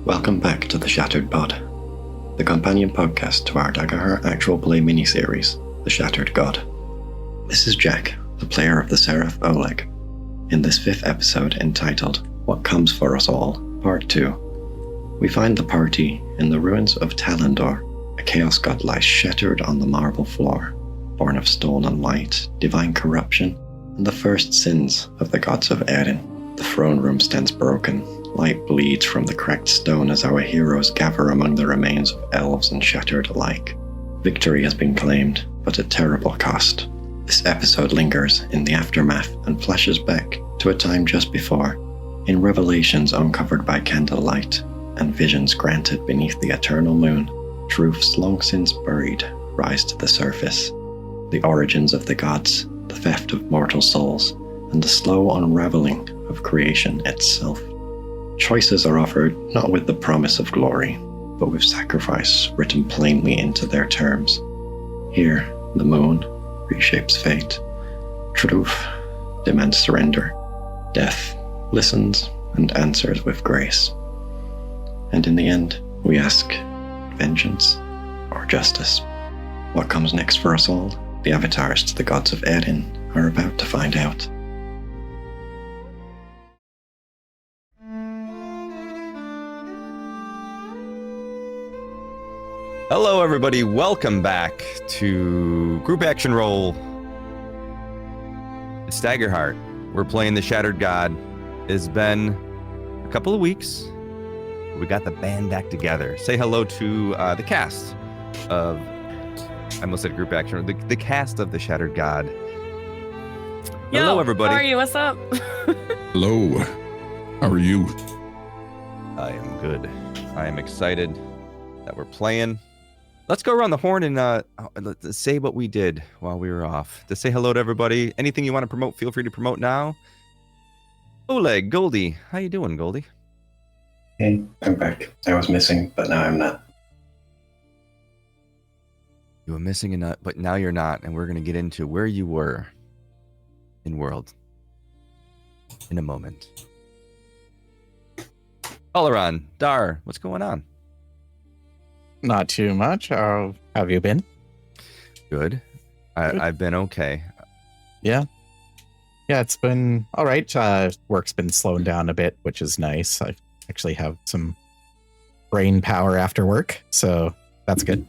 Welcome back to The Shattered Pod, the companion podcast to our Daggerheart actual play miniseries, The Shattered God. This is Jack, the player of the Seraph Oleg, in this 5th episode entitled What Comes for Us All, Part 2. We find the party in the ruins of Thalan'dor. A chaos god lies shattered on the marble floor, born of stolen light, divine corruption, and the first sins of the gods of Erin. The throne room stands broken. Light bleeds from the cracked stone as our heroes gather among the remains of elves and shattered alike. Victory has been claimed, but at terrible cost. This episode lingers in the aftermath and flashes back to a time just before, in revelations uncovered by candlelight and visions granted beneath the eternal moon. Truths long since buried rise to the surface. The origins of the gods, the theft of mortal souls, and the slow unraveling of creation itself. Choices are offered not with the promise of glory, but with sacrifice written plainly into their terms. Here, the moon reshapes fate. Truth demands surrender. Death listens and answers with grace. And in the end, we ask, vengeance or justice? What comes next for us all? The avatars to the gods of Erin are about to find out. Hello everybody, welcome back to Group Action Roll. It's Daggerheart. We're playing the Shattered God. It's been a couple of weeks. We got the band back together. Say hello to the cast of, I almost said Group Action, the cast of the Shattered God. Yo, hello everybody. How are you? What's up? Hello. How are you? I am good. I am excited that we're playing. Let's go around the horn and let's say what we did while we were off. To say hello to everybody. Anything you want to promote, feel free to promote now. Oleg, Goldie. How you doing, Goldie? Hey, I'm back. I was missing, but now I'm not. You were missing a nut, but now you're not, and we're going to get into where you were in world in a moment. Alaran, Dar, what's going on? Not too much. How have you been? Good. I've been okay. Yeah, it's been all right. Work's been slowing down a bit, which is nice. I actually have some brain power after work, so that's good.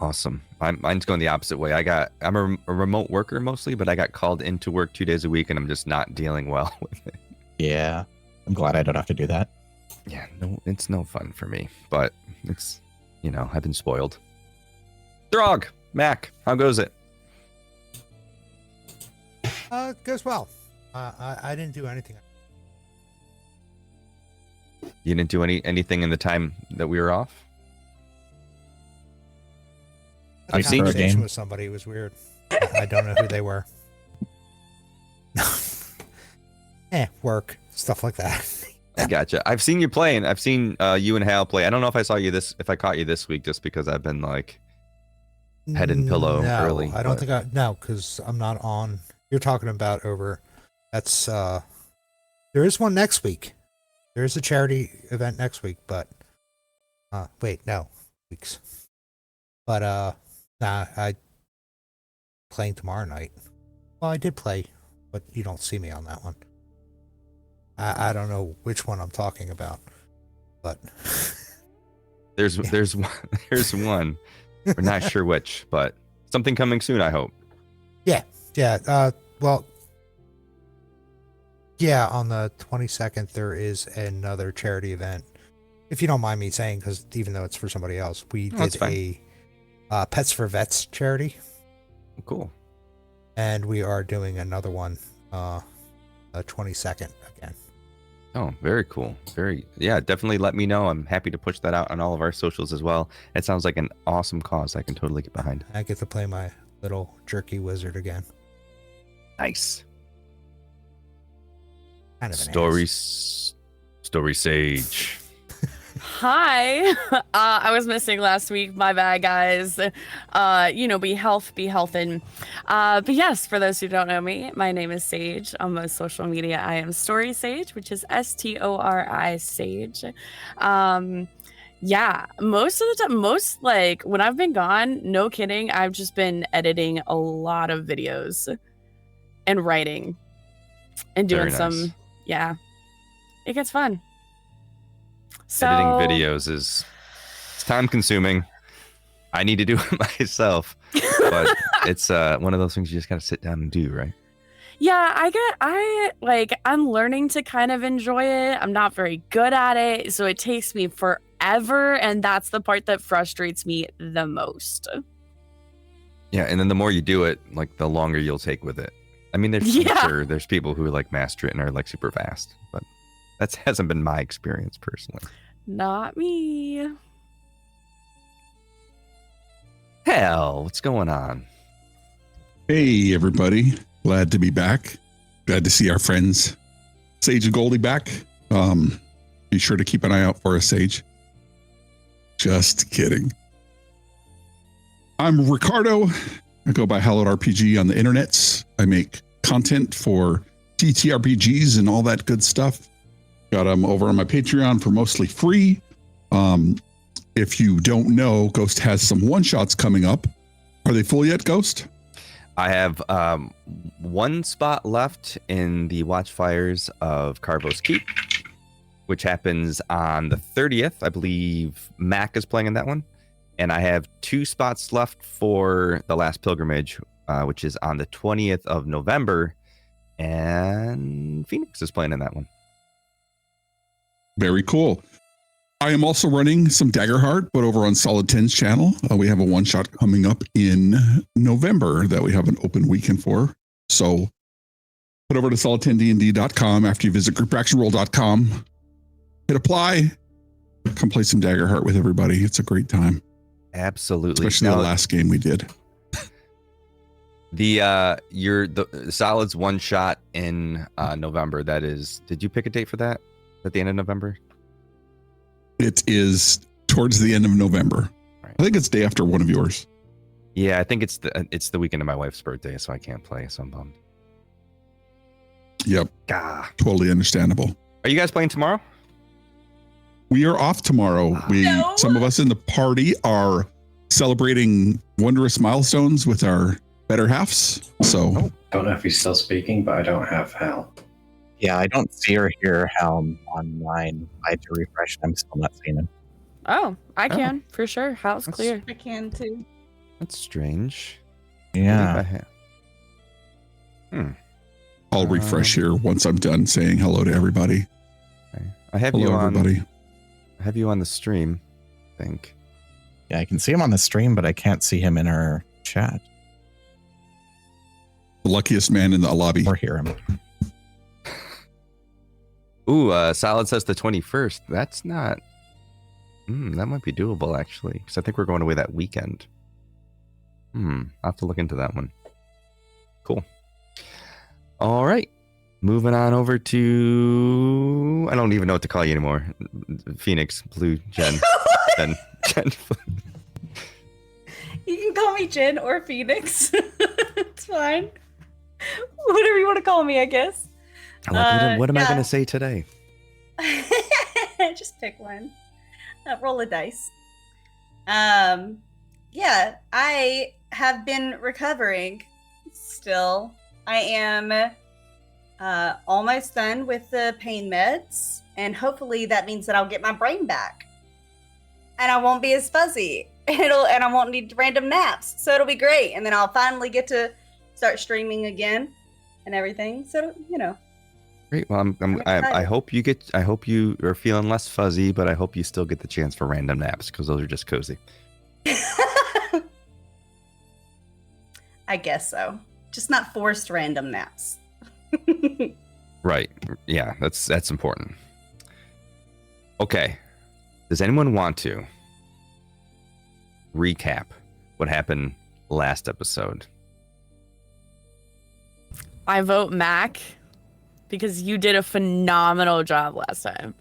Awesome. Mine's going the opposite way. I'm a remote worker mostly, but I got called into work 2 days a week, and I'm just not dealing well with it. Yeah, I'm glad I don't have to do that. Yeah, no, it's no fun for me, but it's, I've been spoiled. Throg, Mac, how goes it? It goes well. I didn't do anything. You didn't do anything in the time that we were off? I I've seen your game with somebody. It was weird. I don't know who they were. Work stuff like that. I gotcha. I've seen you playing. I've seen you and Hal play. I don't know if I caught you this week, just because I've been like head and pillow early. I don't think because I'm not on. You're talking about over. That's there is one next week. There is a charity event next week, but weeks. But I playing tomorrow night. Well, I did play, but you don't see me on that one. I don't know which one I'm talking about, but there's one. We're not sure which, but something coming soon, I hope. Yeah. On the 22nd there is another charity event. If you don't mind me saying, because even though it's for somebody else, we did a Pets for Vets charity. Cool. And we are doing another one, the 22nd again. Oh, very cool. Definitely let me know. I'm happy to push that out on all of our socials as well. It sounds like an awesome cause I can totally get behind. I get to play my little jerky wizard again. Nice. Kind of an Story Sage. Hi. I was missing last week. My bad, guys. Be healthin'. But yes, for those who don't know me, my name is Sage. On most social media, I am Story Sage, which is STORI Sage. Yeah, most of the time, like when I've been gone, no kidding, I've just been editing a lot of videos and writing and doing Very nice. some, yeah, it gets fun. So, Editing videos is it's time consuming. I need to do it myself, but it's one of those things you just gotta sit down and do, right? yeah, I'm learning to kind of enjoy it. I'm not very good at it, so it takes me forever, and that's the part that frustrates me the most. Yeah, and then the more you do it, like the longer you'll take with it. I mean, I'm sure there's people who like master it and are like super fast, but that hasn't been my experience personally. Not me. Hell, what's going on? Hey, everybody. Glad to be back. Glad to see our friends Sage and Goldie back. Be sure to keep an eye out for us, Sage. Just kidding. I'm Ricardo. I go by Hallowed RPG on the internets. I make content for TTRPGs and all that good stuff. Got them over on my Patreon for mostly free. If you don't know, Ghost has some one-shots coming up. Are they full yet, Ghost? I have one spot left in the Watchfires of Carvos Keep, which happens on the 30th. I believe Mac is playing in that one. And I have 2 spots left for The Last Pilgrimage, which is on the 20th of November. And Phoenix is playing in that one. Very cool. I am also running some Daggerheart, but over on Solid 10's channel. We have a one-shot coming up in November that we have an open weekend for. So head over to solid10dnd.com after you visit groupactionroll.com. Hit apply. Come play some Daggerheart with everybody. It's a great time. Absolutely. Especially the last game we did. The Solids one shot in November. That is, did you pick a date for that? At the end of November? It is towards the end of November. Right. I think it's day after one of yours. Yeah, I think it's the weekend of my wife's birthday, so I can't play, so I'm bummed. Yep. Gah. Totally understandable. Are you guys playing tomorrow? We are off tomorrow. Some of us in the party are celebrating wondrous milestones with our better halves. So Don't know if he's still speaking, but I don't have Hal. Yeah, I don't see or hear Helm online. I had to refresh. I'm still not seeing him. Oh, I can for sure. House clear. I can too. That's strange. Yeah. I'll refresh here once I'm done saying hello to everybody. Okay. I have Hello, you on. everybody. I have you on the stream, I think. Yeah, I can see him on the stream, but I can't see him in our chat The luckiest man in the lobby. or hear him. Ooh, Solid says the 21st. That's not. That might be doable actually, because I think we're going away that weekend. I'll have to look into that one. Cool. All right, moving on over to. I don't even know what to call you anymore. Phoenix, Blue, Jen, Jen. You can call me Jen or Phoenix. It's fine. Whatever you want to call me, I guess. What am I going to say today? Just pick one. Roll a dice. Yeah, I have been recovering still. I am almost done with the pain meds, and hopefully that means that I'll get my brain back. And I won't be as fuzzy. And I won't need random naps. So it'll be great. And then I'll finally get to start streaming again and everything. So, Great. Well, I hope you get. I hope you are feeling less fuzzy, but I hope you still get the chance for random naps because those are just cozy. I guess so. Just not forced random naps. Right. Yeah. That's important. Okay. Does anyone want to recap what happened last episode? I vote Mac because you did a phenomenal job last time.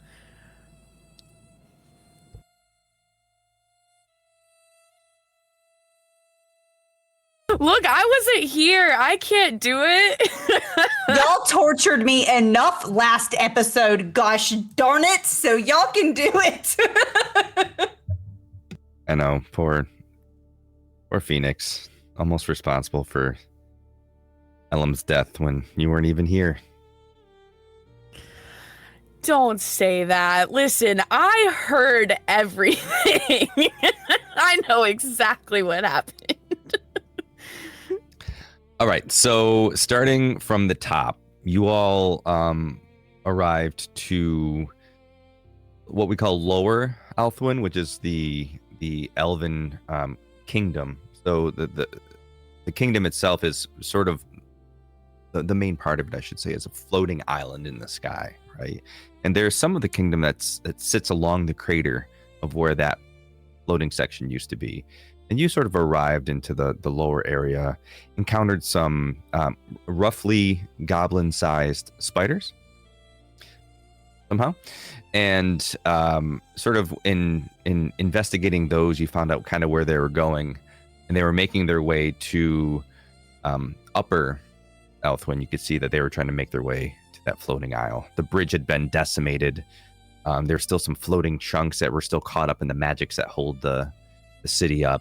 Look, I wasn't here. I can't do it. Y'all tortured me enough last episode, gosh darn it, so y'all can do it. I know, poor Phoenix, almost responsible for Elam's death when you weren't even here. Don't say that. Listen, I heard everything. I know exactly what happened. All right, so starting from the top, you all arrived to what we call Lower Althwin, which is the elven kingdom. So the kingdom itself is sort of the main part of it, I should say, is a floating island in the sky, right? And there's some of the kingdom that sits along the crater of where that floating section used to be. And you sort of arrived into the lower area, encountered some roughly goblin-sized spiders somehow. And sort of in investigating those, you found out kind of where they were going. And they were making their way to Upper Elthwin. You could see that they were trying to make their way to that floating isle. The bridge had been decimated. There's still some floating chunks that were still caught up in the magics that hold the city up.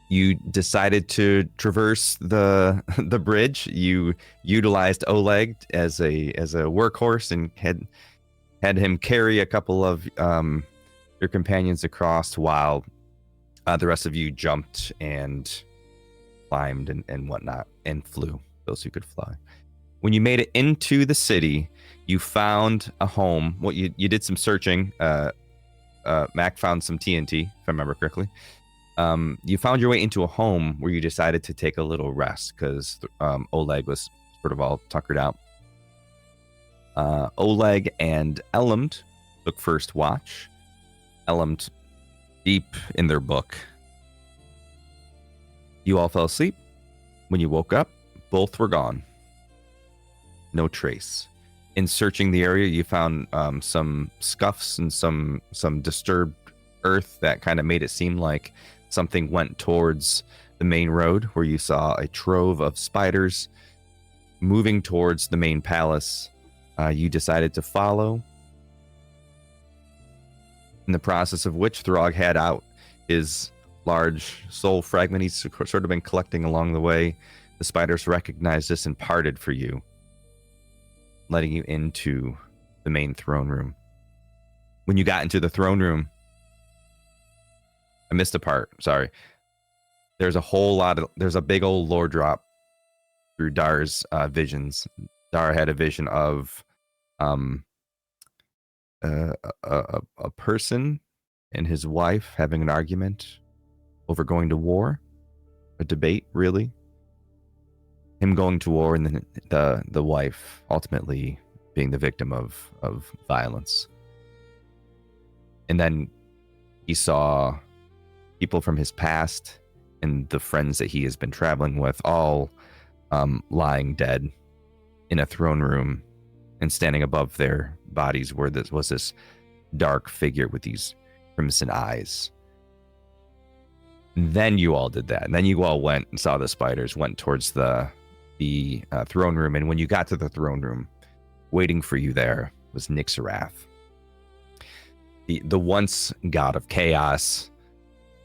You decided to traverse the bridge. You utilized Oleg as a workhorse and had him carry a couple of your companions across, while the rest of you jumped and climbed and whatnot and flew, those who could fly. When you made it into the city, you found a home. Well, you did some searching. Mac found some TNT, if I remember correctly. You found your way into a home where you decided to take a little rest because Oleg was sort of all tuckered out. Oleg and Elend took first watch. Elend deep in their book. You all fell asleep. When you woke up, both were gone. No trace. In searching the area, you found some scuffs and some disturbed earth that kind of made it seem like something went towards the main road, where you saw a trove of spiders moving towards the main palace. You decided to follow, in the process of which Throg had out his large soul fragment he's sort of been collecting along the way. The spiders recognized this and parted for you, letting you into the main throne room. When you got into the throne room, I missed a part, sorry. There's a big old lore drop through Dar's visions. Dar had a vision of a person and his wife having an argument over going to war, a debate, really. Him going to war, and then the wife ultimately being the victim of violence. And then he saw people from his past and the friends that he has been traveling with all lying dead in a throne room, and standing above their bodies where this was this dark figure with these crimson eyes. And then you all did that. And then you all went and saw the spiders, went towards the throne room. And when you got to the throne room, waiting for you there was Nyxirath, the once god of chaos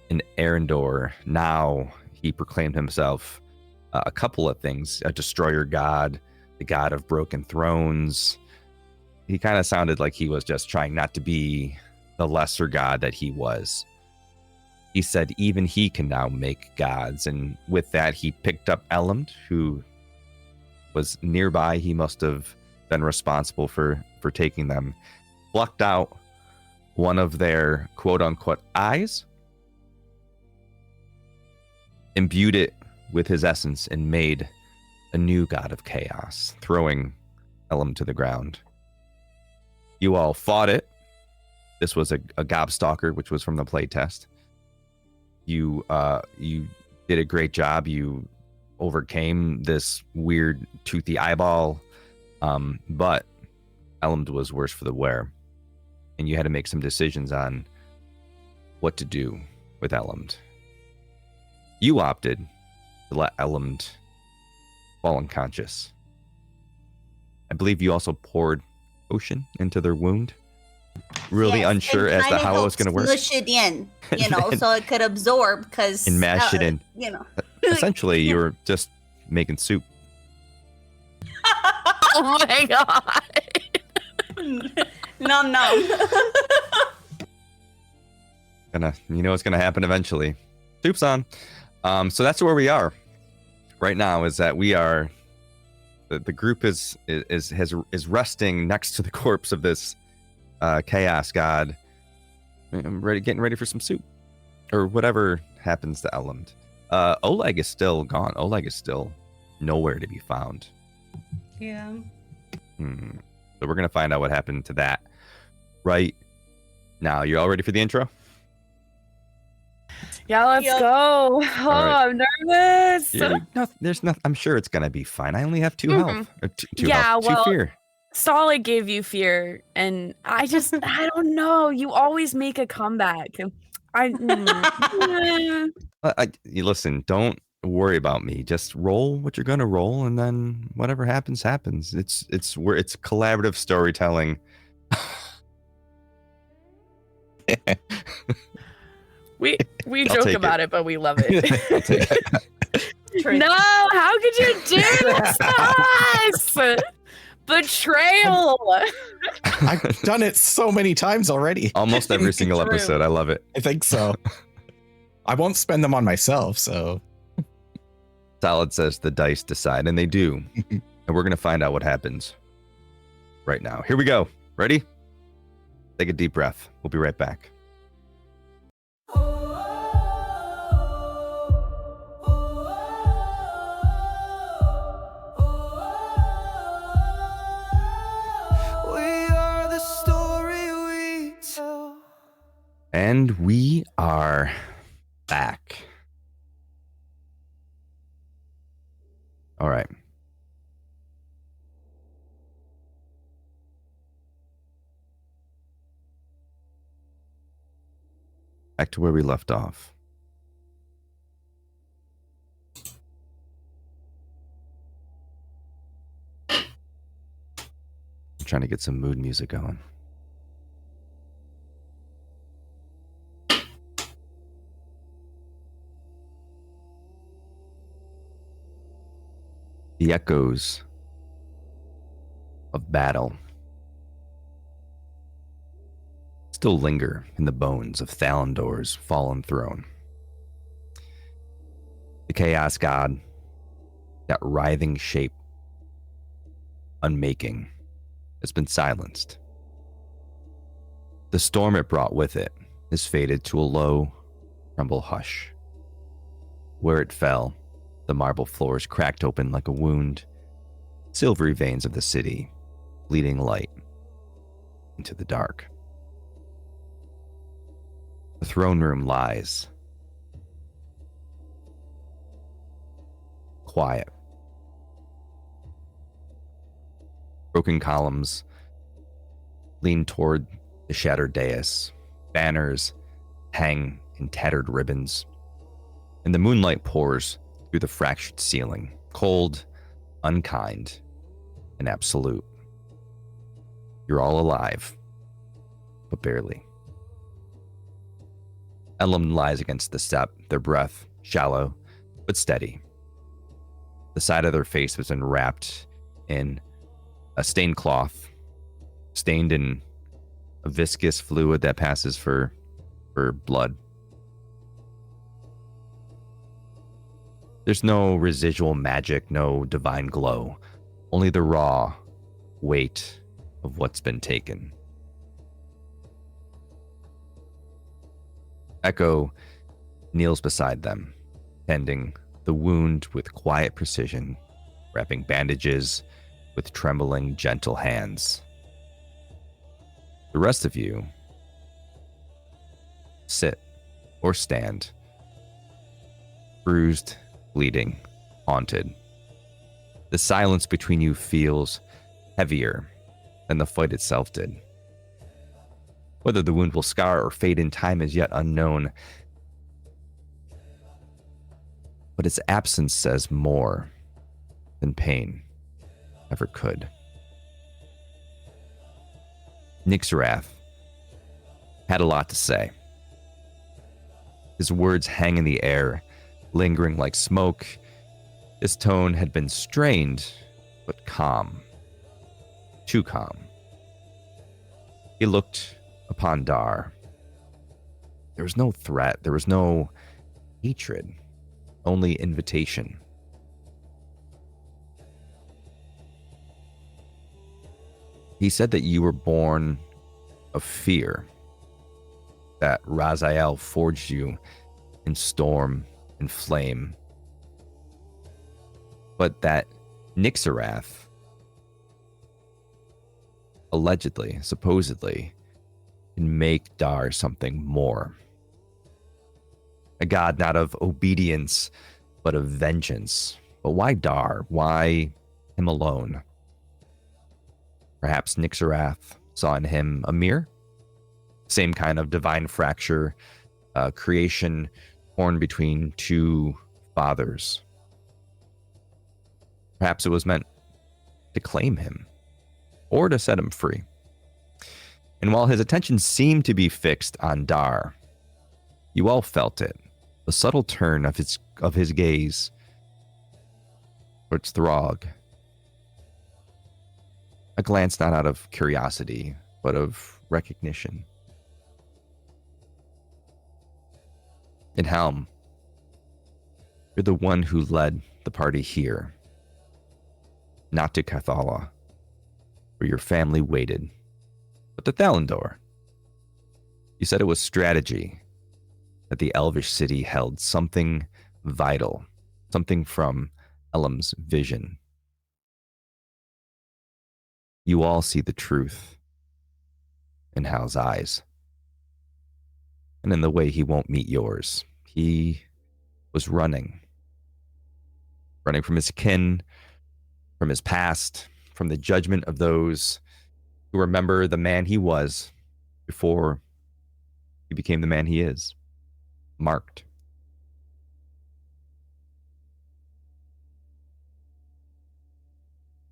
in Arendor. Now he proclaimed himself a couple of things: a destroyer god, the god of broken thrones. He kind of sounded like he was just trying not to be the lesser god that he was. He said even he can now make gods, and with that he picked up Elend, who was nearby. He must have been responsible for taking them, plucked out one of their quote-unquote eyes, imbued it with his essence, and made a new god of chaos, throwing Elend to the ground. You all fought it. This was a gobstalker, which was from the playtest. You did a great job. You overcame this weird toothy eyeball, but Elend was worse for the wear, and you had to make some decisions on what to do with Elend. You opted to let Elend fall unconscious. I believe you also poured potion into their wound. Really Yes, unsure and as to kinda how it was help going to work. Smush it in, so it could absorb. Because And mash it in. Essentially, you were just making soup. Oh my god. Nom nom. It's gonna happen eventually. Soup's on. So that's where we are right now. Is that we are the group is resting next to the corpse of this chaos god. I'm getting ready for some soup or whatever happens to Elend. Oleg is still gone. Oleg is still nowhere to be found. Yeah. So we're gonna find out what happened to that right now. You all ready for the intro? Yeah, let's Yep. go. Oh, right. I'm nervous. There's nothing. I'm sure it's gonna be fine. I only have 2 Mhm. health. Or two Yeah, health, well, 2 fear. Solid gave you fear, and I don't know. You always make a comeback. You listen. Don't worry about me. Just roll what you're gonna roll, and then whatever happens, happens. It's collaborative storytelling. We I'll joke take about it, but we love it. I'll take it. No, how could you do this to us? Betrayal. I've done it so many times already. Almost every single True. episode. I love it. I think so. I won't spend them on myself, so. Solid says the dice decide, and they do. And we're gonna find out what happens right now. Here we go. Ready? Take a deep breath. We'll be right back. And we are back. All right. Back to where we left off. I'm trying to get some mood music going. The echoes of battle still linger in the bones of Thalan'dor's fallen throne. The chaos god, that writhing shape, unmaking, has been silenced. The storm it brought with it has faded to a low, tremble hush. Where it fell, the marble floors cracked open like a wound, silvery veins of the city bleeding light into the dark. The throne room lies quiet. Broken columns lean toward the shattered dais. Banners hang in tattered ribbons, and the moonlight pours through the fractured ceiling, cold, unkind, and absolute. You're all alive, but barely. Elem lies against the step, their breath shallow but steady. The side of their face was enwrapped in a stained cloth, stained in a viscous fluid that passes for blood. There's no residual magic, no divine glow, only the raw weight of what's been taken. Echo kneels beside them, tending the wound with quiet precision, wrapping bandages with trembling, gentle hands. The rest of you sit or stand, bruised, bleeding, haunted. The silence between you feels heavier than the fight itself did. Whether the wound will scar or fade in time is yet unknown. but its absence says more than pain ever could. Nyxirath had a lot to say. His words hang in the air, lingering like smoke. His tone had been strained, but calm. Too calm. He looked upon Dar. There was no threat. There was no hatred. Only invitation. He said that you were born of fear. That Raziel forged you in storm and flame. But that Nyxirath, allegedly, supposedly, can make Dar something more. A god not of obedience, but of vengeance. But why Dar? Why him alone? Perhaps Nyxirath saw in him a mirror? Same kind of divine fracture, creation torn between two fathers. Perhaps it was meant to claim him, or to set him free. And while his attention seemed to be fixed on Dar, you all felt it, a subtle turn of his gaze towards Throg. A glance not out of curiosity, but of recognition. And Helm, you're the one who led the party here, not to Cathala, where your family waited, but to Thalan'dor. You said it was strategy, that the elvish city held something vital, something from Elam's vision. You all see the truth in Hal's eyes, and in the way he won't meet yours. He was running from his kin, from his past, from the judgment of those who remember the man he was before he became the man he is, marked.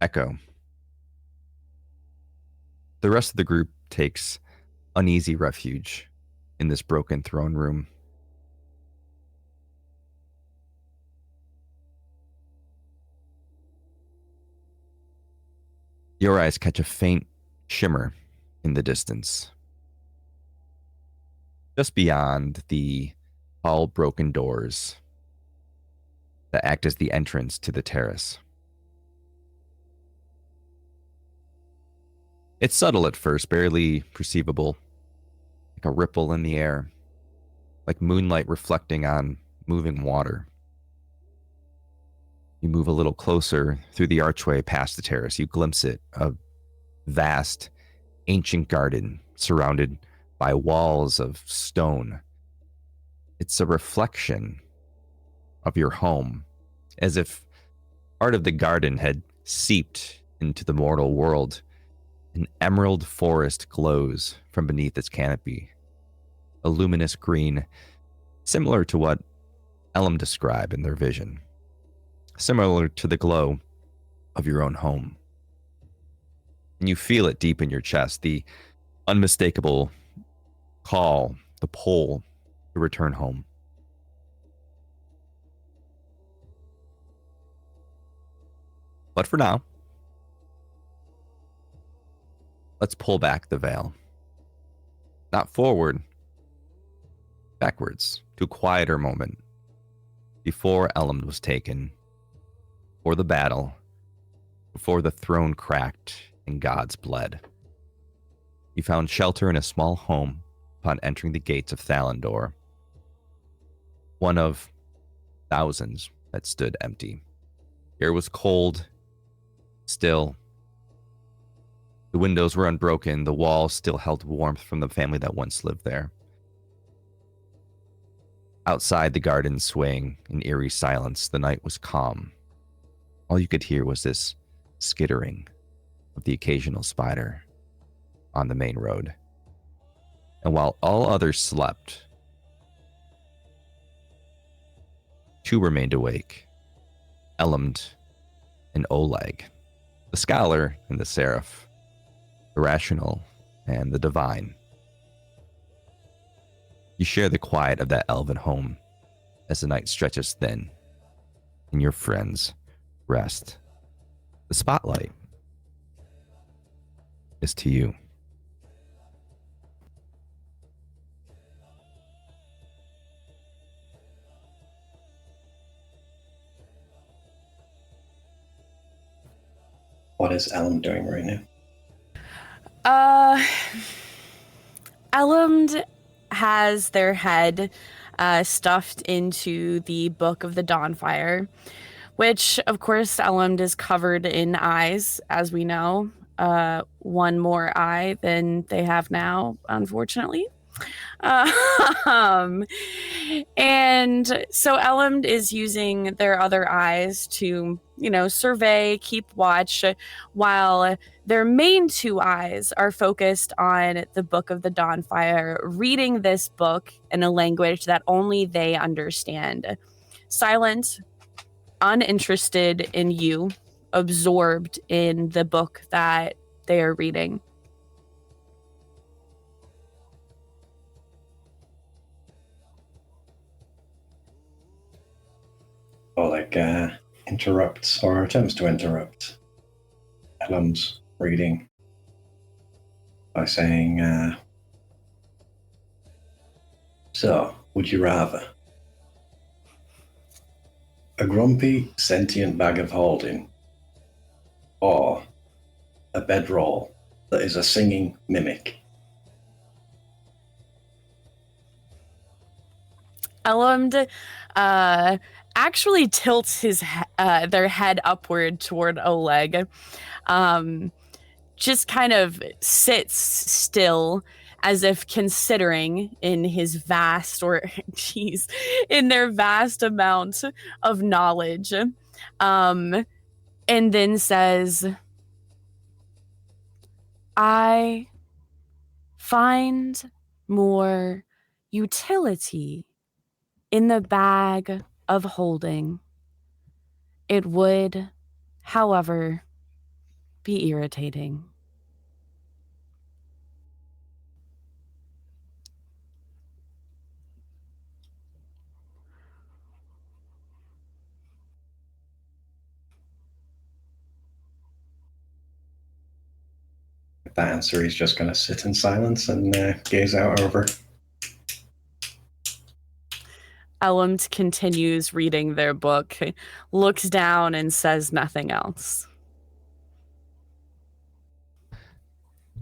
Echo. The rest of the group takes uneasy refuge in this broken throne room. Your eyes catch a faint shimmer in the distance. Just beyond the tall broken doors that act as the entrance to the terrace. It's subtle at first, barely perceivable, like a ripple in the air, like moonlight reflecting on moving water. You move a little closer through the archway past the terrace. You glimpse it, a vast, ancient garden surrounded by walls of stone. It's a reflection of your home, as if part of the garden had seeped into the mortal world. An emerald forest glows from beneath its canopy, a luminous green, similar to what Elam described in their vision, similar to the glow of your own home. And you feel it deep in your chest, the unmistakable call, the pull to return home. But for now, let's pull back the veil. Not forward, backwards, to a quieter moment before Elam was taken, before the battle, before the throne cracked and gods bled. You found shelter in a small home upon entering the gates of Thalan'dor, one of thousands that stood empty. Air was cold, still. The windows were unbroken. The walls still held warmth from the family that once lived there. Outside the garden, swaying in eerie silence, the night was calm. All you could hear was this skittering of the occasional spider on the main road. And while all others slept, Two remained awake, Elmd and Oleg, the scholar and the seraph, the rational and the divine. You share the quiet of that elven home as the night stretches thin and your friends rest. The spotlight is to you. What is Elm doing right now? Elmd has their head stuffed into the Book of the Dawnfire, which, of course, Elmd is covered in eyes, as we know. One more eye than they have now, unfortunately. And so Elmd is using their other eyes to, survey, keep watch, while their main two eyes are focused on the Book of the Dawnfire, reading this book in a language that only they understand. Silent, uninterested in you, absorbed in the book that they are reading. Oleg interrupts or attempts to interrupt Elm's reading by saying, so, would you rather a grumpy, sentient bag of holding or a bedroll that is a singing mimic? Elmd actually tilts their head upward toward Oleg, just kind of sits still as if considering in his vast in their vast amount of knowledge, and then says, I find more utility in the bag of holding. It would, however, be irritating. With that answer, he's just going to sit in silence and gaze out over. Elmd continues reading their book, looks down and says nothing else.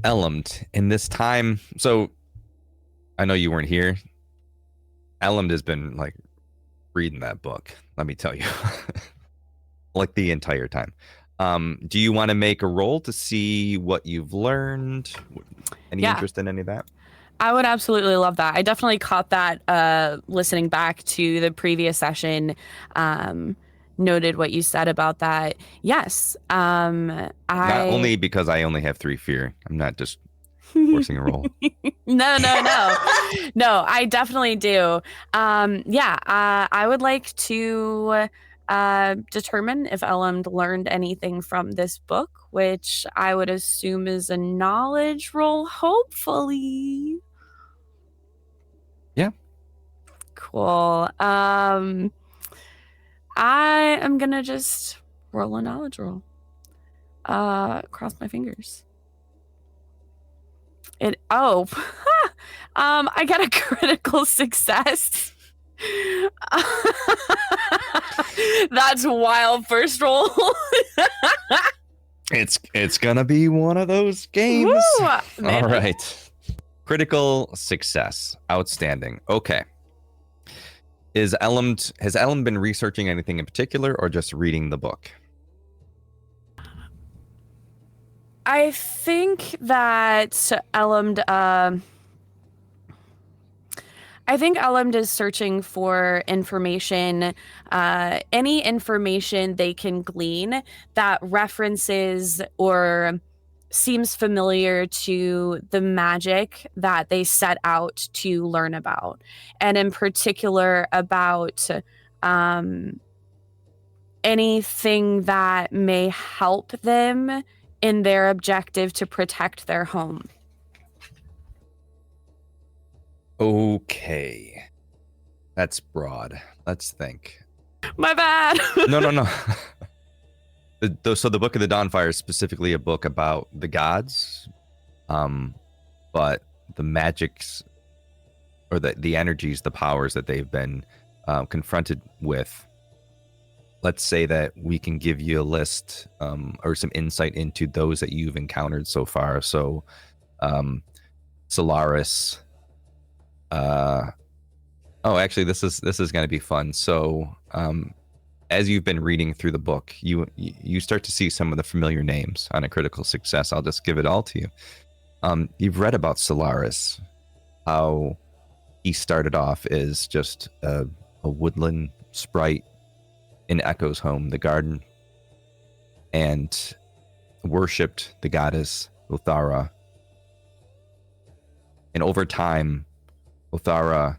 Elmd, in this time, so I know you weren't here. Elmd has been reading that book, let me tell you. The entire time. Do you want to make a roll to see what you've learned? Any interest in any of that? I would absolutely love that. I definitely caught that listening back to the previous session. Noted what you said about that. Yes. Not only because I only have 3 fear. I'm not just forcing a roll. No. No, I definitely do. I would like to determine if Elmd learned anything from this book, which I would assume is a knowledge roll, hopefully. Yeah. Cool. I am gonna just roll a knowledge roll. Cross my fingers. I got a critical success. That's wild first roll. It's gonna be one of those games. Woo! All right. Critical success. Outstanding. Okay. Has Elmd been researching anything in particular or just reading the book? I think that Elmd is searching for information, any information they can glean that references or seems familiar to the magic that they set out to learn about, and in particular about anything that may help them in their objective to protect their home. Okay. That's broad. Let's think. My bad. No. So the Book of the Dawnfire is specifically a book about the gods, but the magics or the energies, the powers that they've been confronted with. Let's say that we can give you a list or some insight into those that you've encountered so far. So, Solaris. Actually, this is going to be fun. So, as you've been reading through the book, you start to see some of the familiar names on a critical success. I'll just give it all to you. You've read about Solaris, how he started off as just a woodland sprite in Echo's home, the garden, and worshipped the goddess Uthara. And over time, Uthara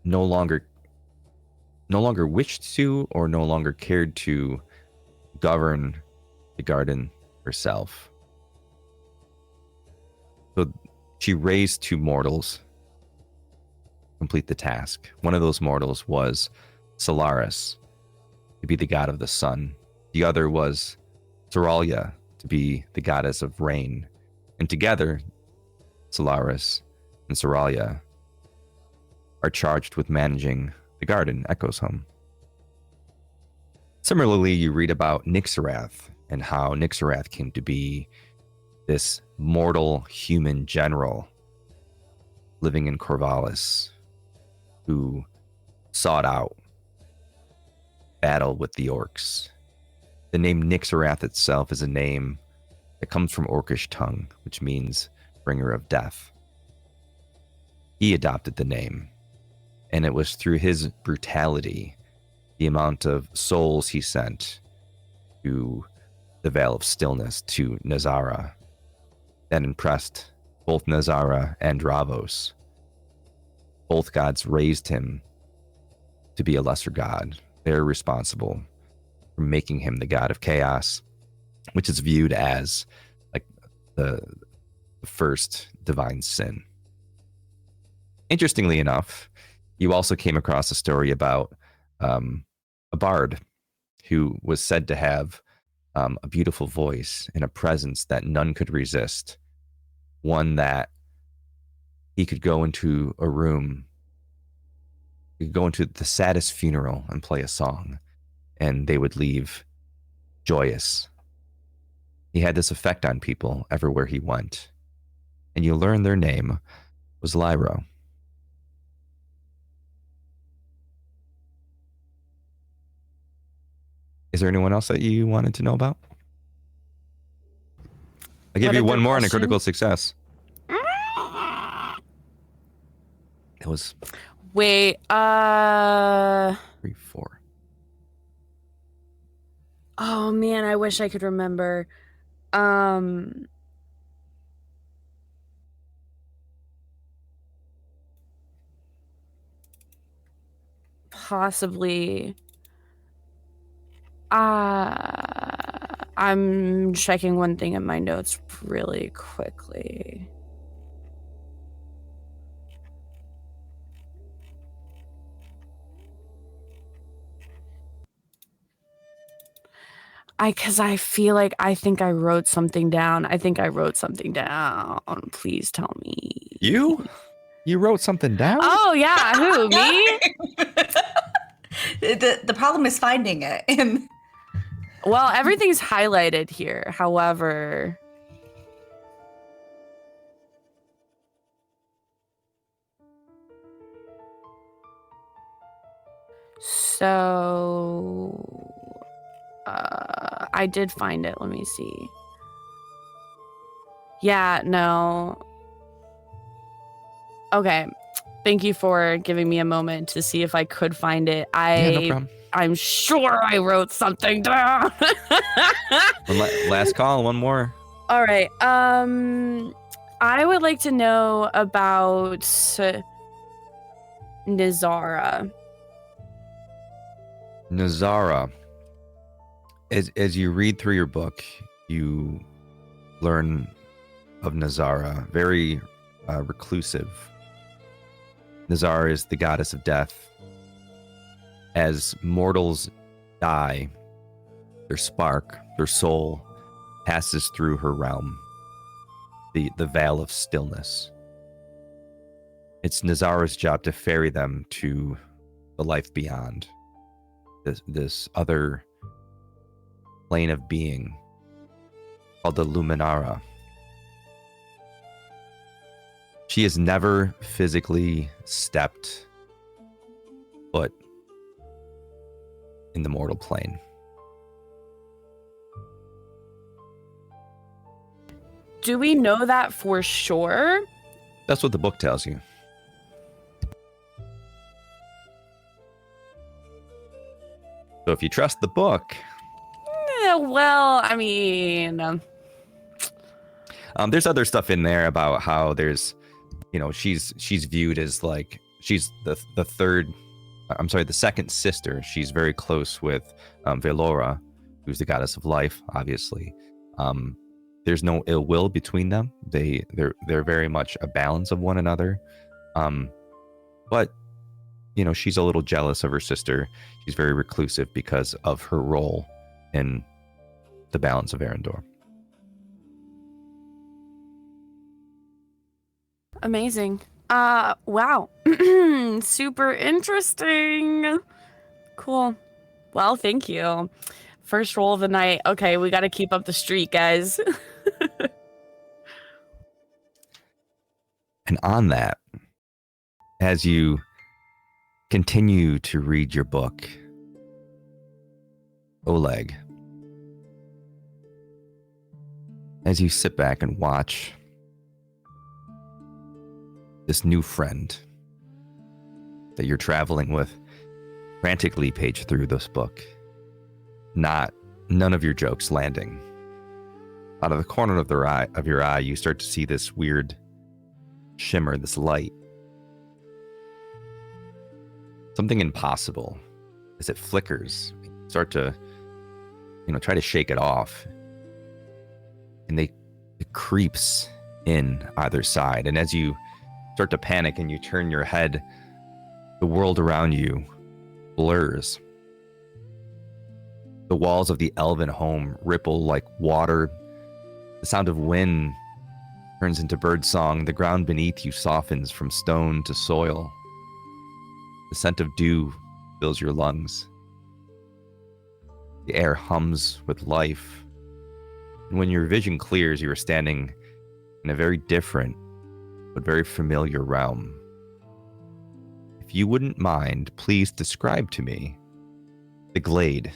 no longer wished to or no longer cared to govern the garden herself. So she raised two mortals to complete the task. One of those mortals was Solaris, to be the god of the sun. The other was Soralia, to be the goddess of rain. And together, Solaris and Soralia are charged with managing the garden, Echo's home. Similarly, you read about Nyxirath and how Nyxirath came to be this mortal human general living in Corvallis who sought out battle with the orcs. The name Nyxirath itself is a name that comes from Orcish tongue, which means bringer of death. He adopted the name, and it was through his brutality, the amount of souls he sent to the Vale of Stillness, to Nazara, that impressed both Nazara and Ravos. Both gods raised him to be a lesser god. They're responsible for making him the god of chaos, which is viewed as like the first divine sin. Interestingly enough, you also came across a story about a bard who was said to have a beautiful voice and a presence that none could resist. One that he could go into a room, he could go into the saddest funeral and play a song, and they would leave joyous. He had this effect on people everywhere he went. And you learn their name was Lyro. Is there anyone else that you wanted to know about? I give you one more and a critical success. It was Wait, 3, 4. Oh man, I wish I could remember. Possibly. I'm checking one thing in my notes really quickly. Because I feel like I think I wrote something down. Please tell me. You wrote something down? Oh yeah, who, me? The problem is finding it. And Well, everything's highlighted here. However, so I did find it. Let me see. Yeah, no. Okay. Thank you for giving me a moment to see if I could find it. Yeah, no problem. I'm sure I wrote something down. Last call, one more. All right. I would like to know about Nyxirath. Nyxirath. As you read through your book, you learn of Nyxirath, very reclusive. Nyxirath is the goddess of death. As mortals die, their spark, their soul, passes through her realm, the Vale of Stillness. It's Nyxirath's job to ferry them to the life beyond, this other plane of being called the Luminara. She has never physically stepped foot in the mortal plane. Do we know that for sure? That's what the book tells you. So if you trust the book, Well, I mean, there's other stuff in there about how there's, she's viewed as like she's the second sister. She's very close with Velora, who's the goddess of life, obviously. There's no ill will between them. They're very much a balance of one another. But she's a little jealous of her sister. She's very reclusive because of her role in the balance of Arendor. amazing. Wow. Super interesting. Cool. Well, thank you. First roll of the night. Okay, we got to keep up the streak, guys. And on that, as you continue to read your book, Oleg, as you sit back and watch this new friend that you're traveling with frantically page through this book, none of your jokes landing. Out of the corner of your eye, you start to see this weird shimmer, this light. Something impossible. As it flickers, you start to, try to shake it off. And it creeps in either side. And as you start to panic and you turn your head, the world around you blurs. The walls of the elven home ripple like water. The sound of wind turns into birdsong. The ground beneath you softens from stone to soil. The scent of dew fills your lungs. The air hums with life. And when your vision clears, you are standing in a very different but very familiar realm. If you wouldn't mind, please describe to me the glade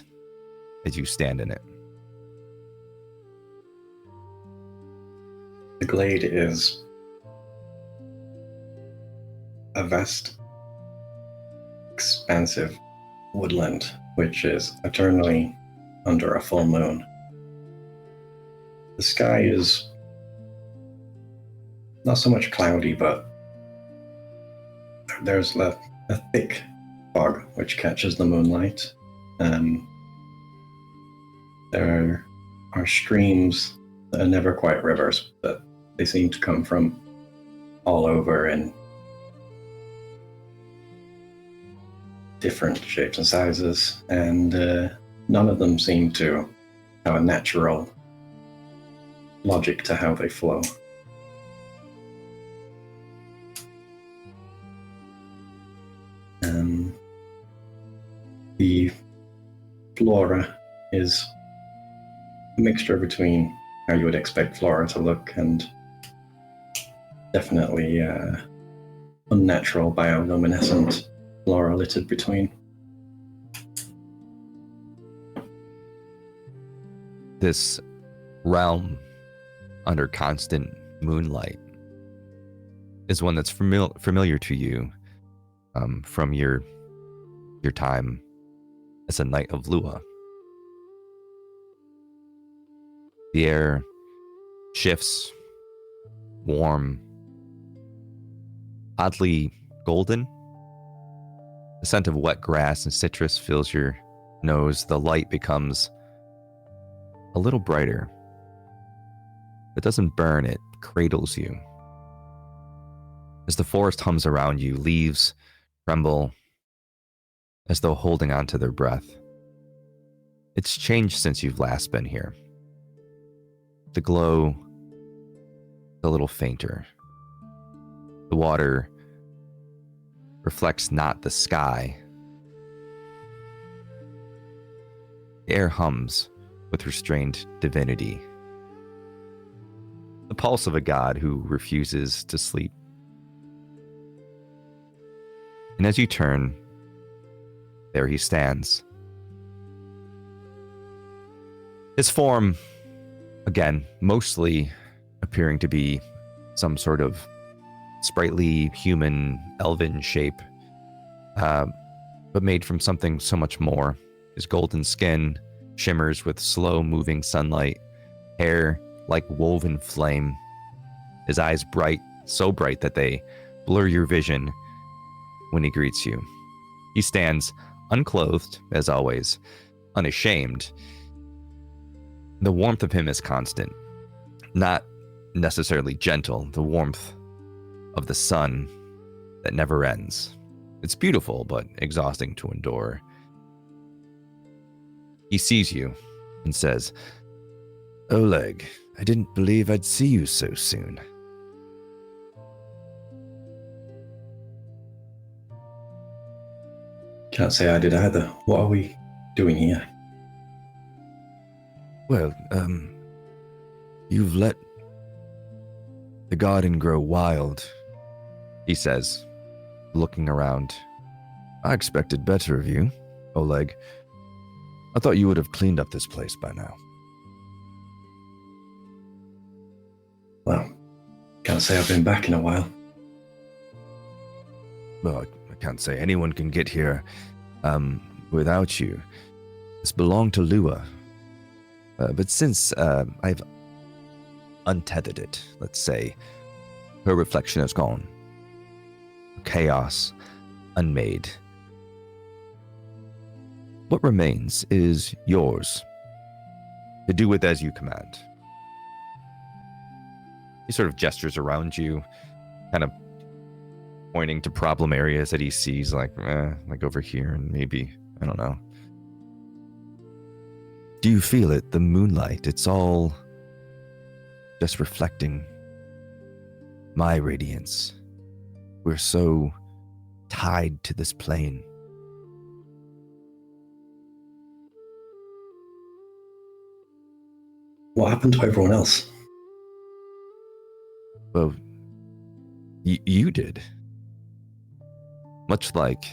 as you stand in it. The glade is a vast, expansive woodland which is eternally under a full moon. The sky is not so much cloudy, but there's a thick fog which catches the moonlight, and there are streams that are never quite rivers, but they seem to come from all over in different shapes and sizes, and none of them seem to have a natural logic to how they flow. The flora is a mixture between how you would expect flora to look and definitely unnatural bioluminescent flora littered between. This realm under constant moonlight is one that's familiar to you from your time as a Knight of Lua. The air shifts, warm, oddly golden, The scent of wet grass and citrus fills your nose. The light becomes a little brighter. It doesn't burn, it cradles you. As the forest hums around you, leaves tremble as though holding on to their breath. It's changed since you've last been here. The glow is a little fainter. The water reflects not the sky. The air hums with restrained divinity. The pulse of a god who refuses to sleep. And as you turn, there he stands. His form, again, mostly appearing to be some sort of sprightly human elven shape, but made from something so much more. His golden skin shimmers with slow-moving sunlight, hair like woven flame, his eyes bright, so bright that they blur your vision when he greets you. He stands unclothed, as always, unashamed. The warmth of him is constant, not necessarily gentle, the warmth of the sun that never ends. It's beautiful, but exhausting to endure. He sees you and says, "Oleg, I didn't believe I'd see you so soon." Can't say I did either. What are we doing here? Well, you've let the garden grow wild, he says, looking around. I expected better of you, Oleg. I thought you would have cleaned up this place by now. Well, can't say I've been back in a while. Well, I can't say anyone can get here without you. This belonged to Lua. But since I've untethered it, let's say, her reflection has gone. Chaos unmade. What remains is yours, to do with as you command. He sort of gestures around you, kind of pointing to problem areas that he sees, like over here and maybe, I don't know. Do you feel it? The moonlight, it's all just reflecting my radiance. We're so tied to this plane. What happened to everyone else? Well, you did. Much like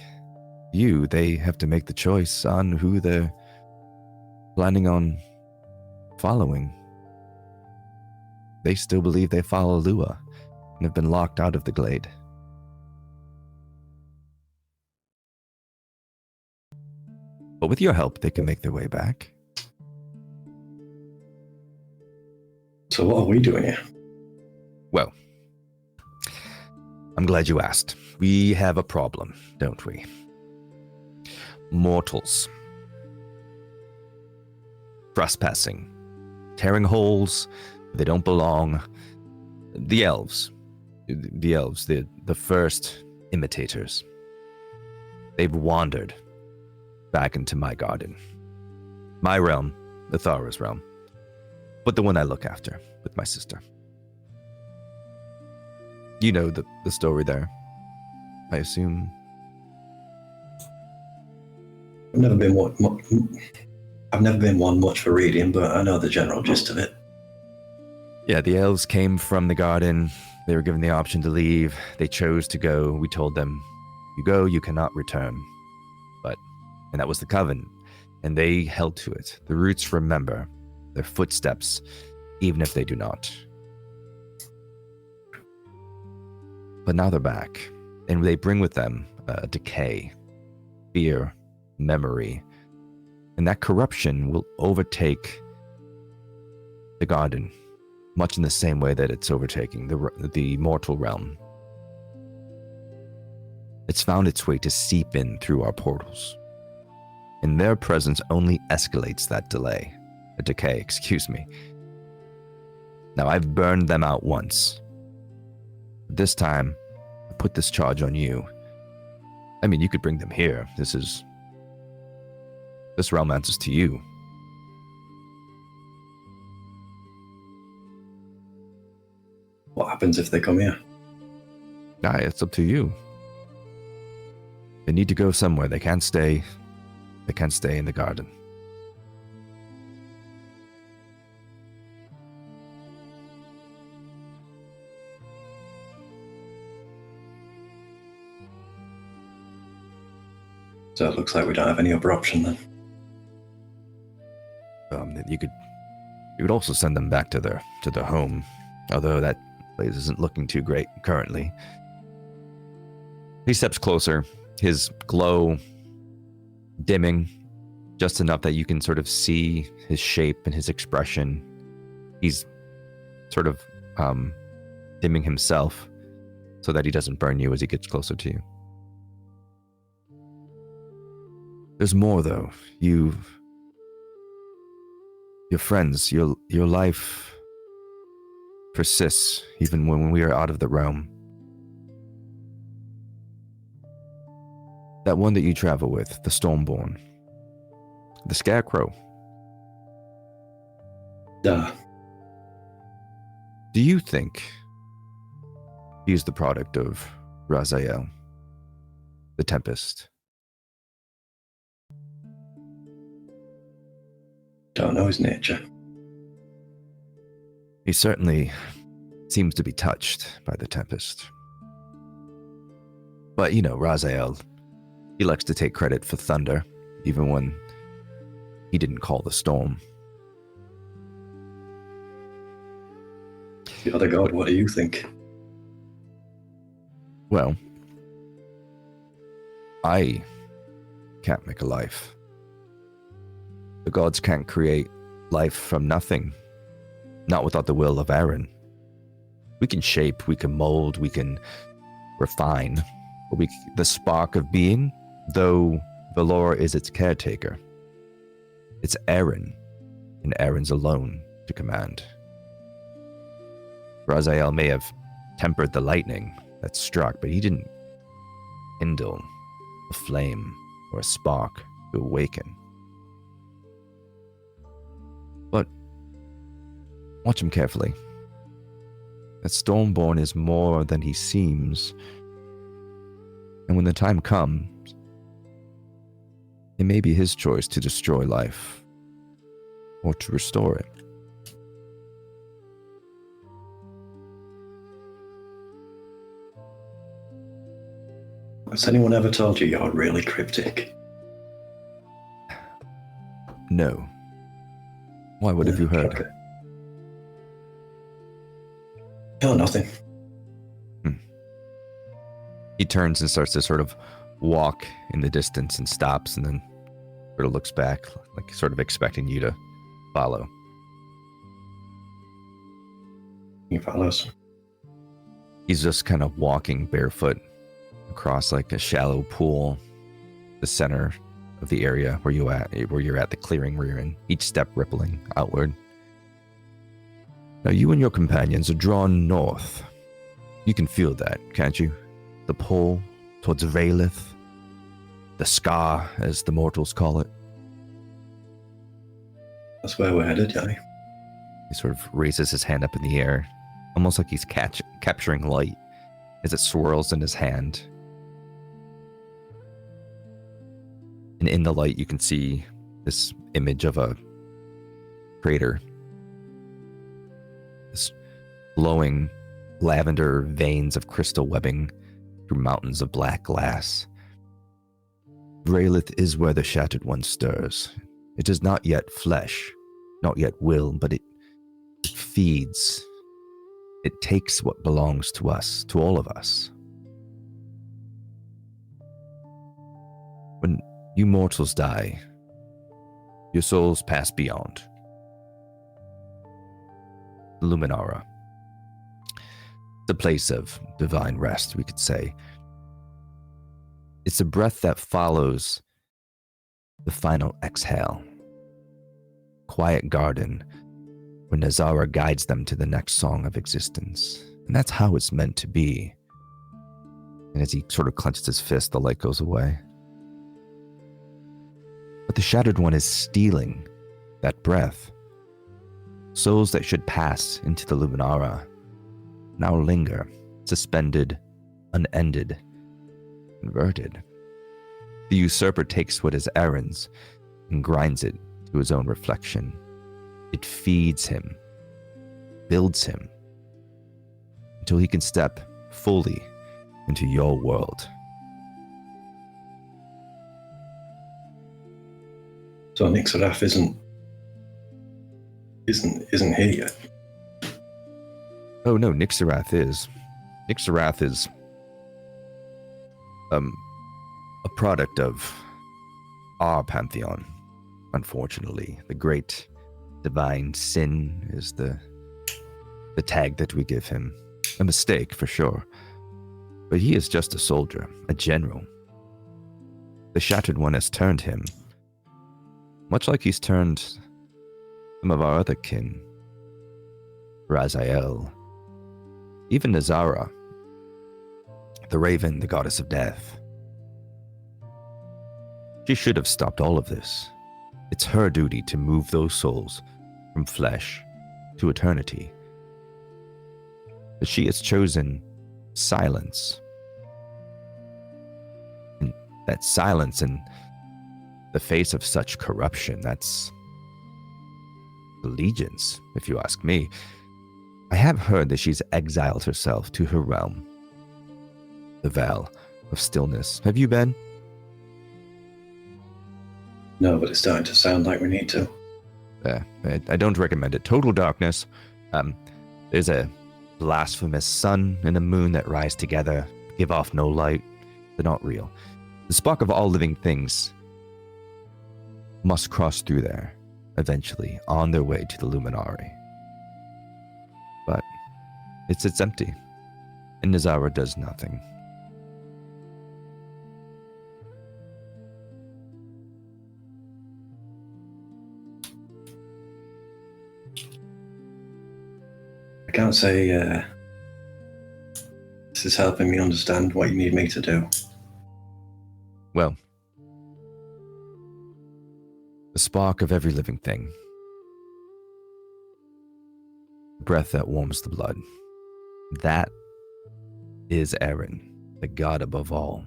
you, they have to make the choice on who they're planning on following. They still believe they follow Lua and have been locked out of the glade. But with your help, they can make their way back. So what are we doing here? Well, I'm glad you asked. We have a problem, don't we? Mortals. Trespassing. Tearing holes where they don't belong. The elves. The first imitators. They've wandered back into my garden. My realm, the Thara's realm. But the one I look after with my sister. You know the story there, I assume. I've never been one much for reading, but I know the general gist of it. Yeah, the elves came from the garden. They were given the option to leave. They chose to go. We told them, you go, you cannot return. And that was the covenant. And they held to it. The roots remember their footsteps, even if they do not. But now they're back, and they bring with them decay, fear, memory, and that corruption will overtake the garden, much in the same way that it's overtaking the mortal realm. It's found its way to seep in through our portals. And their presence only escalates that decay, excuse me. Now, I've burned them out once. This time, I put this charge on you. I mean, you could bring them here. This realm answers to you. What happens if they come here? It's up to you. They need to go somewhere. They can't stay in the garden. So it looks like we don't have any other option then. You could also send them back to their home, although that place isn't looking too great currently. He steps closer, his glow dimming just enough that you can sort of see his shape and his expression. He's sort of dimming himself so that he doesn't burn you as he gets closer to you. There's more, though. Your friends, your life persists even when we are out of the realm. That one that you travel with, the Stormborn, the Scarecrow. Duh. Do you think he's the product of Raziel, the Tempest? Don't know his nature. He certainly seems to be touched by the Tempest. But, Raziel, he likes to take credit for thunder, even when he didn't call the storm. The other god, what do you think? Well, I can't make a life. The gods can't create life from nothing, not without the will of Aaron. We can shape, we can mold, we can refine, but the spark of being, though Valor is its caretaker, it's Aaron, and Aaron's alone to command. Raziel may have tempered the lightning that struck, but he didn't kindle a flame or a spark to awaken. But watch him carefully. That Stormborn is more than he seems. And when the time comes, it may be his choice to destroy life or to restore it. Has anyone ever told you you're really cryptic? No. Why, what have you heard? Okay. Oh, nothing. He turns and starts to sort of walk in the distance and stops and then sort of looks back, like sort of expecting you to follow. He follows. He's just kind of walking barefoot across like a shallow pool, the center of the area where you're at, the clearing where you're in, each step rippling outward. Now you and your companions are drawn north. You can feel that, can't you? The pull towards Valeth, the Scar, as the mortals call it. That's where we're headed, Johnny. He sort of raises his hand up in the air, almost like he's capturing light as it swirls in his hand. And in the light, you can see this image of a crater. This glowing lavender veins of crystal webbing through mountains of black glass. Vralith is where the Shattered One stirs. It is not yet flesh, not yet will, but it feeds. It takes what belongs to us, to all of us. When you mortals die, your souls pass beyond. Luminara. The place of divine rest, we could say. It's a breath that follows the final exhale. Quiet garden where Nyxirath guides them to the next song of existence. And that's how it's meant to be. And as he sort of clenches his fist, the light goes away. But the Shattered One is stealing that breath. Souls that should pass into the Luminara now linger, suspended, unended, inverted. The usurper takes what is Aaron's and grinds it to his own reflection. It feeds him, builds him, until he can step fully into your world. So Nyxirath isn't here yet. Oh no, Nyxirath is. Nyxirath is a product of our pantheon, unfortunately. The great divine sin is the tag that we give him. A mistake, for sure. But he is just a soldier, a general. The Shattered One has turned him, much like he's turned some of our other kin. Raziel, even Nyxirath, the Raven, the goddess of death. She should have stopped all of this. It's her duty to move those souls from flesh to eternity. But she has chosen silence. And that silence in the face of such corruption, that's allegiance, if you ask me. I have heard that she's exiled herself to her realm, the Vale of Stillness. Have you been? No, but it's starting to sound like we need to. I don't recommend it. Total darkness. There's a blasphemous sun and a moon that rise together, give off no light. They're not real. The spark of all living things must cross through there, eventually, on their way to the Luminari. But it's empty, and Nyxirath does nothing. I can't say this is helping me understand what you need me to do. Well, the spark of every living thing. The breath that warms the blood. That is Aaron, the god above all.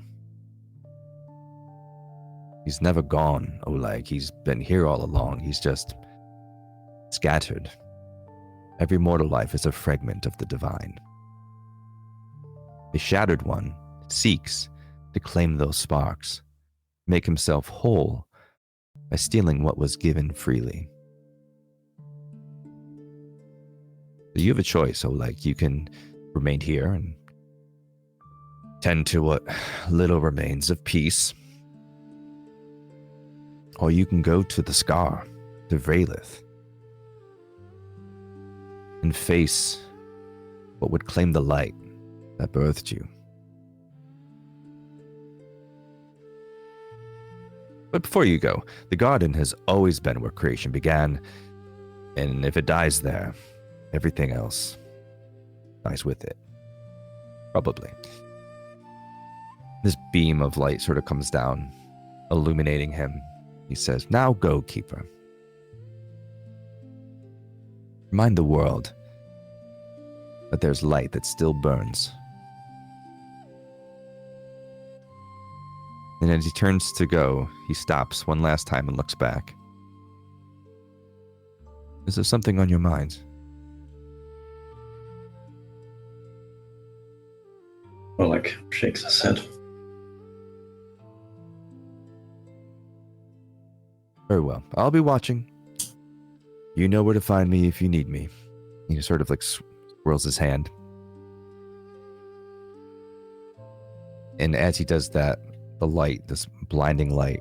He's never gone, Oleg. He's been here all along. He's just scattered. Every mortal life is a fragment of the divine. The Shattered One seeks to claim those sparks, make himself whole by stealing what was given freely. So you have a choice, Oleg. You can remain here and tend to what little remains of peace, or you can go to the Scar, to Vralith, and face what would claim the light that birthed you. But before you go, the garden has always been where creation began, and if it dies there, everything else dies with it. Probably. This beam of light sort of comes down, illuminating him. He says, "Now go, Keeper. Remind the world that there's light that still burns." And as he turns to go, he stops one last time and looks back. Is there something on your mind? Oleg shakes his head. Very well. I'll be watching. You know where to find me if you need me. He sort of like swirls his hand. And as he does that, the light, this blinding light,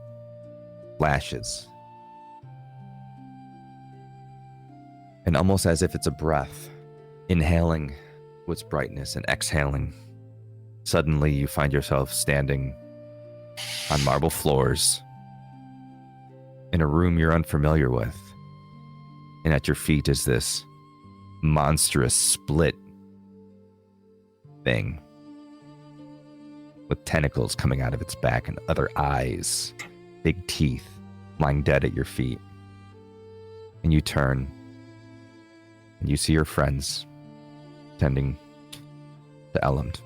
flashes. And almost as if it's a breath, inhaling with brightness and exhaling, suddenly you find yourself standing on marble floors in a room you're unfamiliar with. And at your feet is this monstrous split thing with tentacles coming out of its back and other eyes, big teeth, lying dead at your feet. And you turn and you see your friends tending to Elend.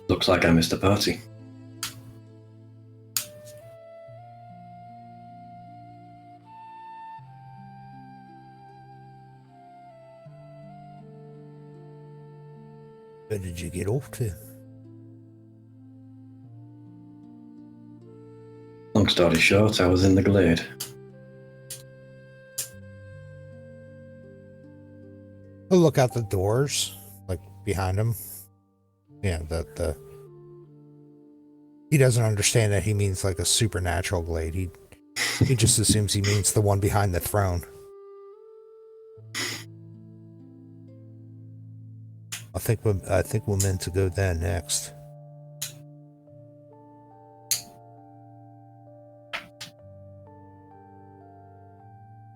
Looks like I missed a party. Where did you get off to? Long story short, I was in the glade. I'll look out the doors, like behind him. Yeah, the he doesn't understand that he means like a supernatural glade. He just assumes he means the one behind the throne. I think we're meant to go there next.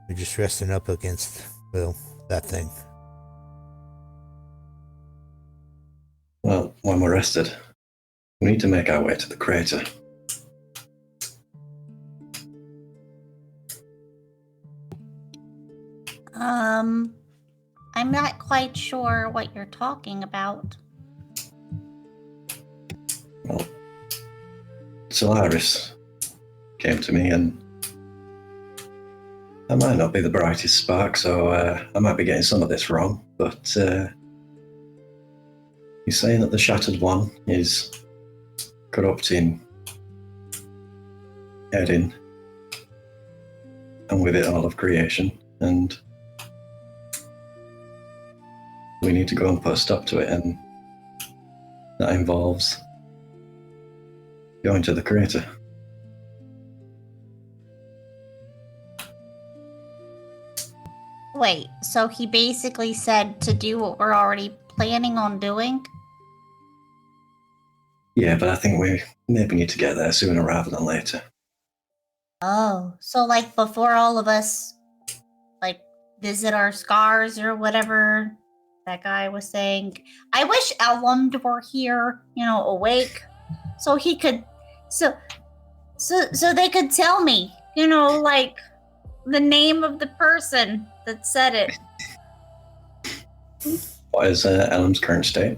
We're just resting up against, well, that thing. Well, when we're rested, we need to make our way to the crater. I'm not quite sure what you're talking about. Well, Solaris came to me, and I might not be the brightest spark, so I might be getting some of this wrong, but he's saying that the Shattered One is corrupting Erin, and with it all of creation, and we need to go and put a stop to it, and that involves going to the crater. Wait, so he basically said to do what we're already planning on doing? Yeah, but I think we maybe need to get there sooner rather than later. Oh, so like before all of us, like, visit our scars or whatever that guy was saying. I wish Elend were here, awake, so he could, so they could tell me, like, the name of the person that said it. What is Elm's current state?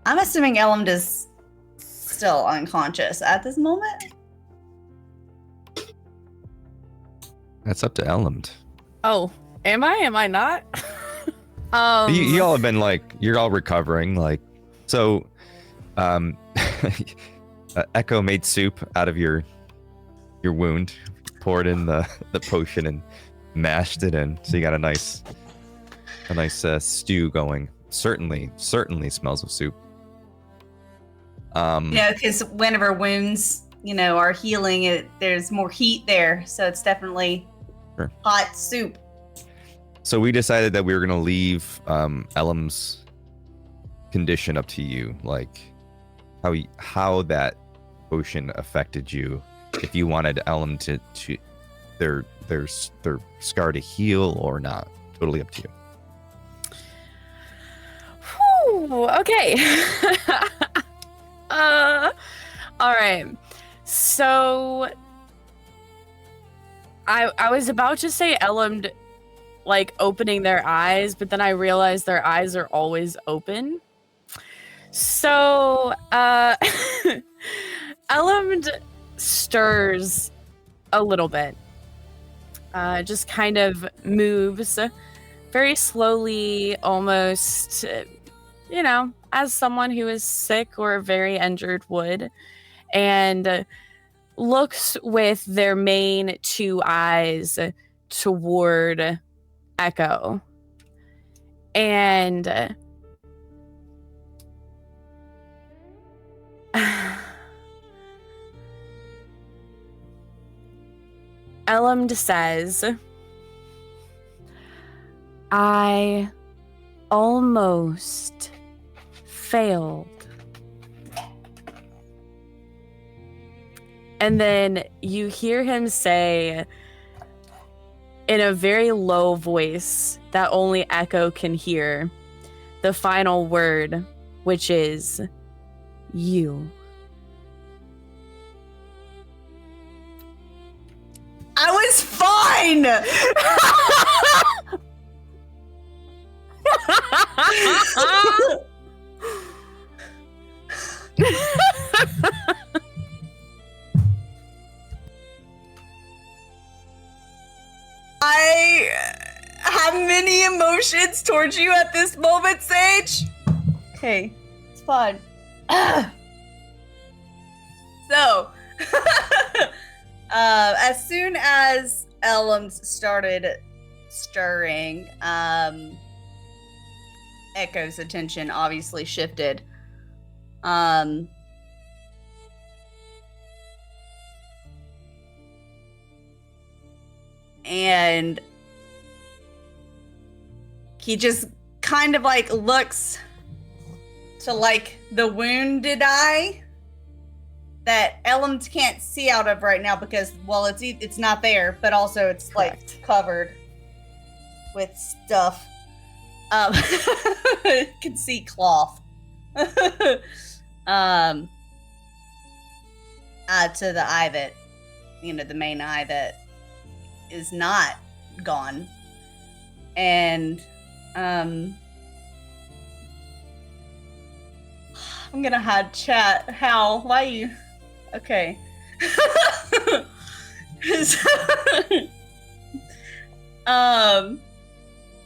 I'm assuming Elend is still unconscious at this moment. That's up to Elend. Oh, am I? Am I not? You all have been you're all recovering, so. Echo made soup out of your wound, poured in the potion and mashed it in, so you got a nice stew going. Certainly smells of soup. Because whenever wounds, are healing, there's more heat there, so it's definitely Sure. hot soup. So we decided that we were gonna leave Elam's condition up to you, like how that potion affected you. If you wanted Elam to their scar to heal or not, totally up to you. Whew, okay. All right. So I was about to say Elend opening their eyes, but then I realized their eyes are always open. So Elend stirs a little bit. Just kind of moves very slowly, almost, as someone who is sick or very injured would, and looks with their main two eyes toward Echo. And Elend says, I almost failed. And then you hear him say in a very low voice that only Echo can hear the final word, which is you. I was fine. I have many emotions towards you at this moment, Sage. Okay, it's fine. So, as soon as Elms started stirring, Echo's attention obviously shifted. And he just kind of like looks to like the wounded eye that Elms can't see out of right now because, well, it's not there, but also it's Correct. like covered with stuff. Can see cloth. To the eye that, the main eye that is not gone. And I'm gonna hide chat. How? Why you? Okay.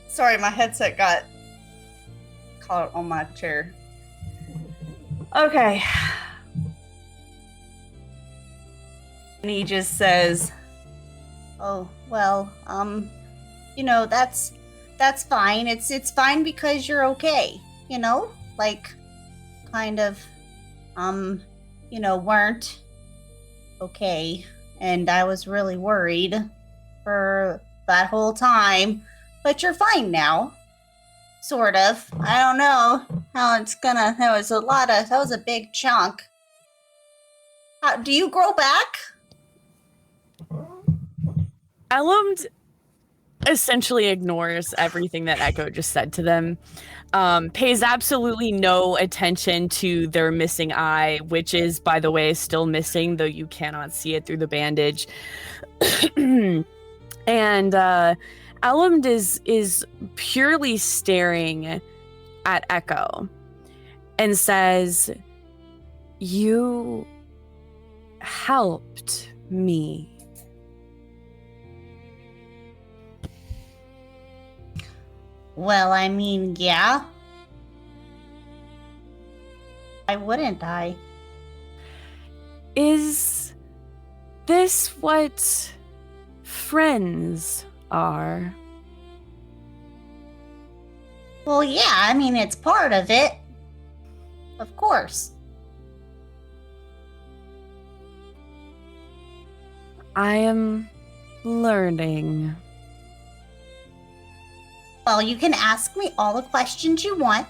Sorry, my headset got caught on my chair. Okay. And he just says, "Oh, well, that's fine. It's fine because you're okay, like kind of weren't okay, and I was really worried for that whole time, but you're fine now. Sort of. I don't know how it's gonna. That was a big chunk. Do you grow back?" Elumd essentially ignores everything that Echo just said to them, pays absolutely no attention to their missing eye, which is, by the way, still missing, though you cannot see it through the bandage. And Elumd is purely staring at Echo and says, "You helped me." Well, I mean, yeah. Why wouldn't I? Is this what friends are? Well, yeah, I mean, it's part of it. Of course. I am learning. Well, you can ask me all the questions you want.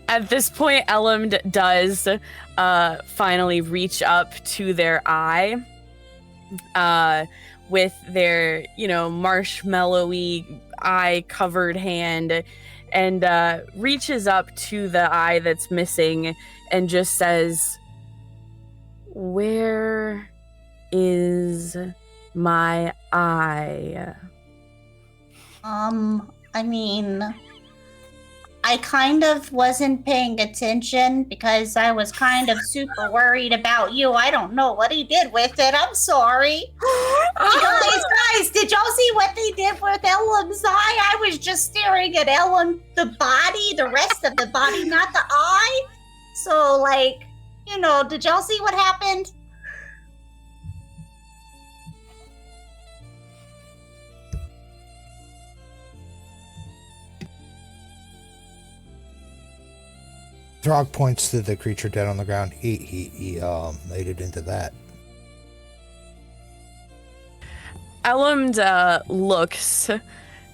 At this point, Elumd does finally reach up to their eye with their, marshmallowy eye-covered hand and reaches up to the eye that's missing and just says, "Where is my eye?" I mean, I kind of wasn't paying attention because I was kind of super worried about you. I don't know what he did with it. I'm sorry. Guys, did y'all see what they did with Elum's eye? I was just staring at Elum, the body, the rest of the body, not the eye. So, did y'all see what happened? Throg points to the creature dead on the ground. He made it into that. Elumd looks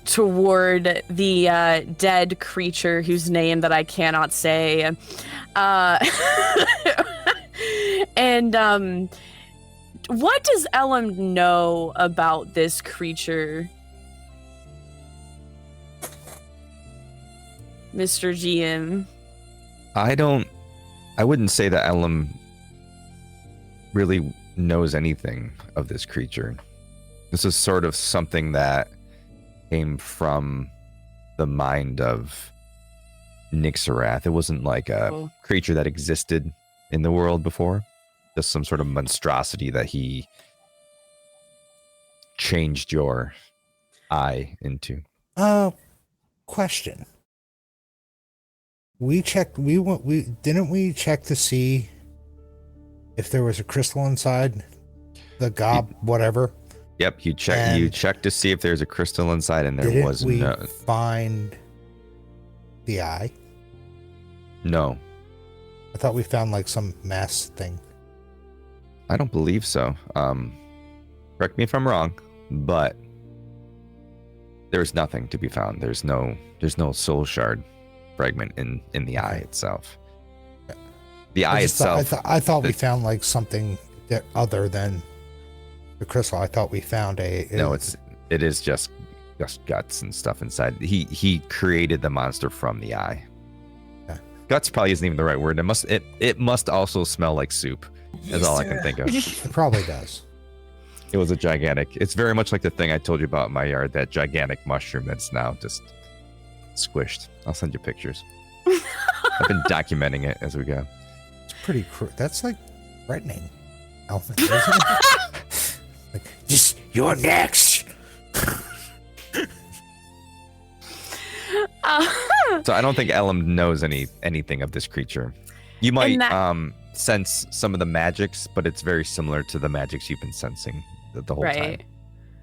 toward the dead creature whose name that I cannot say. And what does Ellum know about this creature, Mr. GM? I wouldn't say that Ellum really knows anything of this creature. This is sort of something that came from the mind of Nyxirath. It wasn't like a creature that existed in the world before. Just some sort of monstrosity that he changed your eye into. Question. We checked. Didn't we check to see if there was a crystal inside the gob, whatever? Yep, you checked to see if there's a crystal inside, and there was no. Didn't we find the eye? No. I thought we found like some mass thing. I don't believe so. Correct me if I'm wrong, but there's nothing to be found. There's no soul shard fragment in the eye itself. The eye itself. I thought we found like something that other than the crystal. I thought we found No, it is just guts and stuff inside. He created the monster from the eye. Yeah. Guts probably isn't even the right word. It must also smell like soup. That's all I can think of. It probably does. It was a gigantic. It's very much like the thing I told you about in my yard. That gigantic mushroom that's now just squished. I'll send you pictures. I've been documenting it as we go. It's pretty cruel. That's like threatening. Alvin, isn't it? Like, just you're next. So I don't think Ellum knows anything of this creature. You might sense some of the magics, but it's very similar to the magics you've been sensing the whole time.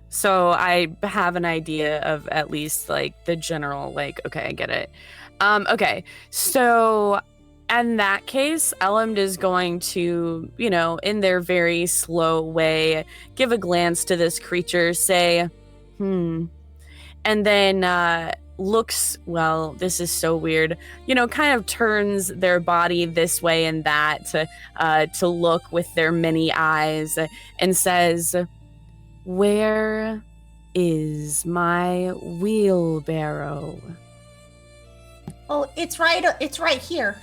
So I have an idea of at least like the general, like, okay, I get it. Okay, so in that case, Ellum is going to, in their very slow way, give a glance to this creature, say, and then looks, well, this is so weird, kind of turns their body this way and that to look with their many eyes and says, "Where is my wheelbarrow?" Oh, it's right here.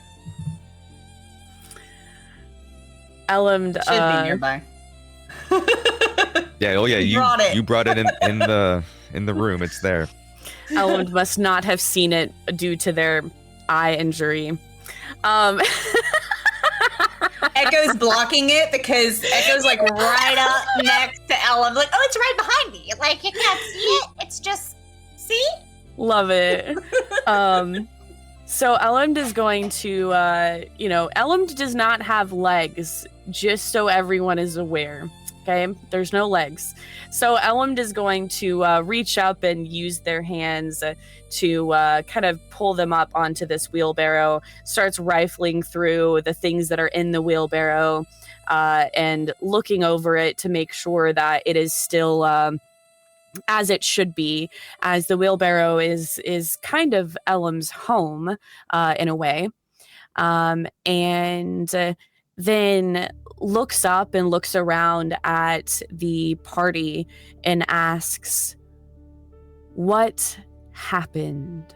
Ellum Should be nearby. Yeah, oh yeah, you brought it in the room. It's there. Ellum must not have seen it due to their eye injury. Echo's blocking it because Echo's like right up next to Ellum. Like, Oh, it's right behind me. Like, you can't see it. It's just, see? Love it. So Ellum is going to, Ellum does not have legs, just so everyone is aware. Okay, there's no legs. So Ellum is going to reach up and use their hands to kind of pull them up onto this wheelbarrow, starts rifling through the things that are in the wheelbarrow and looking over it to make sure that it is still as it should be, as the wheelbarrow is kind of Ellum's home in a way. And then looks up and looks around at the party and asks, "What happened?"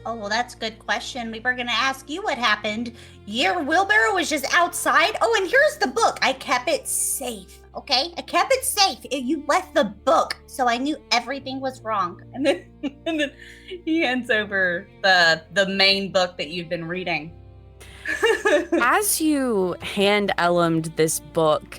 Oh, well, that's a good question. We were going to ask you what happened. Your wheelbarrow was just outside. Oh, and here's the book. I kept it safe, okay? I kept it safe. You left the book, so I knew everything was wrong. and then he hands over the main book that you've been reading. As you hand Ellum this book,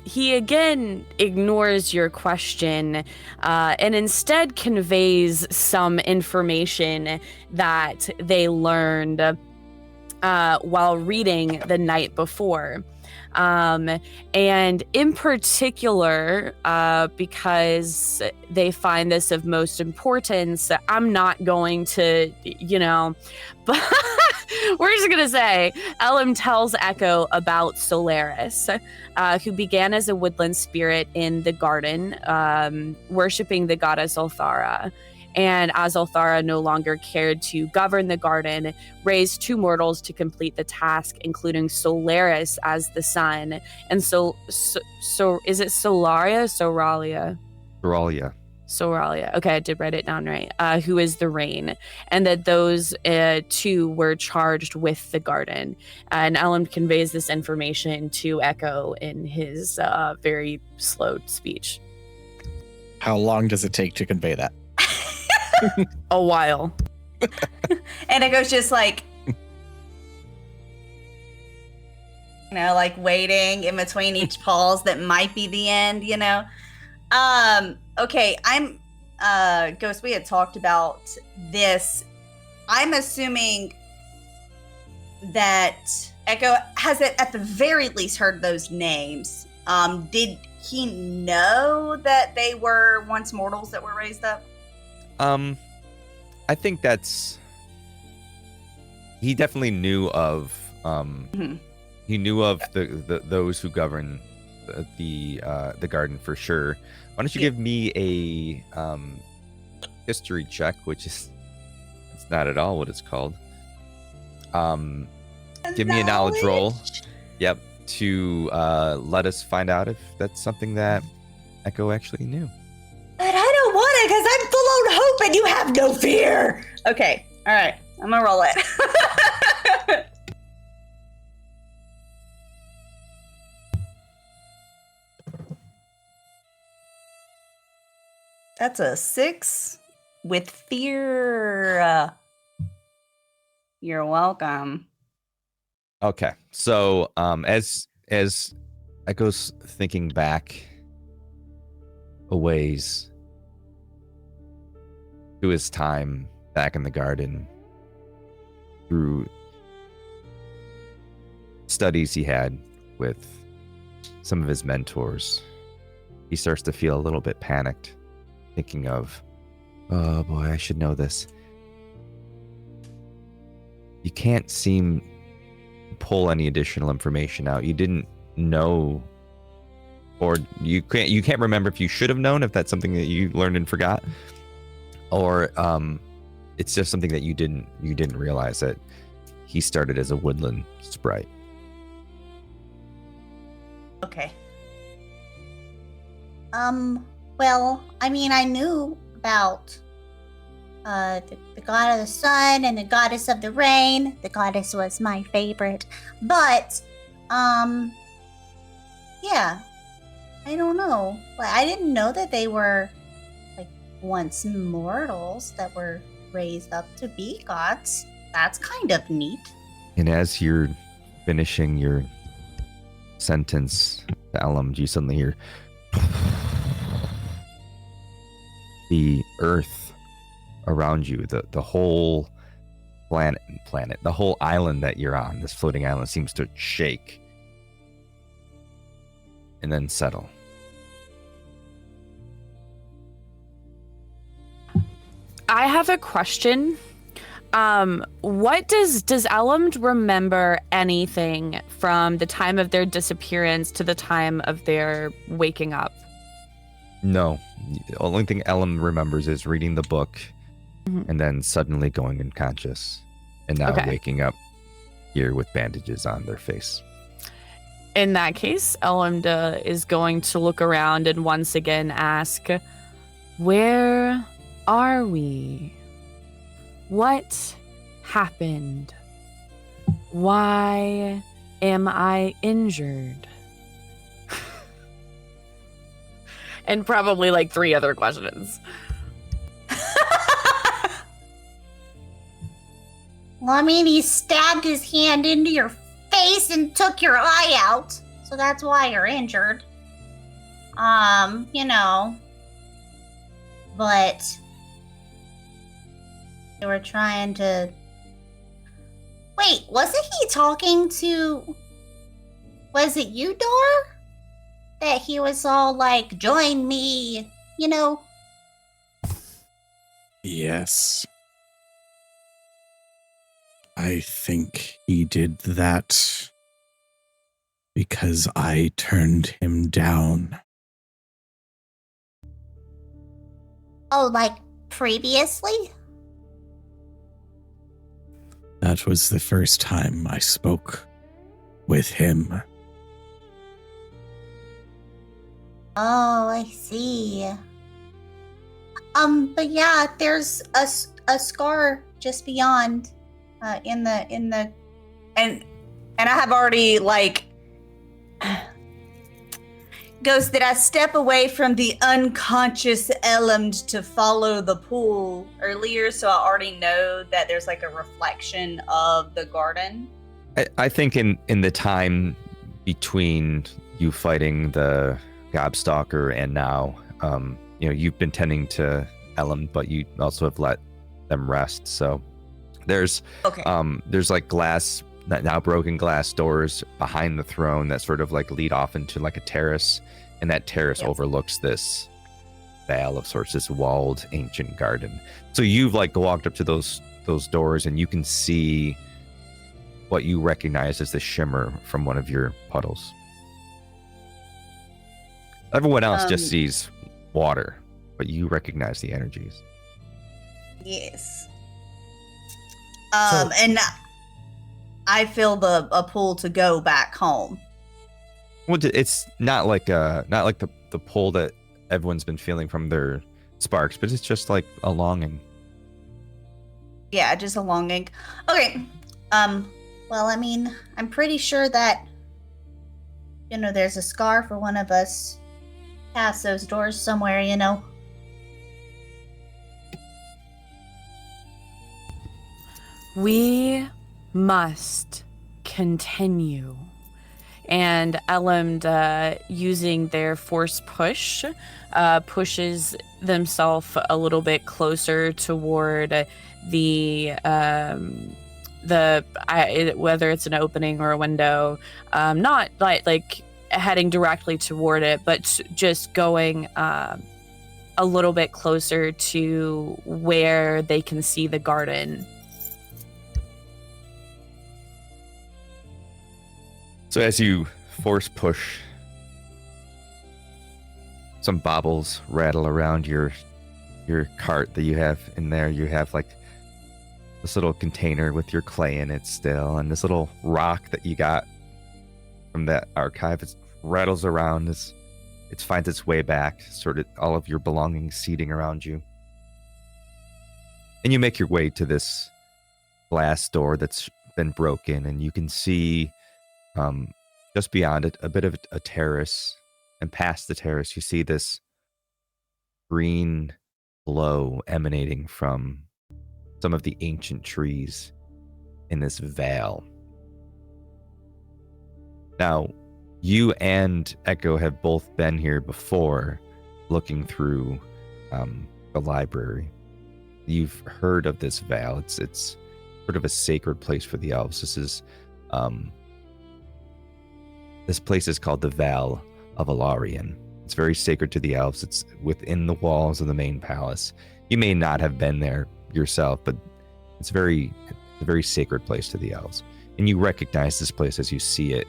he again ignores your question and instead conveys some information that they learned while reading the night before. And in particular, because they find this of most importance, I'm not going to, We're just gonna say Elam tells Echo about Solaris, who began as a woodland spirit in the garden, worshiping the goddess Ulthara. And as Ulthara no longer cared to govern the garden, raised 2 mortals to complete the task, including Solaris as the sun. And so is it Solaria? Soralia. Soralia. Okay, I did write it down right. Who is the rain, and that those 2 were charged with the garden. And Elam conveys this information to Echo in his very slow speech. How long does it take to convey that? A while. And it goes just like, like waiting in between each pause that might be the end, Okay, I'm Ghost, we had talked about this. I'm assuming that Echo has at the very least heard those names. Did he know that they were once mortals that were raised up? I think he definitely knew of he knew of the those who govern the garden for sure. Why don't you give me a history check, which is it's not at all what it's called. Give me a knowledge roll. Yep, to let us find out if that's something that Echo actually knew. But I don't want it because I'm full on hope and you have no fear. Okay, all right, I'm gonna roll it. That's a 6 with fear. You're welcome. Okay, so as Echo's thinking back a ways to his time back in the garden, through studies he had with some of his mentors, he starts to feel a little bit panicked, thinking of, oh boy, I should know this. You can't seem to pull any additional information out. You didn't know, or you can't remember if you should have known, if that's something that you learned and forgot, or it's just something that you didn't realize that he started as a woodland sprite. Okay. Well, I mean, I knew about the god of the sun and the goddess of the rain. The goddess was my favorite. But, yeah. I don't know. Like, I didn't know that they were, like, once mortals that were raised up to be gods. That's kind of neat. And as you're finishing your sentence, Elam, you suddenly hear the earth around you, the whole planet, the whole island that you're on, this floating island, seems to shake and then settle. I have a question. What does Elam remember anything from the time of their disappearance to the time of their waking up? No. The only thing Elam remembers is reading the book and then suddenly going unconscious and now waking up here with bandages on their face. In that case, Elam is going to look around and once again ask, where are we? What happened? Why am I injured? And probably like 3 other questions. Well, I mean, he stabbed his hand into your face and took your eye out. So that's why you're injured. But they were trying to... Wait, wasn't he talking to... Was it you, Dor? That he was all like, join me, Yes. I think he did that because I turned him down. Oh, like previously? That was the first time I spoke with him. Oh, I see. But yeah, there's a scar just beyond, and I have already Ghost, did I step away from the unconscious Elend to follow the pool earlier, so I already know that there's a reflection of the garden? I think in the time between you fighting the Gobstalker and now, you've been tending to Elem, but you also have let them rest. So there's glass, now broken glass doors behind the throne that sort of lead off into a terrace, and that terrace overlooks this vale of sorts, this walled ancient garden. So you've walked up to those doors, and you can see what you recognize as the shimmer from one of your puddles. Everyone else just sees water, but you recognize the energies. Yes. And I feel a pull to go back home. Well, it's not like the pull that everyone's been feeling from their sparks, but it's just a longing. Yeah, just a longing. Okay. well, I mean, I'm pretty sure that, there's a scar for one of us past those doors somewhere, We must continue. And Elend, using their force push, pushes themselves a little bit closer toward whether it's an opening or a window, not like heading directly toward it, but just going a little bit closer to where they can see the garden. So as you force push, some baubles rattle around your cart that you have in there. You have this little container with your clay in it still, and this little rock that you got from that archive. It rattles around as it finds its way back, sort of all of your belongings seating around you. And you make your way to this glass door that's been broken, and you can see just beyond it a bit of a terrace, and past the terrace you see this green glow emanating from some of the ancient trees in this vale. Now, you and Echo have both been here before, looking through the library. You've heard of this vale. It's sort of a sacred place for the elves. This place is called the Vale of Elarion. It's very sacred to the elves. It's within the walls of the main palace. You may not have been there yourself, but it's a very sacred place to the elves. And you recognize this place as you see it.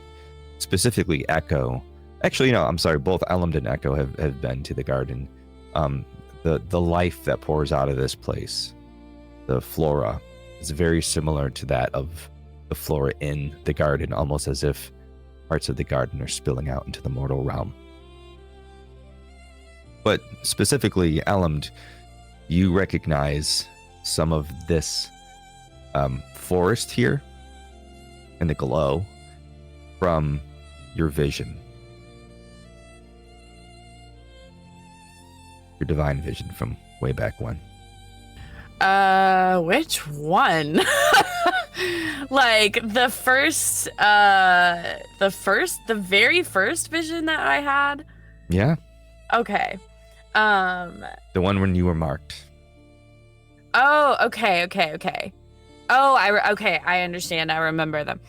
Specifically, Echo. Actually, I'm sorry, both Elend and Echo have been to the garden. The life that pours out of this place, the flora, is very similar to that of the flora in the garden, almost as if parts of the garden are spilling out into the mortal realm. But specifically, Elend, you recognize some of this forest here and the glow from your vision. Your divine vision from way back when. Which one? The very first vision that I had? Yeah. Okay. The one when you were marked. Oh, okay. Oh, I understand. I remember them.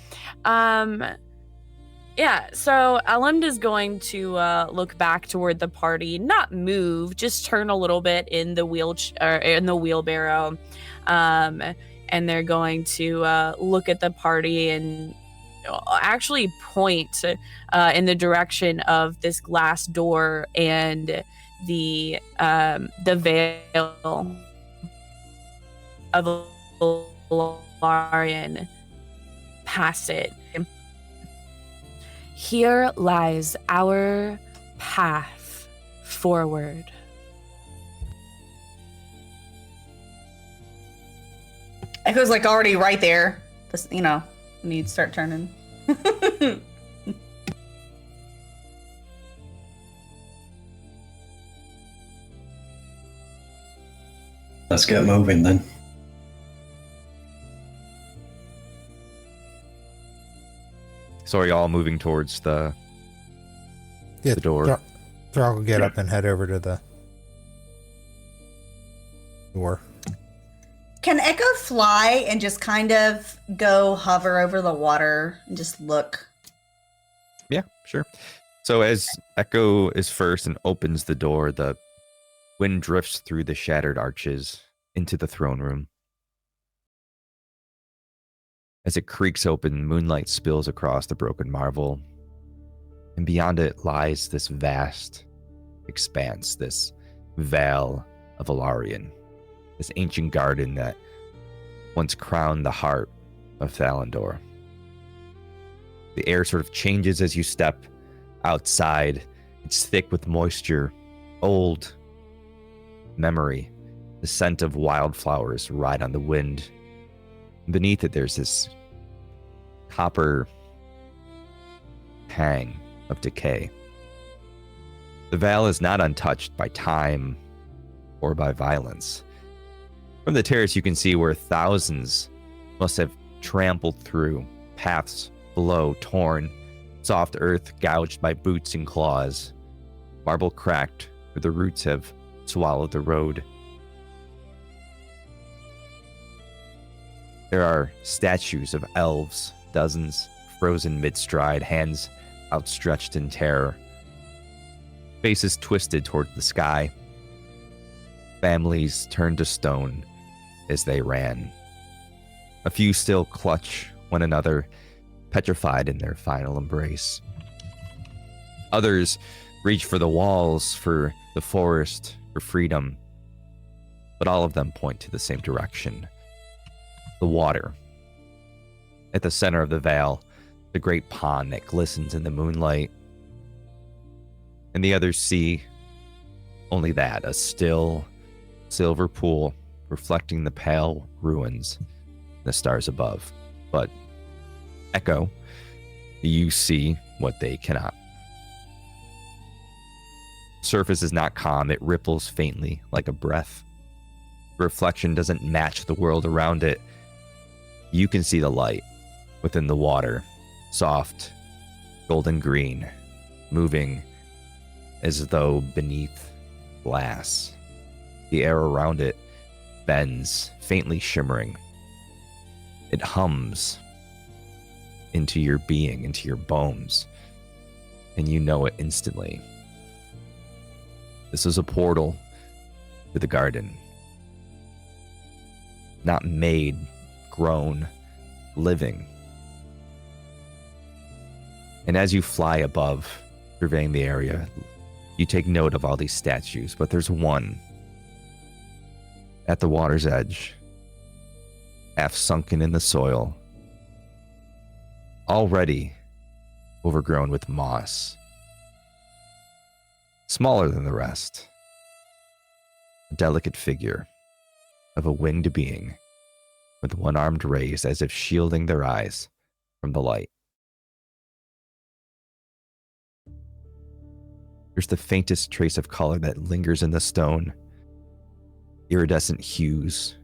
Yeah, so Elend is going to look back toward the party, not move, just turn a little bit in the wheelbarrow, and they're going to look at the party and actually point in the direction of this glass door and the Vale of Elarion past it. Here lies our path forward. Echo's like already right there. Just, you know, we need to start turning. Let's get moving then. So are you all moving towards the door? Thrall will get up and head over to the door. Can Echo fly and just kind of go hover over the water and just look? Yeah, sure. So as Echo is first and opens the door, the wind drifts through the shattered arches into the throne room. As it creaks open, moonlight spills across the broken marvel, and beyond it lies this vast expanse, this Vale of Elarion, this ancient garden that once crowned the heart of Thalan'dor. The air sort of changes as you step outside. It's thick with moisture, old memory. The scent of wildflowers ride on the wind. Beneath it, there's this copper hang of decay. The Vale is not untouched by time or by violence. From the terrace, you can see where thousands must have trampled through, paths below torn, soft earth gouged by boots and claws, marble cracked where the roots have swallowed the road. There are statues of elves, dozens, frozen mid-stride, hands outstretched in terror, faces twisted toward the sky. Families turned to stone as they ran. A few still clutch one another, petrified in their final embrace. Others reach for the walls, for the forest, for freedom, but all of them point to the same direction. The water. At the center of the Vale, the great pond that glistens in the moonlight. And the others see only that, a still, silver pool reflecting the pale ruins, the stars above. But Echo, you see what they cannot. Surface is not calm, it ripples faintly like a breath. The reflection doesn't match the world around it. You can see the light within the water, soft, golden green, moving as though beneath glass. The air around it bends, faintly shimmering. It hums into your being, into your bones, and you know it instantly. This is a portal to the garden. Not made, grown, living. And as you fly above, surveying the area, you take note of all these statues, but there's one at the water's edge, half sunken in the soil, already overgrown with moss, smaller than the rest, a delicate figure of a winged being with one arm raised as if shielding their eyes from the light. There's the faintest trace of color that lingers in the stone, iridescent hues,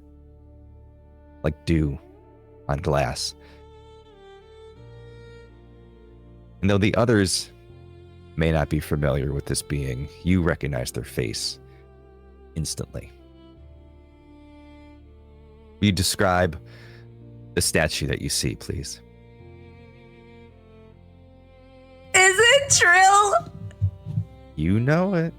like dew on glass. And though the others may not be familiar with this being, you recognize their face instantly. Will you describe the statue that you see, please? Is it Trill? You know it.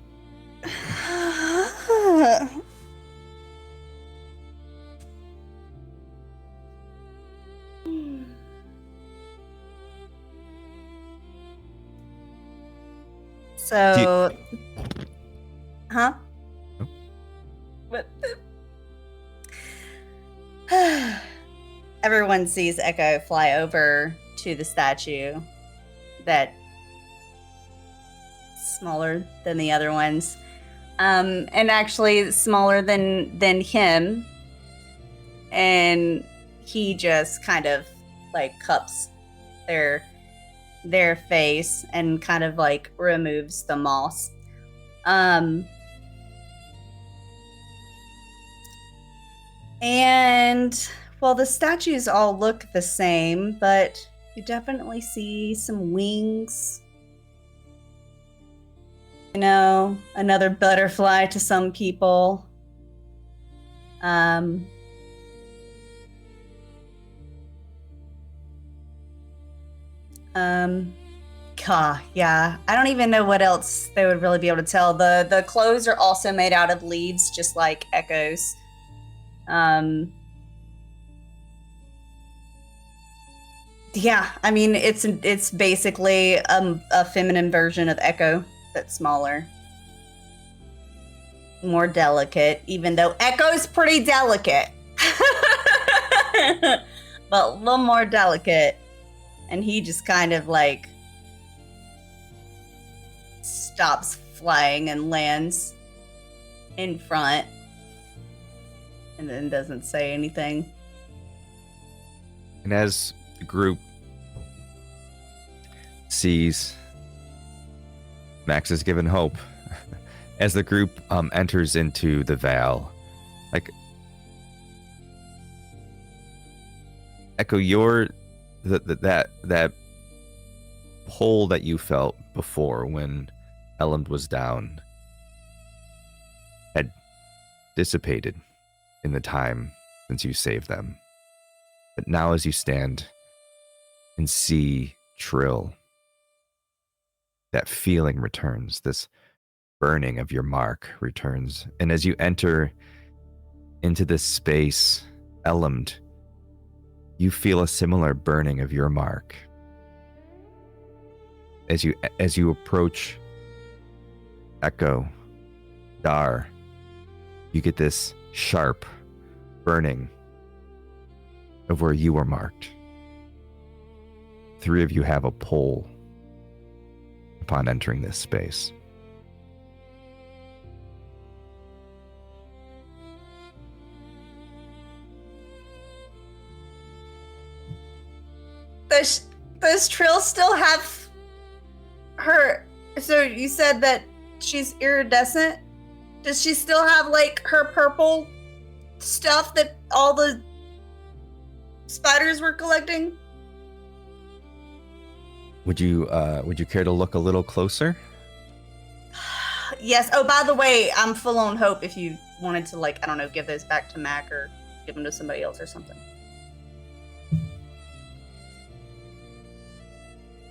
So, huh? Oh. What? Everyone sees Echo fly over to the statue that smaller than the other ones, and actually smaller than him, and he just kind of like cups their face and kind of like removes the moss. And well, the statues all look the same, but you definitely see some wings. You know, another butterfly to some people. Yeah. I don't even know what else they would really be able to tell. The clothes are also made out of leaves, just like Echo's. Yeah, I mean it's basically a feminine version of Echo that's smaller, more delicate. Even though Echo's pretty delicate, but a little more delicate, and he just kind of like stops flying and lands in front, and then doesn't say anything. And as the group sees Max is given hope, as the group enters into the Vale, like Echo, that pull that you felt before when Elend was down had dissipated in the time since you saved them. But now as you stand and see Trill, that feeling returns, this burning of your mark returns. And as you enter into this space, Elend, you feel a similar burning of your mark. As you approach Echo, Dar, you get this sharp burning of where you were marked. 3 of you have a pull upon entering this space. Does Trill still have her? So you said that she's iridescent. Does she still have like her purple stuff that all the spiders were collecting? Would you care to look a little closer? Yes. Oh, by the way, I'm full on hope if you wanted to, like, I don't know, give those back to Mac or give them to somebody else or something.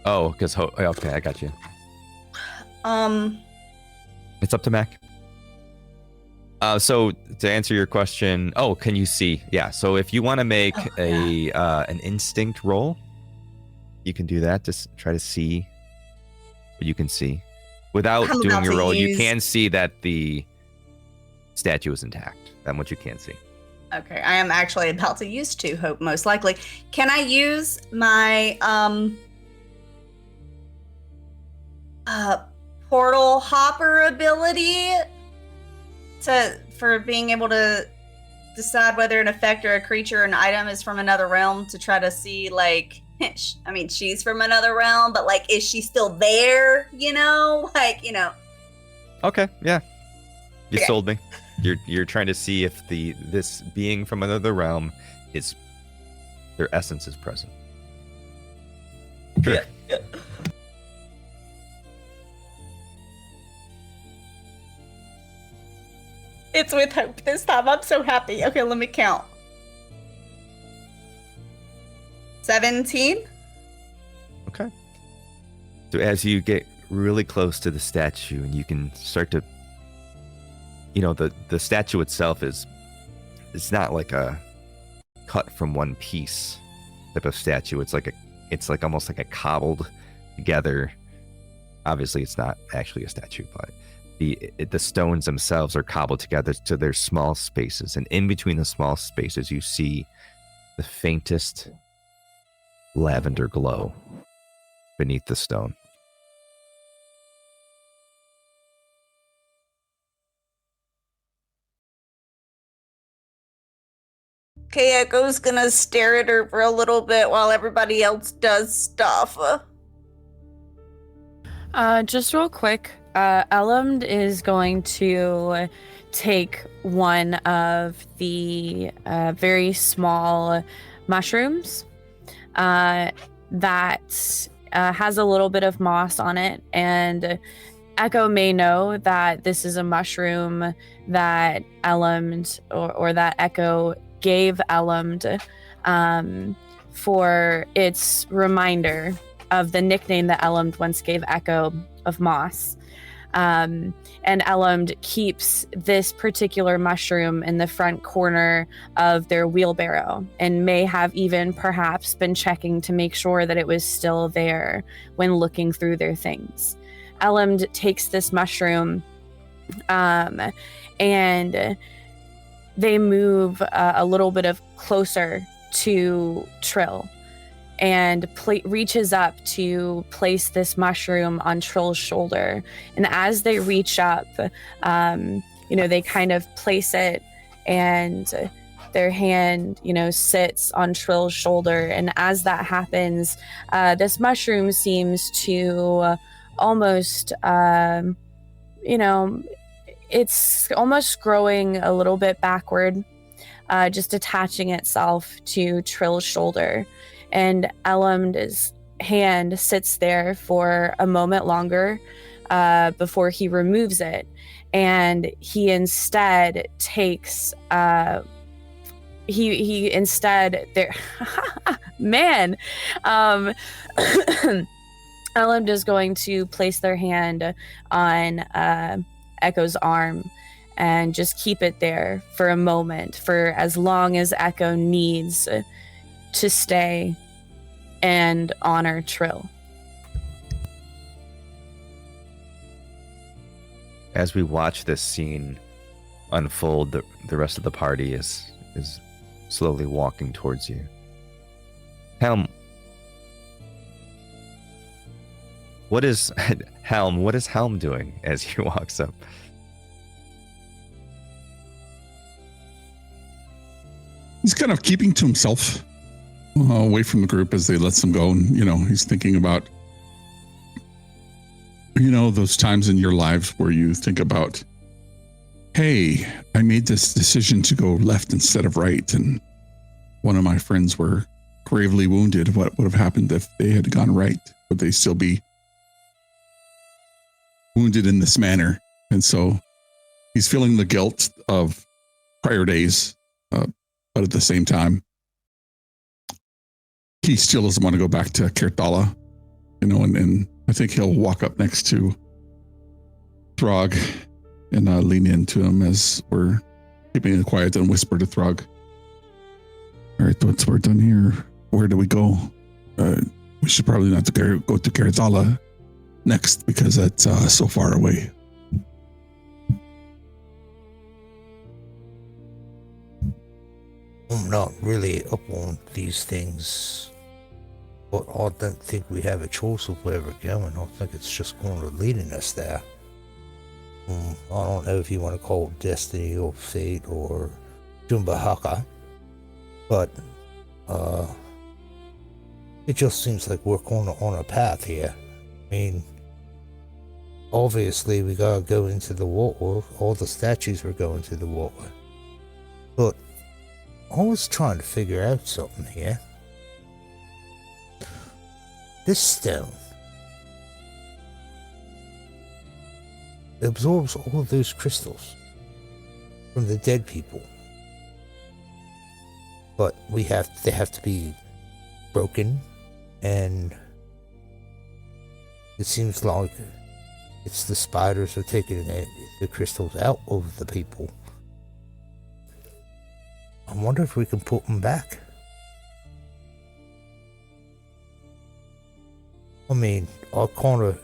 Oh, because okay, I got you. It's up to Mac. So to answer your question, can you see? Yeah. So if you want to make an instinct roll, you can do that. Just try to see what you can see without doing your roll. You can see that the statue is intact. That's what you can see. Okay, I am actually about to use Two Hope, most likely. Can I use my portal hopper ability for being able to decide whether an effect or a creature or an item is from another realm, to try to see, like, I mean, she's from another realm, but like, is she still there? You know, like, you know. Okay, yeah, you sold me. You're trying to see if this being from another realm is, their essence is present. Sure. Yeah. It's with hope this time. I'm so happy. Okay, let me count. 17. Okay. So as you get really close to the statue and you can start to, the statue itself it's not like a cut from one piece type of statue. It's like almost like a cobbled together Obviously, it's not actually a statue, but the stones themselves are cobbled together to their small spaces, and in between the small spaces, you see the faintest lavender glow beneath the stone. Okay, Echo's gonna stare at her for a little bit while everybody else does stuff. Just real quick, Elumd is going to take one of the very small mushrooms that has a little bit of moss on it, and Echo may know that this is a mushroom that Elumd or that Echo gave Elumd for its reminder of the nickname that Elumd once gave Echo of Moss. And Elumd keeps this particular mushroom in the front corner of their wheelbarrow and may have even perhaps been checking to make sure that it was still there when looking through their things. Elumd takes this mushroom and they move a little bit closer to Trill and reaches up to place this mushroom on Trill's shoulder. And as they reach up, they kind of place it, and their hand, sits on Trill's shoulder. And as that happens, this mushroom seems to almost, it's almost growing a little bit backward, just attaching itself to Trill's shoulder. And Elumd's hand sits there for a moment longer before he removes it. And he instead takes, he instead, there, man, Elumd is going to place their hand on Echo's arm and just keep it there for a moment, for as long as Echo needs to stay and honor Trill. As we watch this scene unfold, the rest of the party is slowly walking towards you. Helm, what is Helm doing as he walks up? He's kind of keeping to himself, away from the group as they let them go. And, he's thinking about, those times in your lives where you think about, hey, I made this decision to go left instead of right. And one of my friends were gravely wounded. What would have happened if they had gone right? Would they still be wounded in this manner? And so he's feeling the guilt of prior days, but at the same time, he still doesn't want to go back to Kerthala, and I think he'll walk up next to Throg and lean into him as we're keeping it quiet and whisper to Throg, all right, once we're done here, where do we go? We should probably not go to Kerthala next because that's so far away. I'm not really up on these things, but I don't think we have a choice of where we're going. I think it's just going to leading us there. I don't know if you want to call it destiny or fate or Jumbahaka, but it just seems like we're on a path here. I mean, obviously we gotta go into the water. All the statues were going to the water, but I was trying to figure out something here. This stone absorbs all of those crystals from the dead people, but they have to be broken, and it seems like it's the spiders are taking the crystals out of the people. I wonder if we can put them back. I mean, I kind of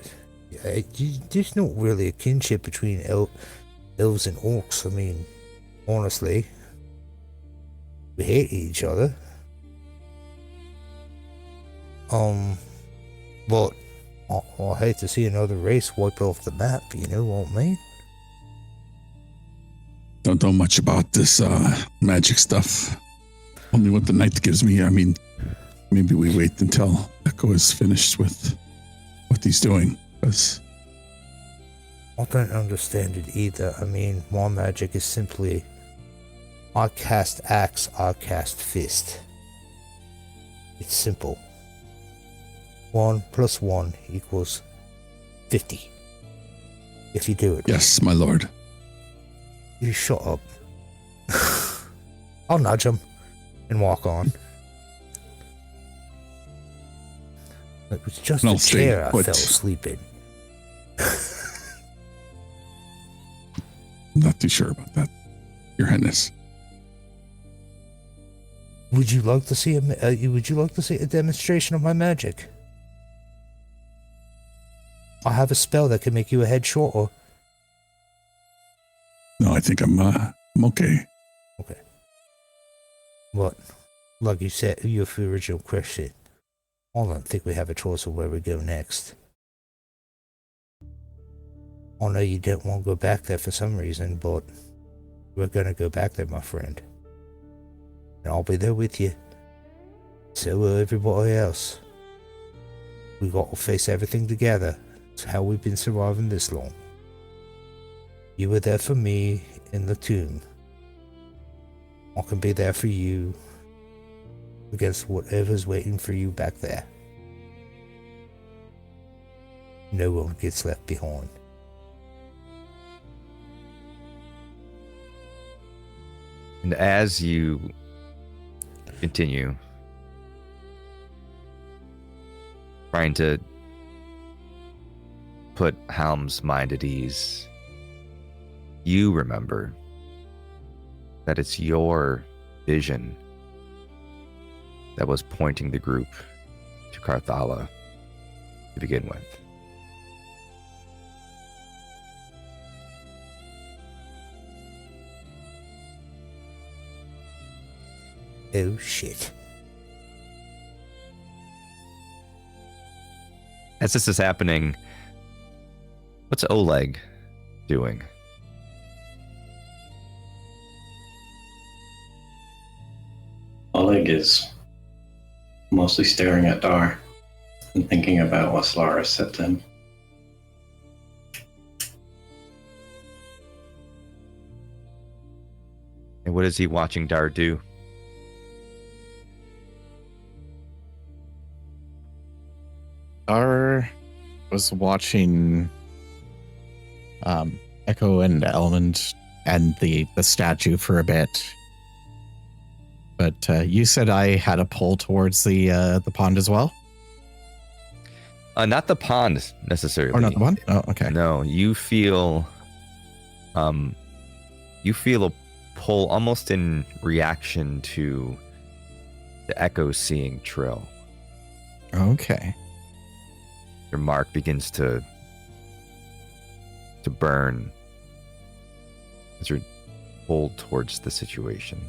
There's not really a kinship between elves and orcs. I mean, honestly, we hate each other. But I hate to see another race wiped off the map, you know what I mean? Don't know much about this magic stuff. Only what the knight gives me. I mean, maybe we wait until Echo is finished with what he's doing. Because I don't understand it either. I mean, my magic is simply, I cast axe, I cast fist. It's simple. 1 + 1 = 50. If you do it. yes, my lord. You shut up. I'll nudge him and walk on. It was just And I'll a stay chair I put. fell asleep in. I'm not too sure about that, Your Highness. Would you like to see a demonstration of my magic? I have a spell that can make you a head shorter. No, I think I'm okay. Okay. But, like you said, your original question, I don't think we have a choice of where we go next. I know you don't want to go back there for some reason, but we're gonna go back there, my friend. And I'll be there with you. So will everybody else. We got to face everything together. It's how we've been surviving this long. You were there for me in the tomb. I can be there for you against whatever's waiting for you back there. No one gets left behind. And as you continue trying to put Helm's mind at ease, you remember that it's your vision that was pointing the group to Carthala to begin with. Oh shit. As this is happening, what's Oleg doing? Oleg is mostly staring at Dar and thinking about what Slara said to him. And what is he watching Dar do? Dar was watching Echo and Elmond and the statue for a bit. But you said I had a pull towards the pond as well? Not the pond necessarily. Or not the pond? Oh, okay. No, you feel a pull almost in reaction to the Echo seeing Trill. Okay. Your mark begins to burn as you're pulled towards the situation.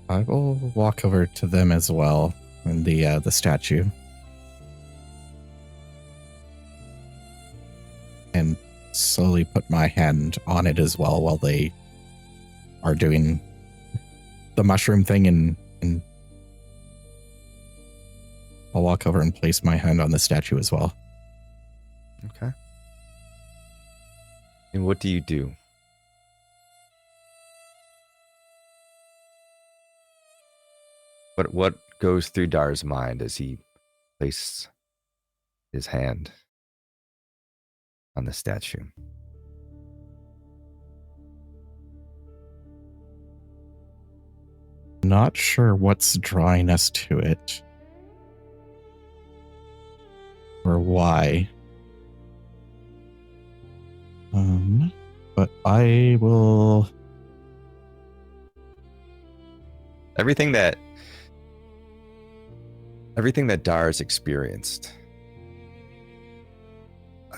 I will walk over to them as well, and the statue, and slowly put my hand on it as well while they are doing the mushroom thing, and I'll walk over and place my hand on the statue as well. Okay. And what do you do? What goes through Dar's mind as he places his hand on the statue? Not sure what's drawing us to it, or why. But I will. everything that Dar's experienced.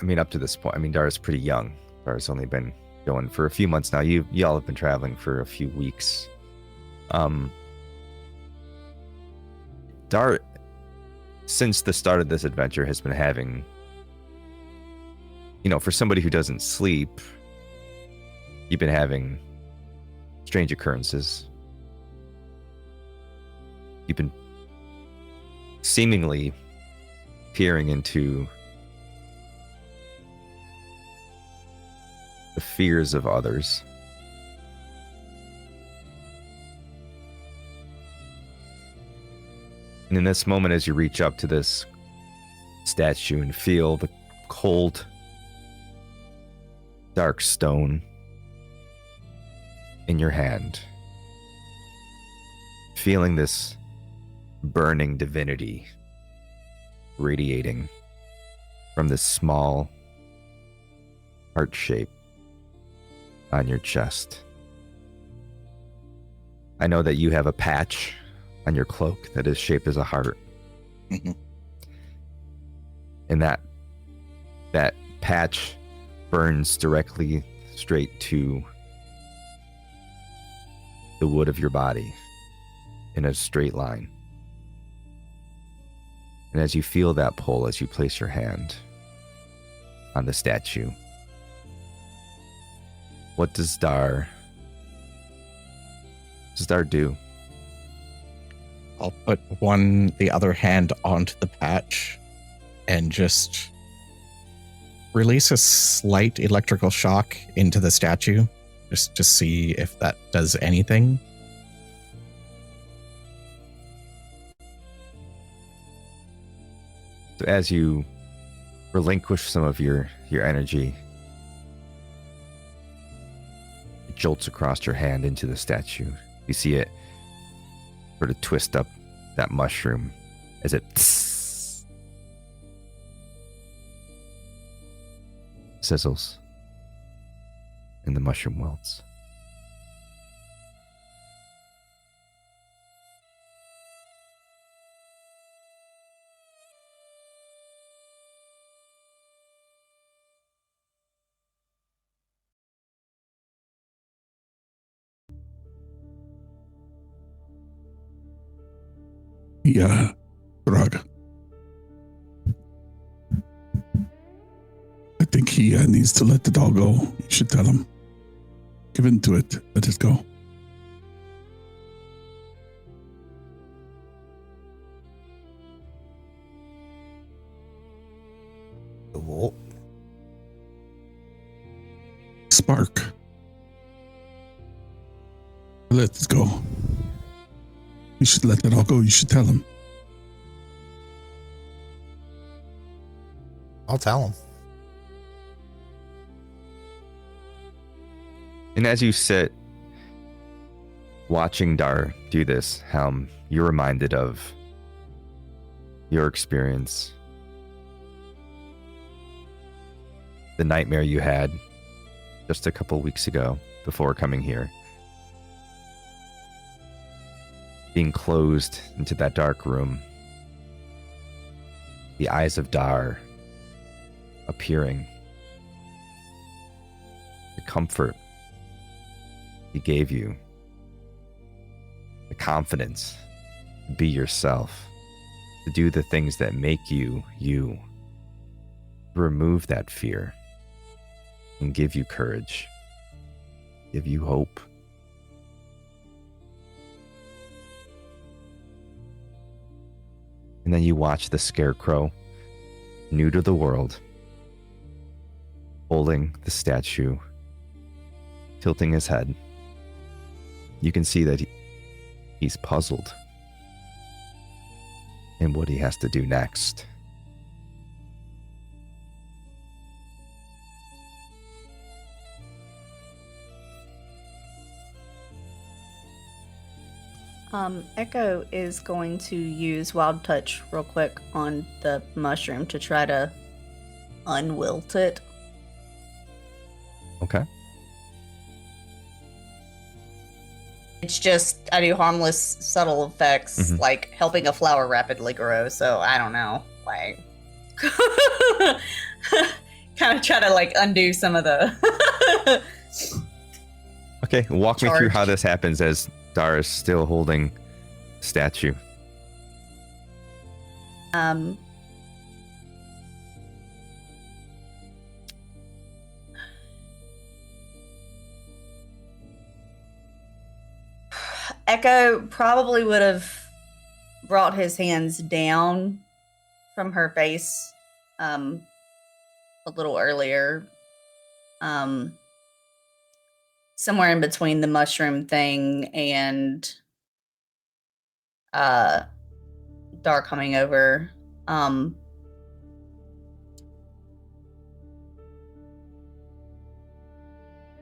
I mean, up to this point, I mean, Dar's pretty young. Dar's only been going for a few months now. Y'all have been traveling for a few weeks. Dar, since the start of this adventure, has been having, for somebody who doesn't sleep, you've been having strange occurrences. You've been seemingly peering into the fears of others. And in this moment, as you reach up to this statue and feel the cold, dark stone in your hand, feeling this burning divinity radiating from this small heart shape on your chest. I know that you have a patch on your cloak that is shaped as a heart. And that patch burns directly straight to the wood of your body in a straight line. And as you feel that pull, as you place your hand on the statue, what does Dar do? I'll put the other hand onto the patch and just release a slight electrical shock into the statue, just to see if that does anything. So as you relinquish some of your energy, it jolts across your hand into the statue. You see it sort of twist up that mushroom as it sizzles and the mushroom wilts. Yeah, Drag. I think he needs to let the dog go. You should tell him. Give in to it. Let it go. Cool. Spark. Let it go. You should let that all go. You should tell him. I'll tell him. And as you sit watching Dar do this, Helm, you're reminded of your experience, the nightmare you had just a couple weeks ago before coming here. Being closed into that dark room, the eyes of Dar appearing, the comfort he gave you, the confidence to be yourself, to do the things that make you you, to remove that fear and give you courage, give you hope. And then you watch the scarecrow, new to the world, holding the statue, tilting his head. You can see that he's puzzled in what he has to do next. Echo is going to use Wild Touch real quick on the mushroom to try to unwilt it. Okay. It's just I do harmless, subtle effects, like helping a flower rapidly grow. So I don't know, like, kind of try to like undo some of the. Okay, walk me through Charge. how this happens as Dar is still holding the statue. Echo probably would have brought his hands down from her face a little earlier. Somewhere in between the mushroom thing and Dar coming over.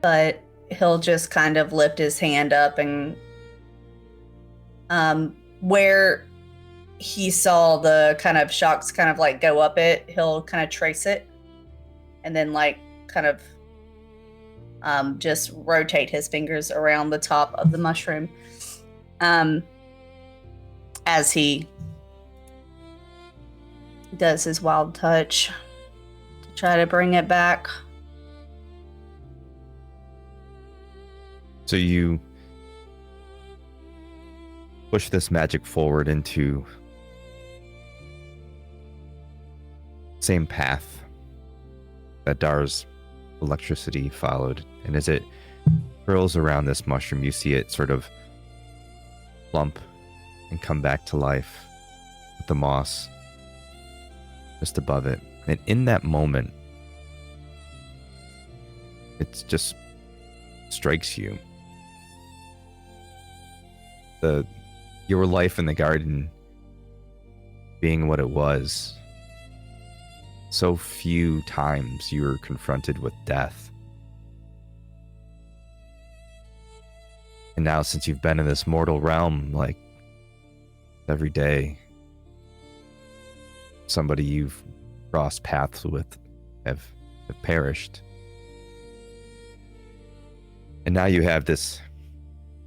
But he'll just kind of lift his hand up and where he saw the kind of shocks kind of like go up it, he'll kind of trace it and then like kind of just rotate his fingers around the top of the mushroom as he does his wild touch to try to bring it back. So you push this magic forward into same path that Dar's electricity followed, and as it curls around this mushroom, you see it sort of plump and come back to life with the moss just above it. And in that moment, it just strikes you. Your life in the garden being what it was, so few times you were confronted with death. And now since you've been in this mortal realm, like every day, somebody you've crossed paths with have perished. And now you have this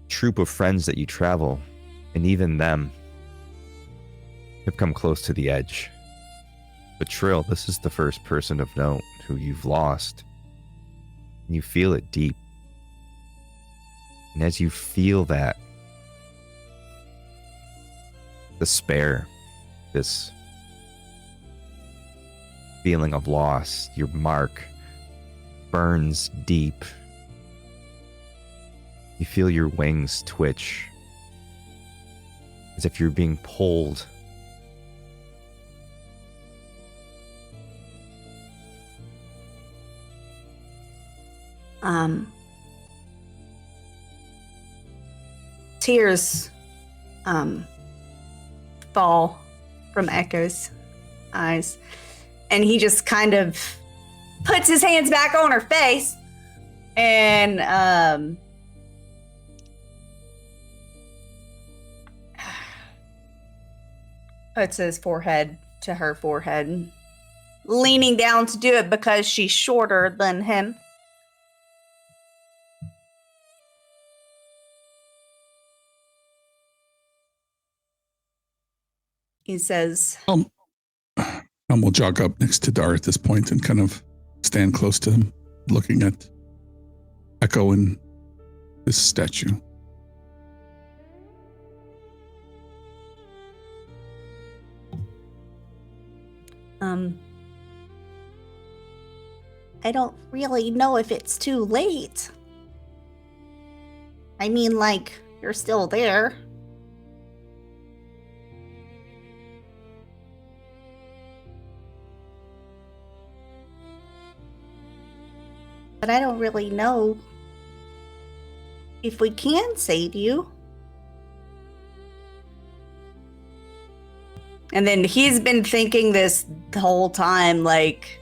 troop of friends that you travel, and even them have come close to the edge. But Trill, this is the first person of note who you've lost. And you feel it deep. And as you feel that despair, this feeling of loss, your mark burns deep. You feel your wings twitch as if you're being pulled. Tears fall from Echo's eyes, and he just kind of puts his hands back on her face and puts his forehead to her forehead, leaning down to do it because she's shorter than him. He says, We'll jog up next to Dar at this point and kind of stand close to him, looking at Echo and this statue. I don't really know if it's too late. I mean, like, you're still there. But I don't really know if we can save you. and then he's been thinking this the whole time, like,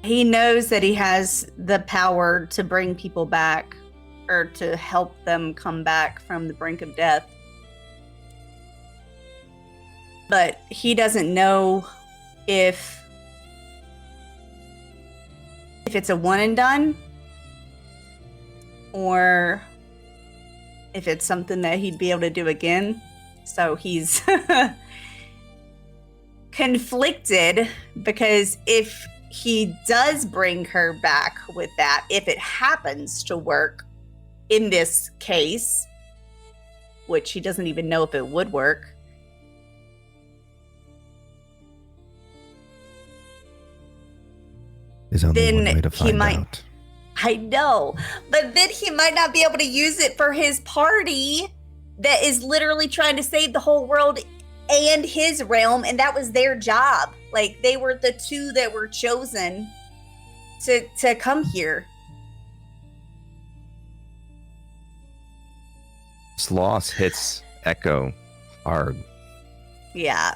he knows that he has the power to bring people back or to help them come back from the brink of death. But he doesn't know if it's a one and done or if it's something that he'd be able to do again. So he's conflicted, because if he does bring her back with that, if it happens to work in this case, which he doesn't even know if it would work, There's only then one way to he find might- out. I know, but then he might not be able to use it for his party that is literally trying to save the whole world and his realm, and that was their job. Like, they were the two that were chosen to come here. This loss hits Echo hard. Yeah,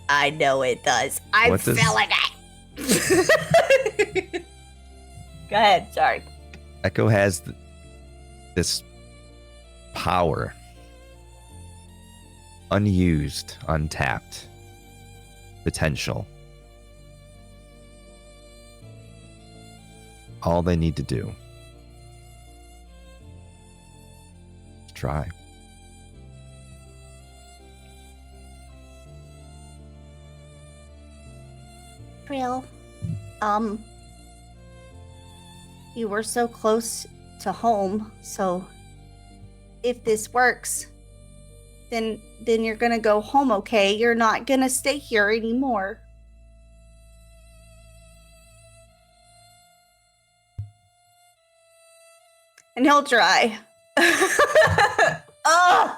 I know it does. I'm What does- feeling it. Go ahead, sorry. Echo has this power, unused, untapped potential. All they need to do is try. Real. You were so close to home, so if this works, then you're gonna go home, okay? You're not gonna stay here anymore. And he'll try. Oh!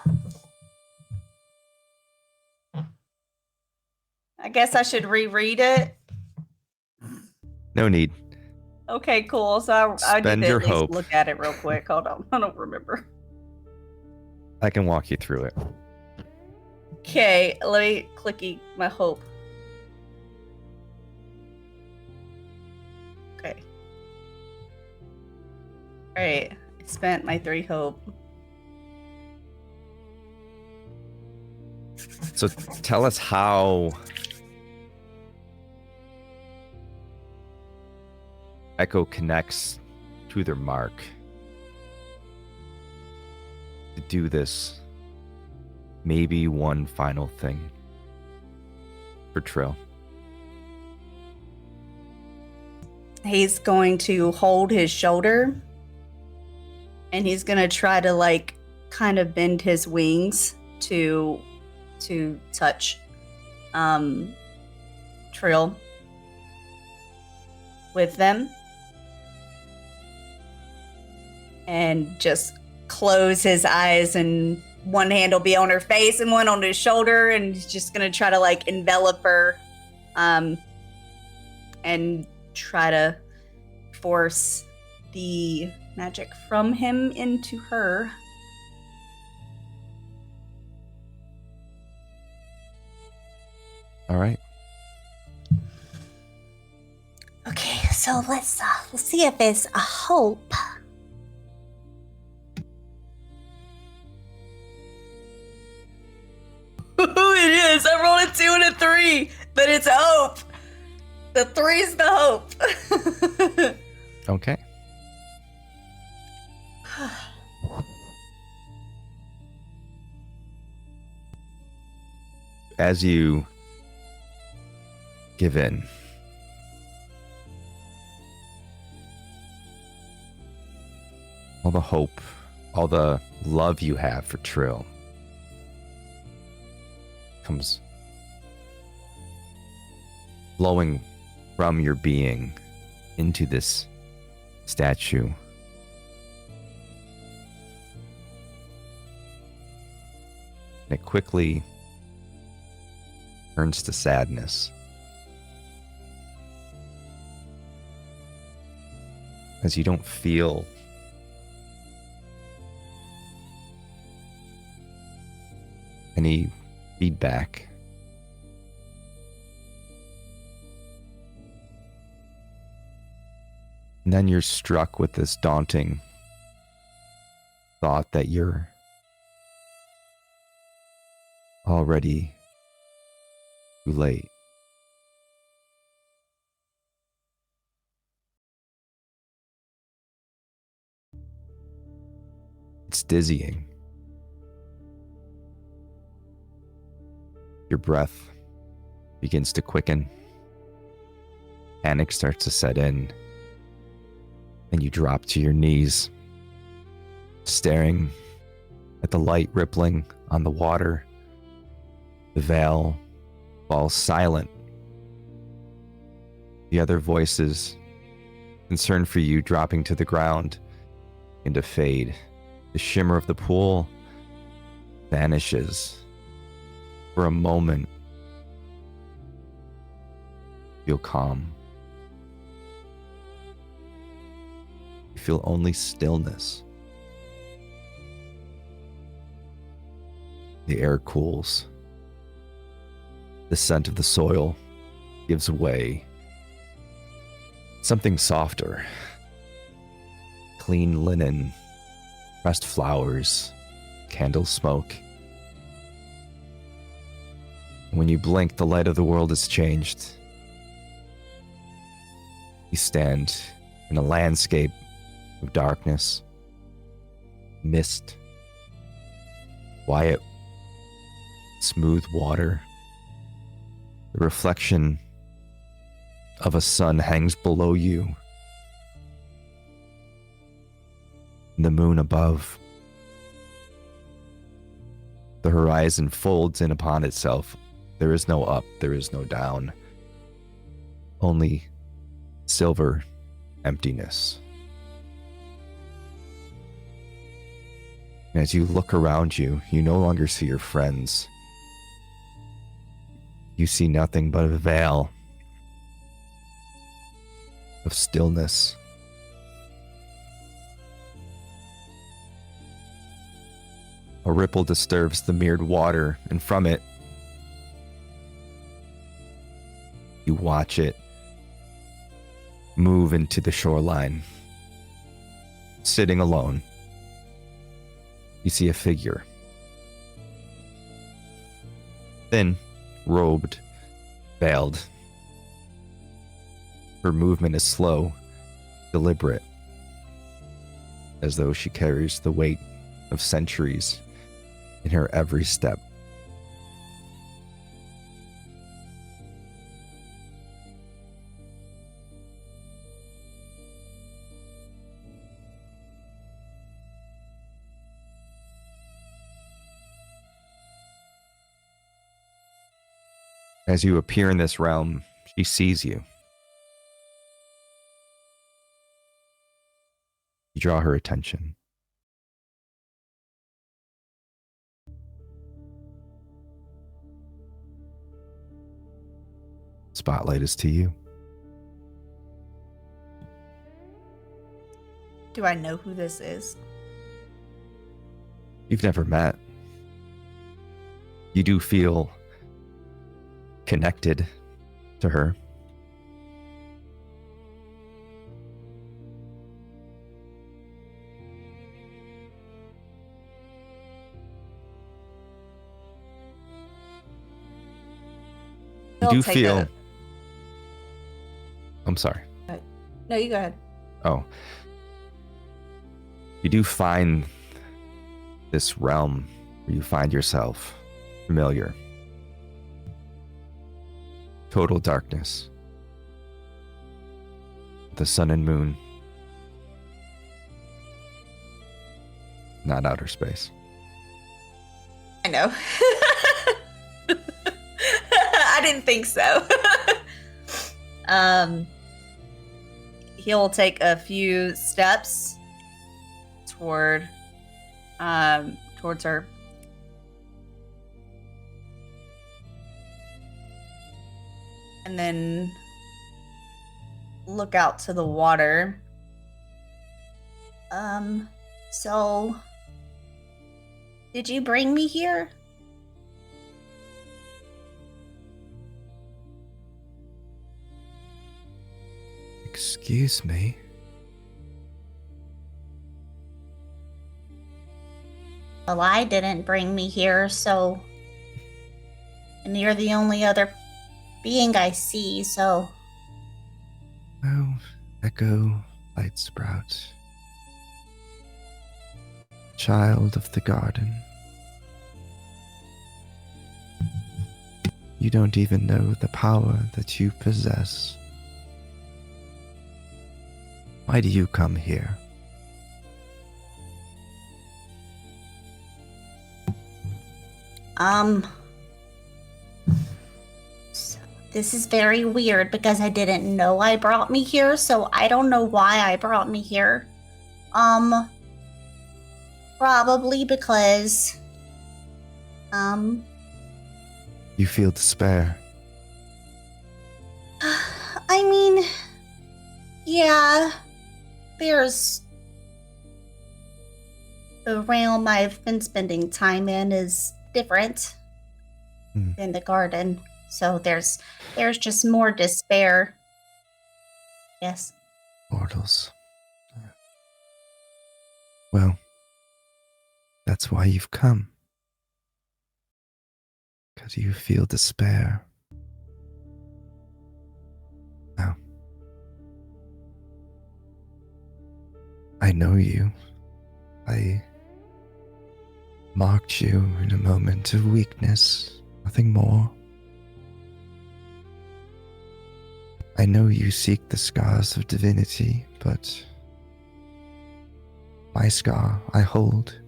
I guess I should reread it. No need. Okay, cool. So I Spend need to your at least hope. look at it real quick. Hold on. I don't remember. I can walk you through it. Okay, let me clicky my hope. Okay. Alright. I spent my 3 hope. So tell us how Echo connects to their mark to do this maybe one final thing for Trill. He's going to hold his shoulder, and he's going to try to like kind of bend his wings to touch Trill with them, and just close his eyes, and one hand will be on her face and one on his shoulder, and he's just gonna try to like envelop her and try to force the magic from him into her. All right. Okay, so let's see if there's a hope. It is. I rolled a 2 and a 3, but it's hope. The 3's the hope. Okay. As you give in, all the hope, all the love you have for Trill comes flowing from your being into this statue. And it quickly turns to sadness as you don't feel any feedback. And then you're struck with this daunting thought that you're already too late. It's dizzying. Your breath begins to quicken. Panic starts to set in. And you drop to your knees, staring at the light rippling on the water. The veil falls silent. The other voices, concerned for you, dropping to the ground, into fade. The shimmer of the pool vanishes. For a moment, feel calm. You feel only stillness. The air cools. The scent of the soil gives way. Something softer. Clean linen, pressed flowers, candle smoke. When you blink, the light of the world has changed. You stand in a landscape of darkness, mist, quiet, smooth water. The reflection of a sun hangs below you. The moon above. The horizon folds in upon itself. There is no up, there is no down. Only silver emptiness. As you look around you, you no longer see your friends. You see nothing but a veil of stillness. A ripple disturbs the mirrored water, and from it, you watch it move into the shoreline. Sitting alone, you see a figure. Thin, robed, veiled. Her movement is slow, deliberate, as though she carries the weight of centuries in her every step. As you appear in this realm, she sees you. You draw her attention. Spotlight is to you. Do I know who this is? You've never met. You do feel connected to her. You do feel. I'm sorry. No, you go ahead. Oh. You do find this realm where you find yourself familiar. Total darkness. The sun and moon. Not outer space. I know. I didn't think so. He'll take a few steps towards her. And then look out to the water. So did you bring me here? Excuse me. Well, I didn't bring me here, so. And you're the only other being I see, so. Oh, Echo, Light Sprout. Child of the garden. You don't even know the power that you possess. Why do you come here? So this is very weird because I didn't know I brought me here, so I don't know why I brought me here. Probably because, You feel despair. I mean, yeah, there's the realm I've been spending time in is different than the garden. So there's just more despair. Yes. Mortals. Well, that's why you've come. Because you feel despair. Now, I know you. I marked you in a moment of weakness, nothing more. I know you seek the scars of divinity, but my scar I hold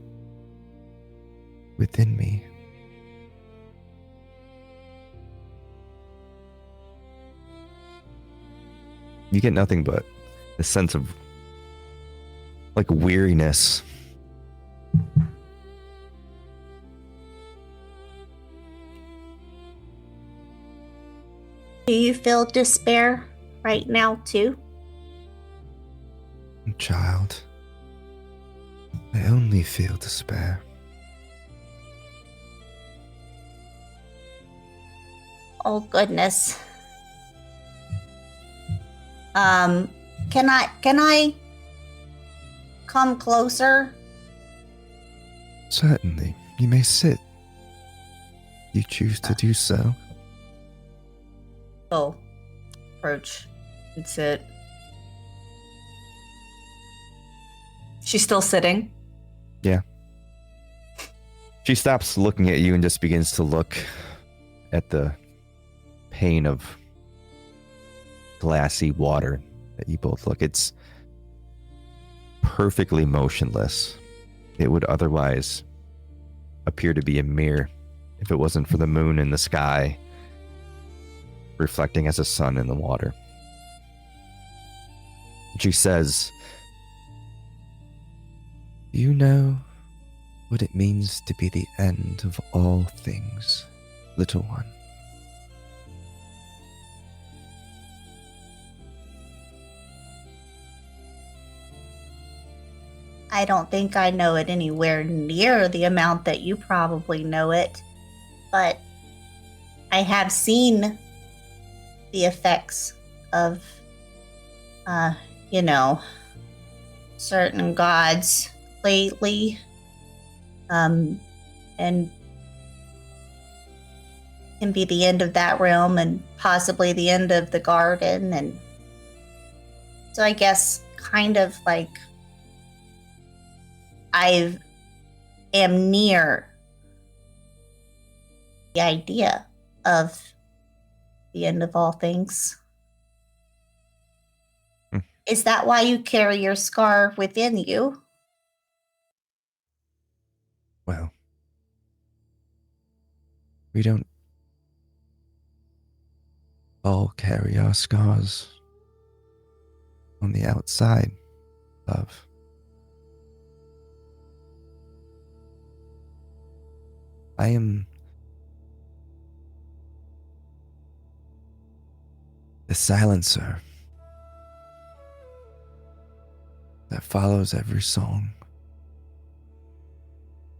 within me. You get nothing but a sense of like weariness. Do you feel despair right now too? Child, I only feel despair. Oh goodness. Can I come closer? Certainly, you may sit. You choose to do so. Oh, approach and sit. She's still sitting. Yeah. She stops looking at you and just begins to look at the pane of glassy water that you both look. It's perfectly motionless. It would otherwise appear to be a mirror if it wasn't for the moon in the sky reflecting as a sun in the water. She says, "You know what it means to be the end of all things, little one." I don't think I know it anywhere near the amount that you probably know it, but I have seen the effects of, certain gods lately, and can be the end of that realm and possibly the end of the garden, and so I guess kind of like I am near the idea of the end of all things. Is that why you carry your scar within you? Well, we don't all carry our scars on the outside, love. I am the silencer that follows every song.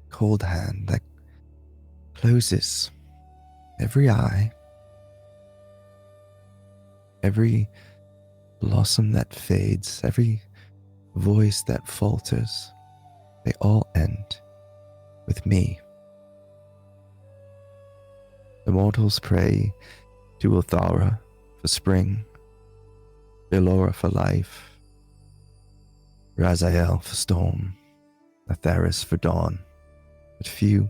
Cold hand that closes every eye, every blossom that fades, every voice that falters. They all end with me. The mortals pray to Uthara for spring, Belora for life, Raziel for storm, a Theris for dawn, but few,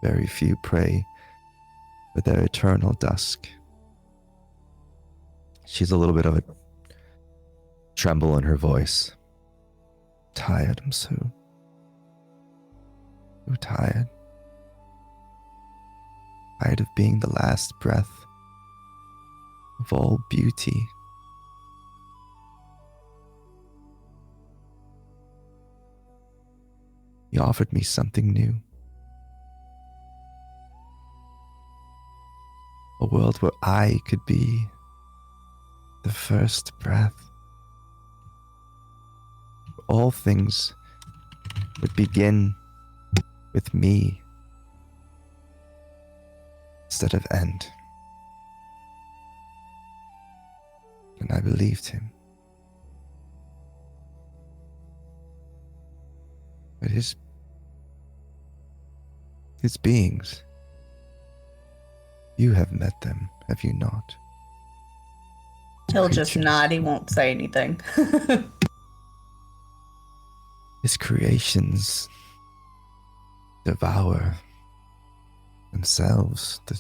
very few pray for their eternal dusk. She's a little bit of a tremble in her voice. Tired, I'm so tired. Tired of being the last breath of all beauty. He offered me something new. A world where I could be the first breath. All things would begin with me instead of end. And I believed him. But his beings, you have met them, have you not? He'll just Creatures. nod. He won't say anything. His creations devour themselves. The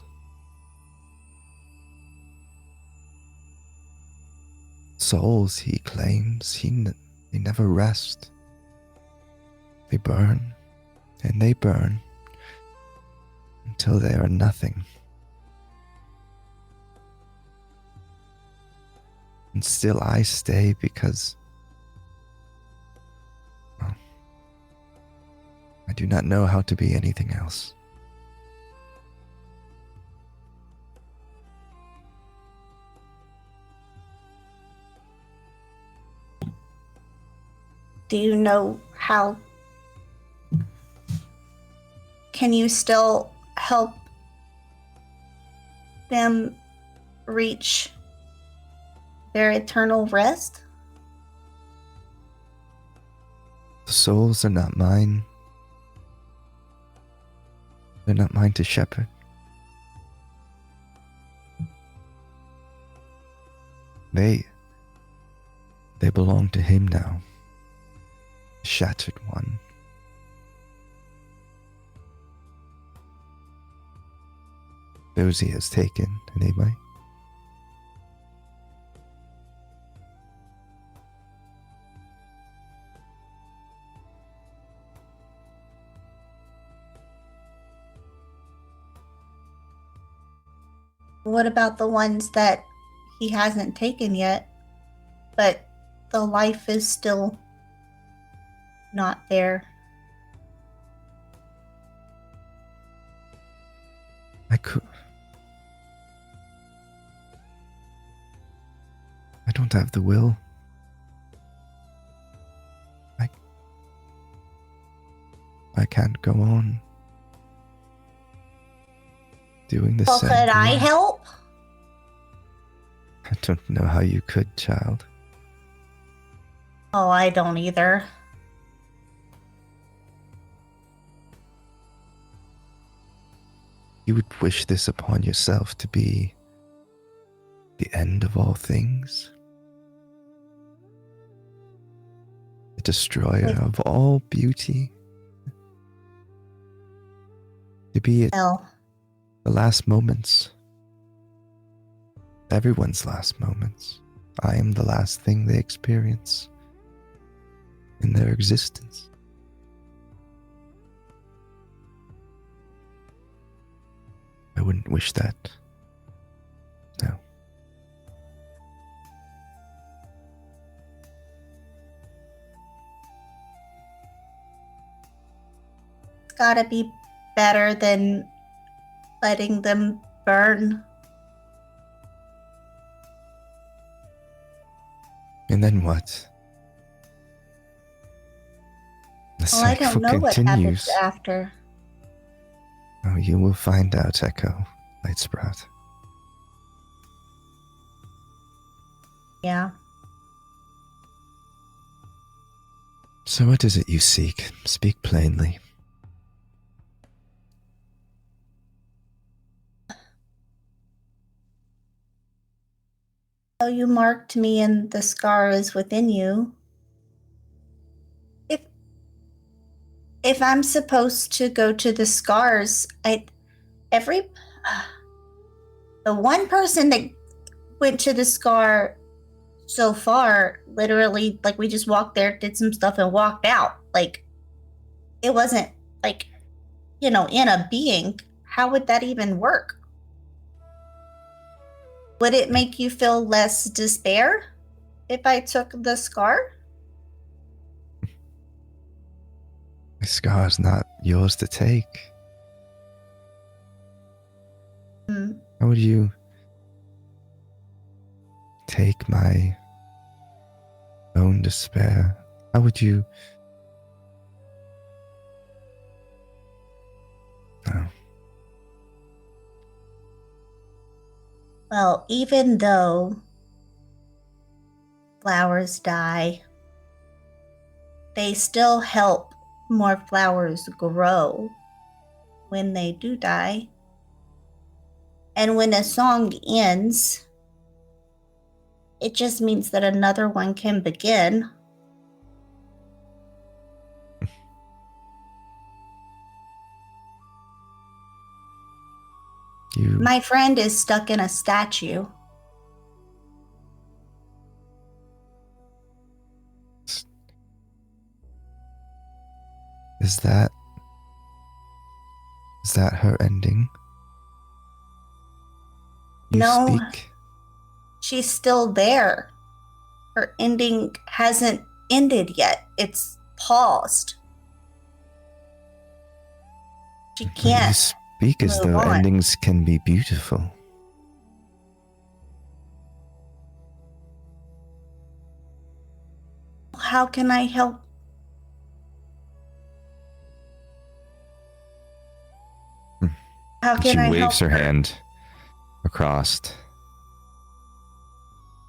souls he claims, they never rest. They burn and they burn until they are nothing. And still I stay because, well, I do not know how to be anything else. Do you know how? Can you still help them reach their eternal rest? The souls are not mine. They're not mine to shepherd. They belong to him now. The shattered one. Those he has taken, anyway. What about the ones that he hasn't taken yet, but the life is still not there? I don't have the will. I can't go on doing the Well, same. could I help? I don't know how you could, child. Oh, I don't either. You would wish this upon yourself to be the end of all things? The destroyer of all beauty? To be at No. the last moments. Everyone's last moments. I am the last thing they experience in their existence. I wouldn't wish that. No. It's gotta be better than letting them burn. And then what? The Well, I don't cycle know what continues. happens after. Oh, you will find out, Echo, Lightsprout. Yeah. So what is it you seek? Speak plainly. So you marked me and the scar is within you. if I'm supposed to go to the scars, the one person that went to the scar so far, literally, like, we just walked there, did some stuff, and walked out. Like, it wasn't like, in a being. How would that even work? Would it make you feel less despair if I took the scar? The scar's not yours to take. How would you take my own despair? How would you... Oh. Well, even though flowers die, they still help more flowers grow when they do die. And when a song ends, it just means that another one can begin. My friend is stuck in a statue. Is that her ending? You No. speak? She's still there. Her ending hasn't ended yet. It's paused. She You can't. speak as move though on. endings can be beautiful. How can I help? How can She I waves help her hand across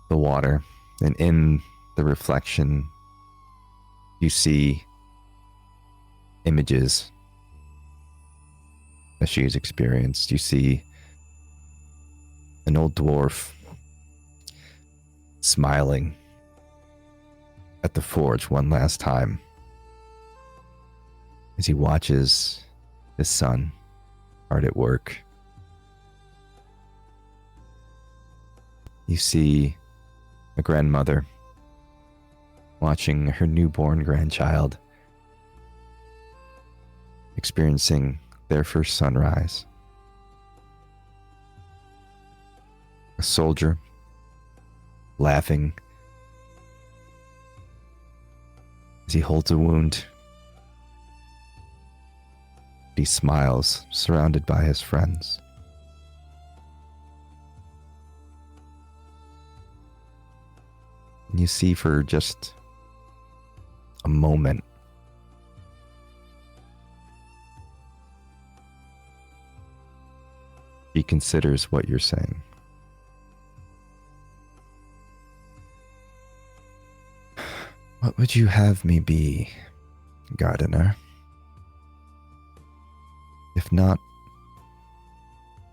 the water, and in the reflection, you see images that she has experienced. You see an old dwarf smiling at the forge one last time as he watches his son hard at work. You see a grandmother watching her newborn grandchild experiencing their first sunrise. A soldier laughing as he holds a wound. He smiles, surrounded by his friends. And you see for just a moment he considers what you're saying. What would you have me be, gardener? If not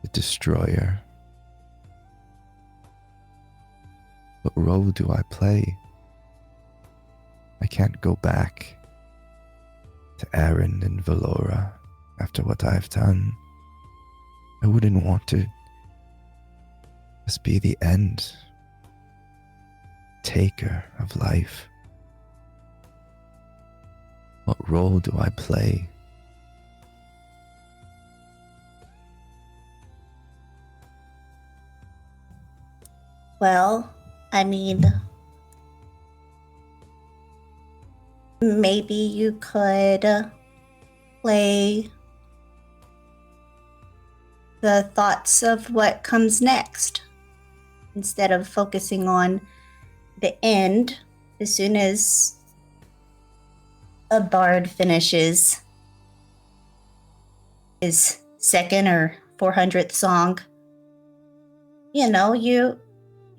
the destroyer? What role do I play? I can't go back to Aaron and Valora after what I've done. I wouldn't want to just be the end taker of life. What role do I play? Well, I mean, maybe you could play the thoughts of what comes next instead of focusing on the end. As soon as a bard finishes his second or 400th song,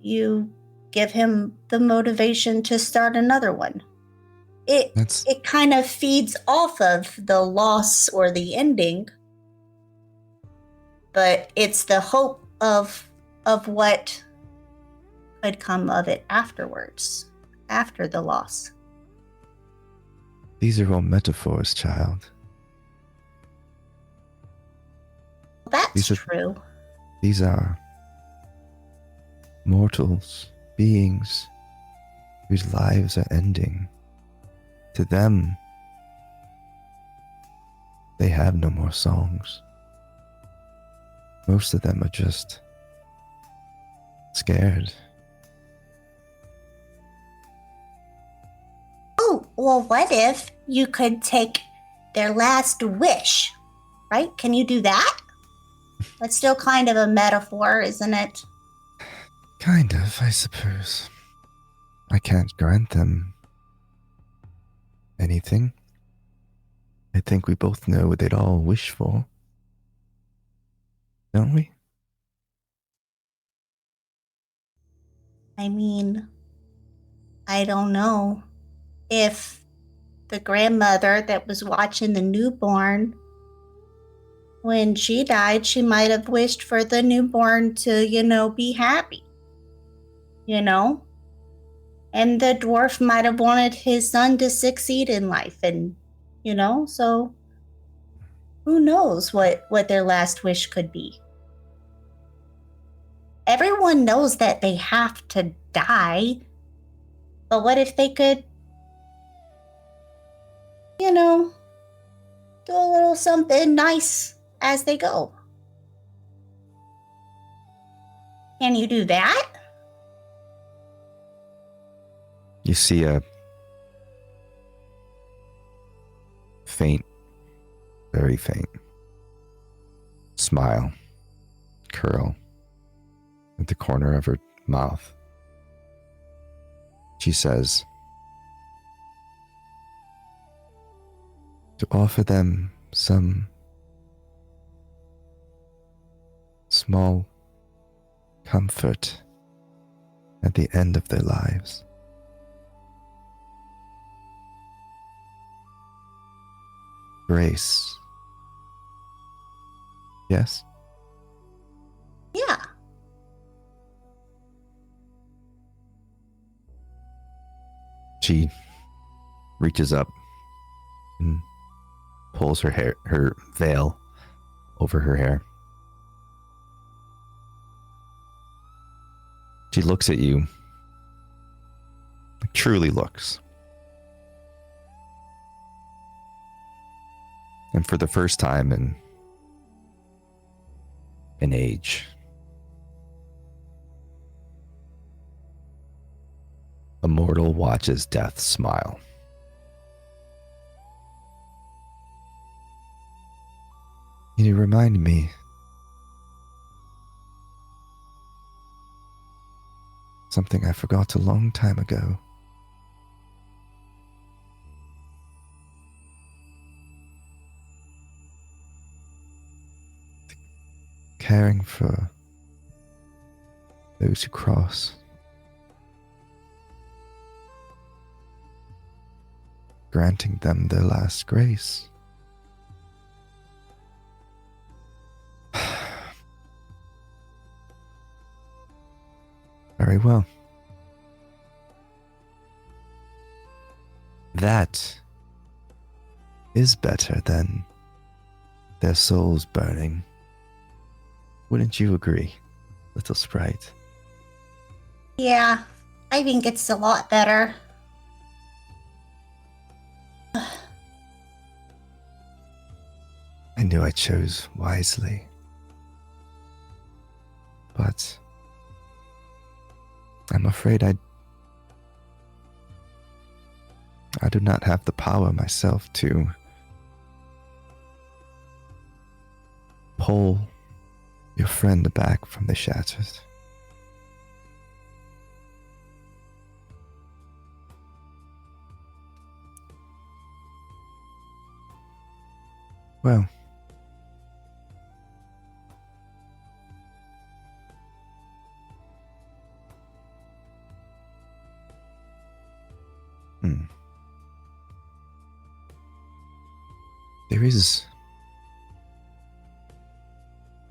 you give him the motivation to start another one. It kind of feeds off of the loss or the ending, but it's the hope of what could come of it afterwards, after the loss. These are all metaphors, child. that's These are- true. These are mortals, beings whose lives are ending. To them, they have no more songs. Most of them are just scared. Oh, well, what if you could take their last wish, right? Can you do that? That's still kind of a metaphor, isn't it? Kind of, I suppose. I can't grant them anything. I think we both know what they'd all wish for. Don't we? I mean, I don't know if the grandmother that was watching the newborn, when she died, she might have wished for the newborn to, be happy, you know? And the dwarf might have wanted his son to succeed in life, and, so who knows what their last wish could be. Everyone knows that they have to die, but what if they could, do a little something nice as they go? Can you do that? You see a faint, very faint smile curl at the corner of her mouth. She says, to offer them some small comfort at the end of their lives. Grace. Yes? Yeah. She reaches up and pulls her veil over her hair. She looks at you, truly looks. And for the first time in an age, a mortal watches death smile. You remind me something I forgot a long time ago. Caring for those who cross. Granting them their last grace. Very well. That is better than their souls burning. Wouldn't you agree, little sprite? Yeah, I think it's a lot better. I knew I chose wisely. But I'm afraid I do not have the power myself to pull your friend back from the shatters. Well,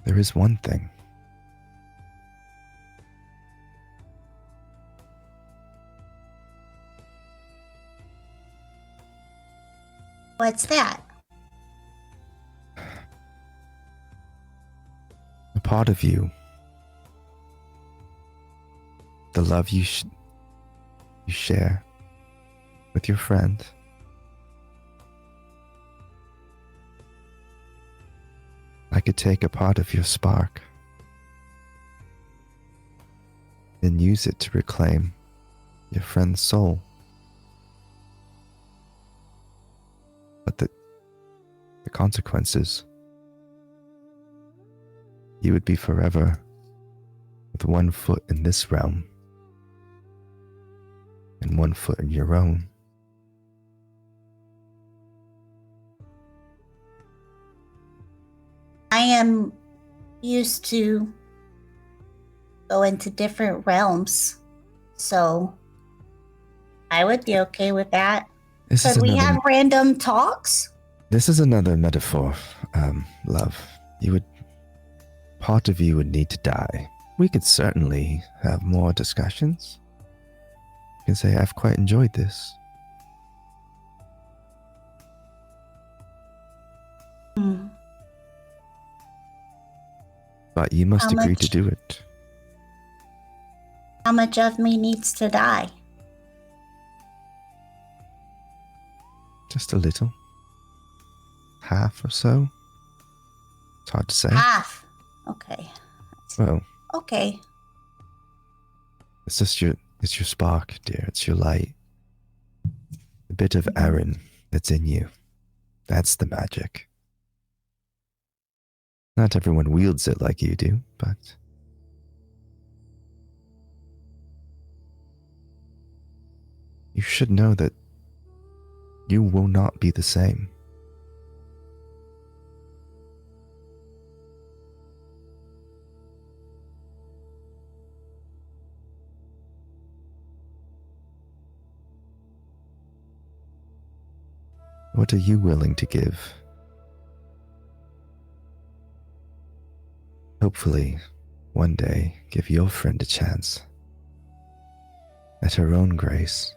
There is one thing. What's that? part of you, the love you share with your friend, I could take a part of your spark and use it to reclaim your friend's soul. But the consequences, you would be forever with one foot in this realm and one foot in your own. I am used to go into different realms, so I would be okay with that. Could we have random talks? This is another metaphor, love. Part of you would need to die. We could certainly have more discussions. You can say, I've quite enjoyed this. But you must agree to do it. How much of me needs to die? Just a little. Half or so. It's hard to say. Half. Okay. Well, Okay. it's just your spark, dear. It's your light. The bit of Aaron that's in you. That's the magic. Not everyone wields it like you do, but you should know that you will not be the same. What are you willing to give? Hopefully, one day, give your friend a chance. At her own grace.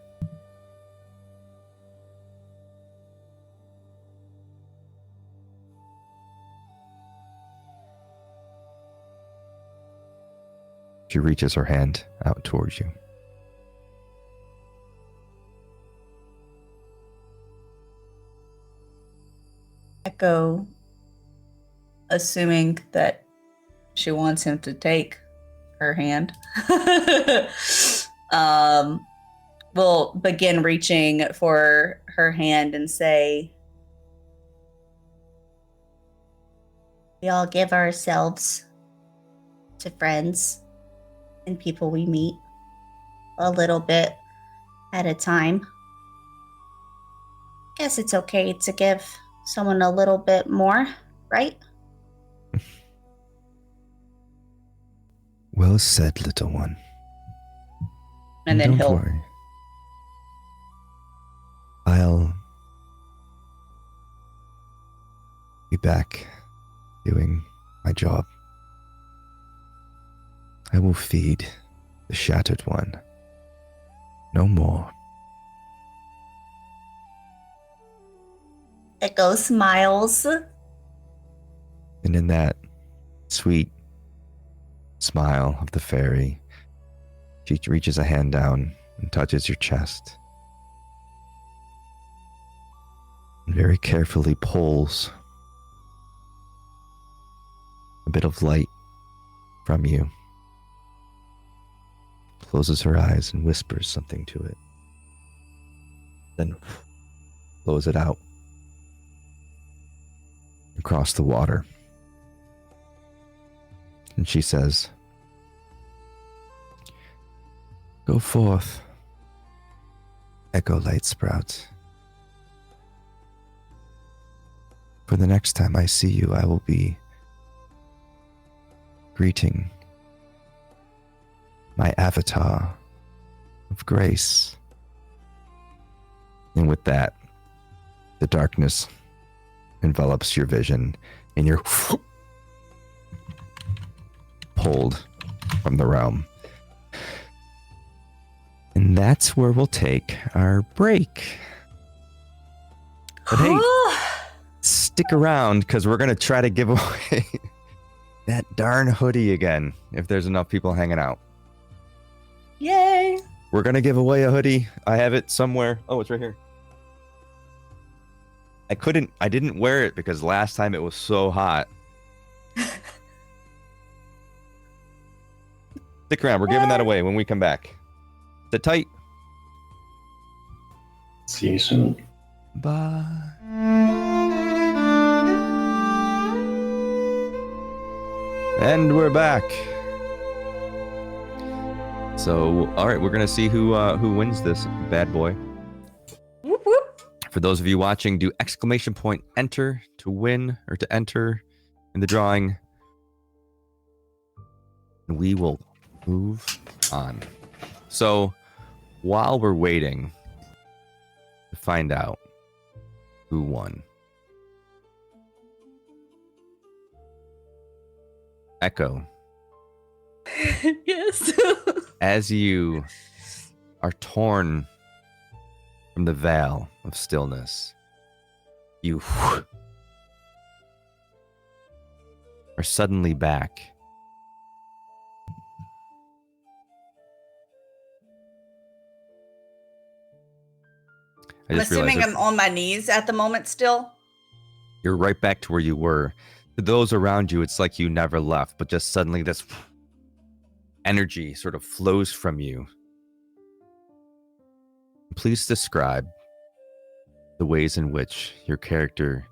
She reaches her hand out towards you. Echo, assuming that she wants him to take her hand, will begin reaching for her hand and say, We all give ourselves to friends and people we meet a little bit at a time. Guess it's okay to give someone a little bit more, right? Well said, little one. and then don't he'll worry. I'll be back doing my job. I will feed the shattered one. No more. Echo smiles. And in that sweet smile of the fairy, she reaches a hand down and touches your chest. And very carefully pulls a bit of light from you. Closes her eyes and whispers something to it. Then blows it out across the water. And she says, "Go forth, Echo Light Sprout. For the next time I see you, I will be greeting my avatar of grace." And with that, the darkness envelops your vision and you're pulled from the realm. And that's where we'll take our break. But hey, stick around because we're going to try to give away That darn hoodie again, if there's enough people hanging out. Yay! We're going to give away a hoodie. I have it somewhere. Oh, it's right here. I didn't wear it because last time it was so hot. Stick around. We're giving that away when we come back. Sit tight. See you soon. Bye. And we're back. So, all right, we're gonna see who wins this bad boy. Whoop whoop. For those of you watching, do exclamation point enter to win or to enter in the drawing. And we will move on. So, while we're waiting to find out who won, Echo, Yes. as you are torn from the veil of stillness, you are suddenly back. I'm assuming I'm on my knees at the moment still. You're right back to where you were. To those around you, it's like you never left, but just suddenly this energy sort of flows from you. Please describe the ways in which your character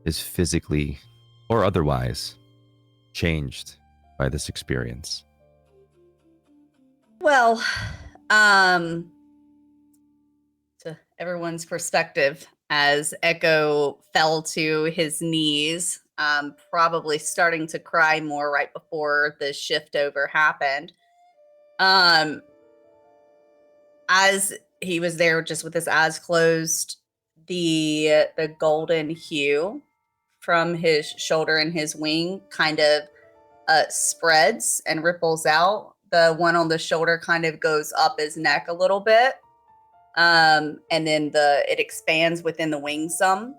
is physically or otherwise changed by this experience. Well, to everyone's perspective, as Echo fell to his knees, probably starting to cry more right before the shift over happened. As he was there just with his eyes closed, the golden hue from his shoulder and his wing kind of spreads and ripples out. The one on the shoulder kind of goes up his neck a little bit. And then it expands within the wing some.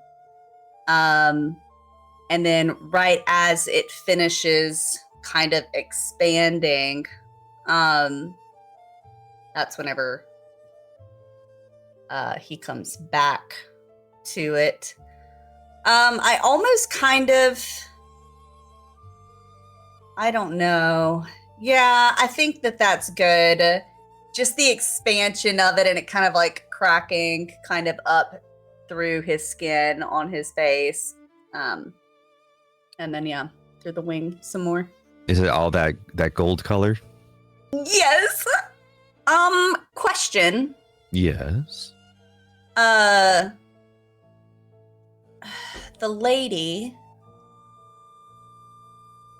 And then right as it finishes kind of expanding, that's whenever he comes back to it. I almost kind of, I don't know. Yeah, I think that's good. Just the expansion of it and it kind of like cracking kind of up through his skin on his face. And then, yeah, through the wing some more. Is it all that gold color? Yes. Question. Yes. The lady,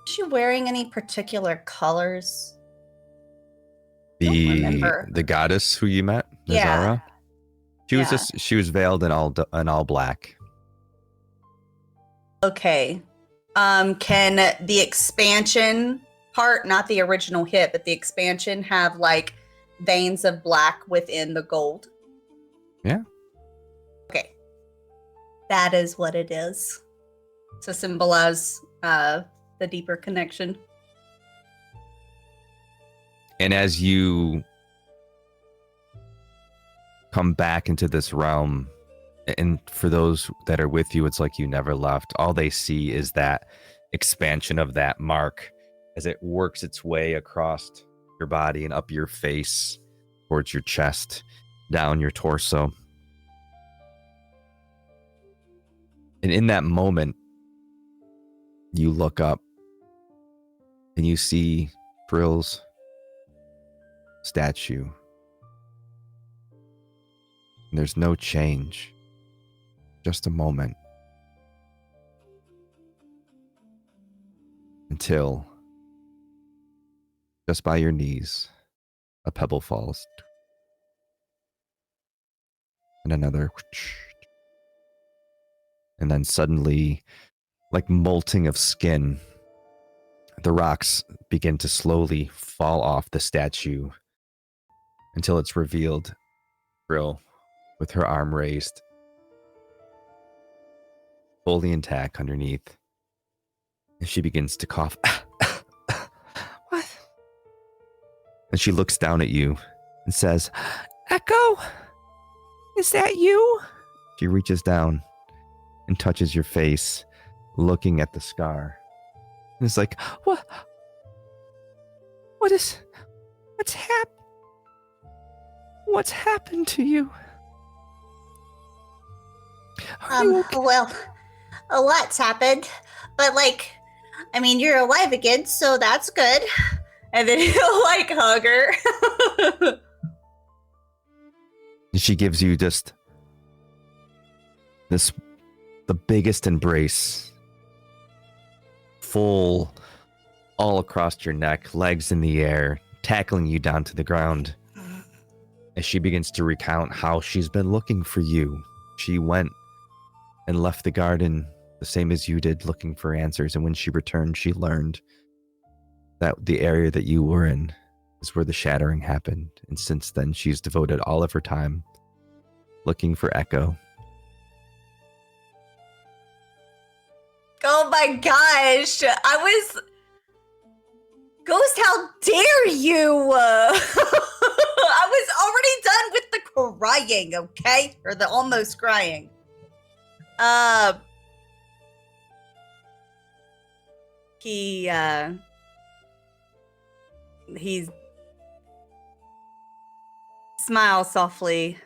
is she wearing any particular colors? The goddess who you met, Nyxirath? Yeah. She was veiled in all black. Okay. Can the expansion part, not the original hit, but the expansion have like veins of black within the gold? Yeah. Okay. That is what it is. To symbolize the deeper connection. And as you come back into this realm, and for those that are with you, it's like you never left. All they see is that expansion of that mark as it works its way across your body and up your face, towards your chest, down your torso. And in that moment, you look up and you see Frill's statue. And there's no change. Just a moment. Until, just by your knees, a pebble falls. And another. And then suddenly, like molting of skin, the rocks begin to slowly fall off the statue until it's revealed Frill with her arm raised, fully intact underneath, And she begins to cough. What? And she looks down at you and says, Echo, is that you? She reaches down and touches your face, looking at the scar. And it's like, what? What's happened to you? Are you okay? Well, a lot's happened, but like, I mean, you're alive again, so that's good. And then he'll like hug her. And she gives you just the biggest embrace, full all across your neck, legs in the air, tackling you down to the ground. As she begins to recount how she's been looking for you. She went and left the garden the same as you did, looking for answers. And when she returned, she learned that the area that you were in is where the shattering happened. And since then, she's devoted all of her time looking for Echo. Oh my gosh. Ghost, how dare you? I was already done with the crying, okay? Or the almost crying. He smiles softly,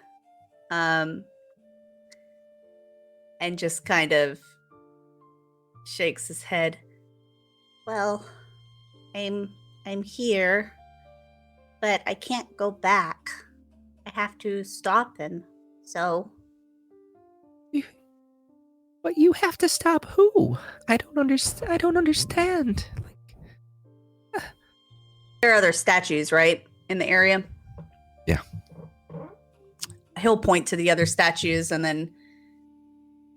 and just kind of shakes his head. Well, I'm here, but I can't go back. I have to stop him. So, But you have to stop who? I don't understand. There are other statues, right, in the area? Yeah. He'll point to the other statues and then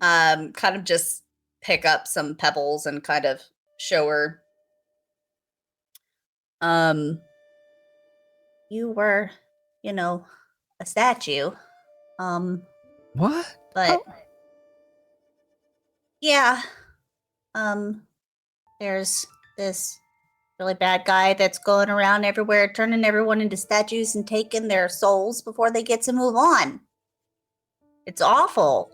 kind of just pick up some pebbles and kind of show her. you were, a statue. What? But yeah. There's this really bad guy that's going around everywhere, turning everyone into statues and taking their souls before they get to move on. It's awful.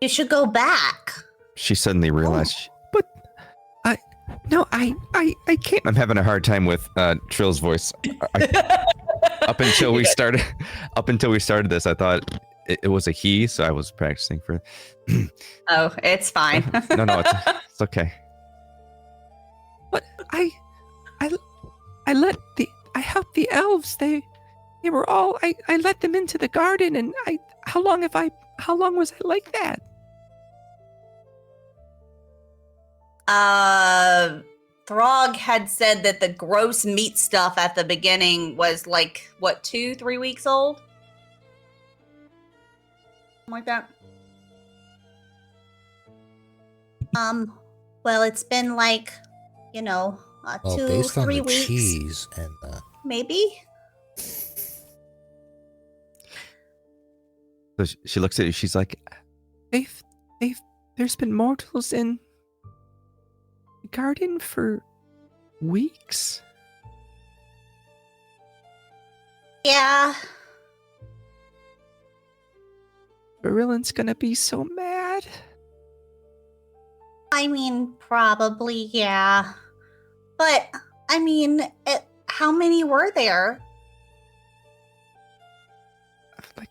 You should go back. She suddenly realized, But I can't. I'm having a hard time with Trill's voice. Up until we started this, I thought it was a he, so I was practicing for. Oh, it's fine. No, it's okay. But I helped the elves. They were all. I let them into the garden, and how long was I like that? Throg had said that the gross meat stuff at the beginning was like, what, 2-3 weeks old? Something like that. Well, it's been like, Well, 2-3 on the weeks. cheese and Maybe. So she looks at you. She's like, There's been mortals in the garden for weeks. Yeah. Barillan's gonna be so mad. I mean, probably, yeah. But, I mean, how many were there? Like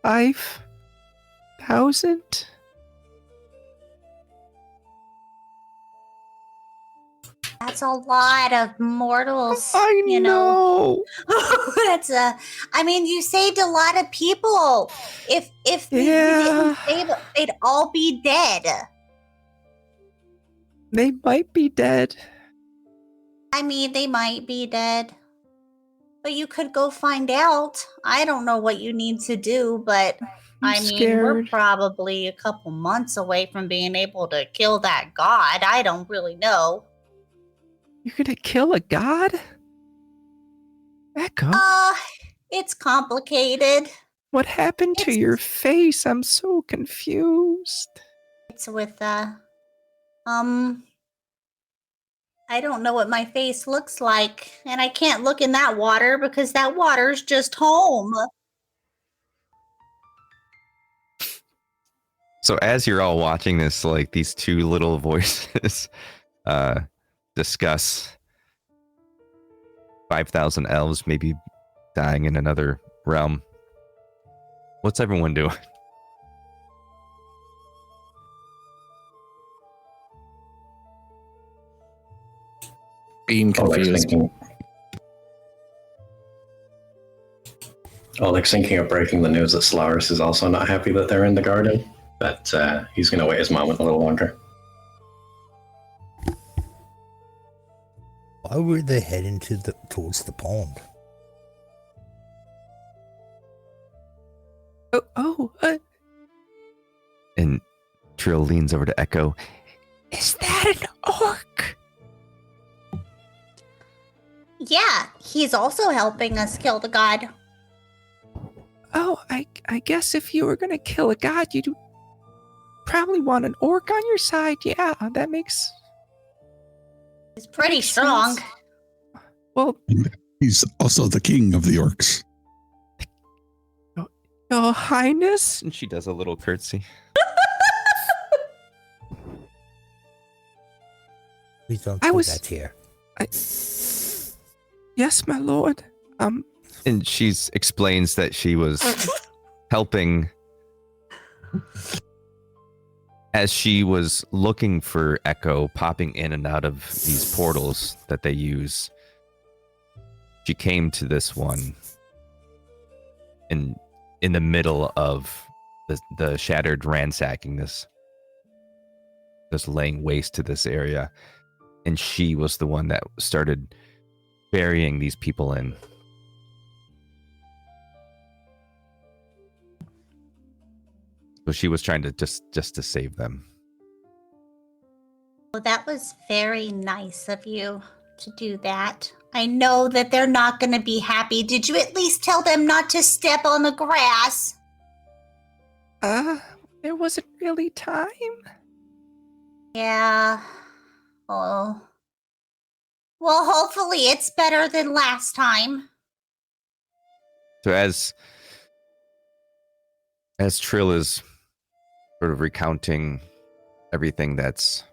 5,000. That's a lot of mortals. I know. That's you saved a lot of people. If you didn't save them, they'd all be dead. They might be dead. They might be dead. But you could go find out. I don't know what you need to do, but I'm we're scared. probably a couple months away from being able to kill that god. I don't really know. You're gonna kill a god? Echo? It's complicated. What happened to your face? I'm so confused. It's with I don't know what my face looks like, and I can't look in that water because that water's just home. So as you're all watching this, like these two little voices discuss 5,000 elves maybe dying in another realm. What's everyone doing? Being confused. Oleg's thinking of breaking the news that Solaris is also not happy that they're in the garden, but he's going to wait his moment a little longer. Why were they heading towards the pond? And Trill leans over to Echo. Is that an orc? Yeah, he's also helping us kill the god. Oh, I guess if you were gonna kill a god, you'd probably want an orc on your side. Yeah, that makes... He's pretty makes strong. sense. Well, He's also the king of the orcs. Your Highness? And she does a little curtsy. Please don't I do was- that here. Yes, my lord. And she explains that she was helping as she was looking for Echo, popping in and out of these portals that they use. She came to this one in the middle of the shattered ransacking, this laying waste to this area, and she was the one that started burying these people in. So she was trying to just to save them. Well, that was very nice of you to do that. I know that they're not going to be happy. Did you at least tell them not to step on the grass? There wasn't really time. Yeah. Oh. Well, hopefully it's better than last time. So as Trill is sort of recounting everything that's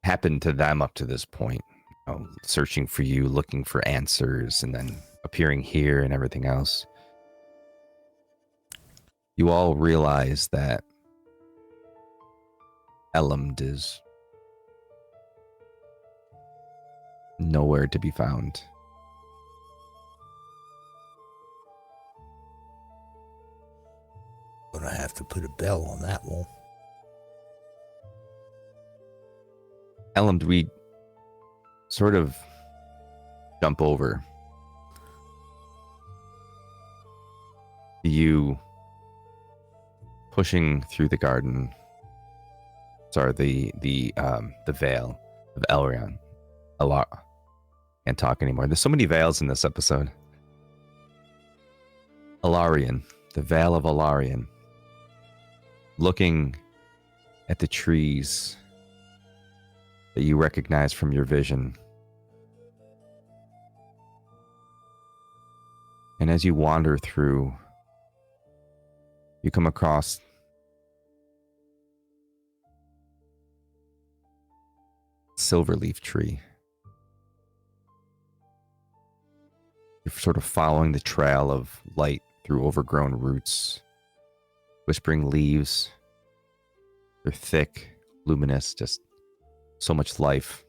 happened to them up to this point, you know, searching for you, looking for answers, and then appearing here and everything else, you all realize that Elend is nowhere to be found. Gonna have to put a bell on that one. Elend, we sort of jump over you pushing through the garden. Sorry, the Vale of Elarion. Can't talk anymore. There's so many Vales in this episode. Elarion, the Vale of Elarion. Looking at the trees that you recognize from your vision. And as you wander through, you come across silverleaf tree. You're sort of following the trail of light through overgrown roots, whispering leaves. They're thick, luminous, just so much life.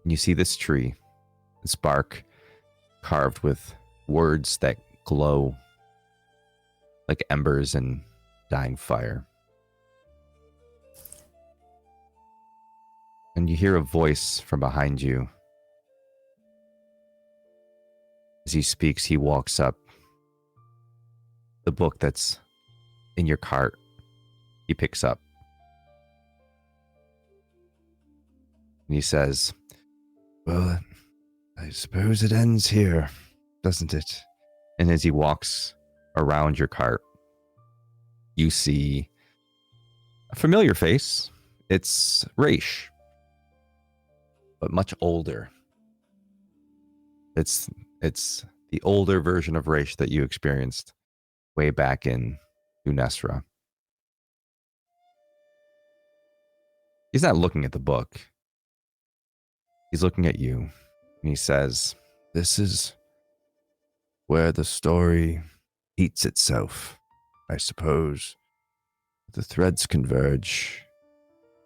And you see this tree, this bark carved with words that glow like embers in dying fire. And you hear a voice from behind you. As he speaks, he walks up. The book that's in your cart, he picks up. And he says, "Well, I suppose it ends here, doesn't it?" And as he walks around your cart, you see a familiar face. It's Raish, but much older. It's the older version of Raish that you experienced way back in Unesra. He's not looking at the book. He's looking at you, and he says, "This is where the story eats itself, I suppose. The threads converge,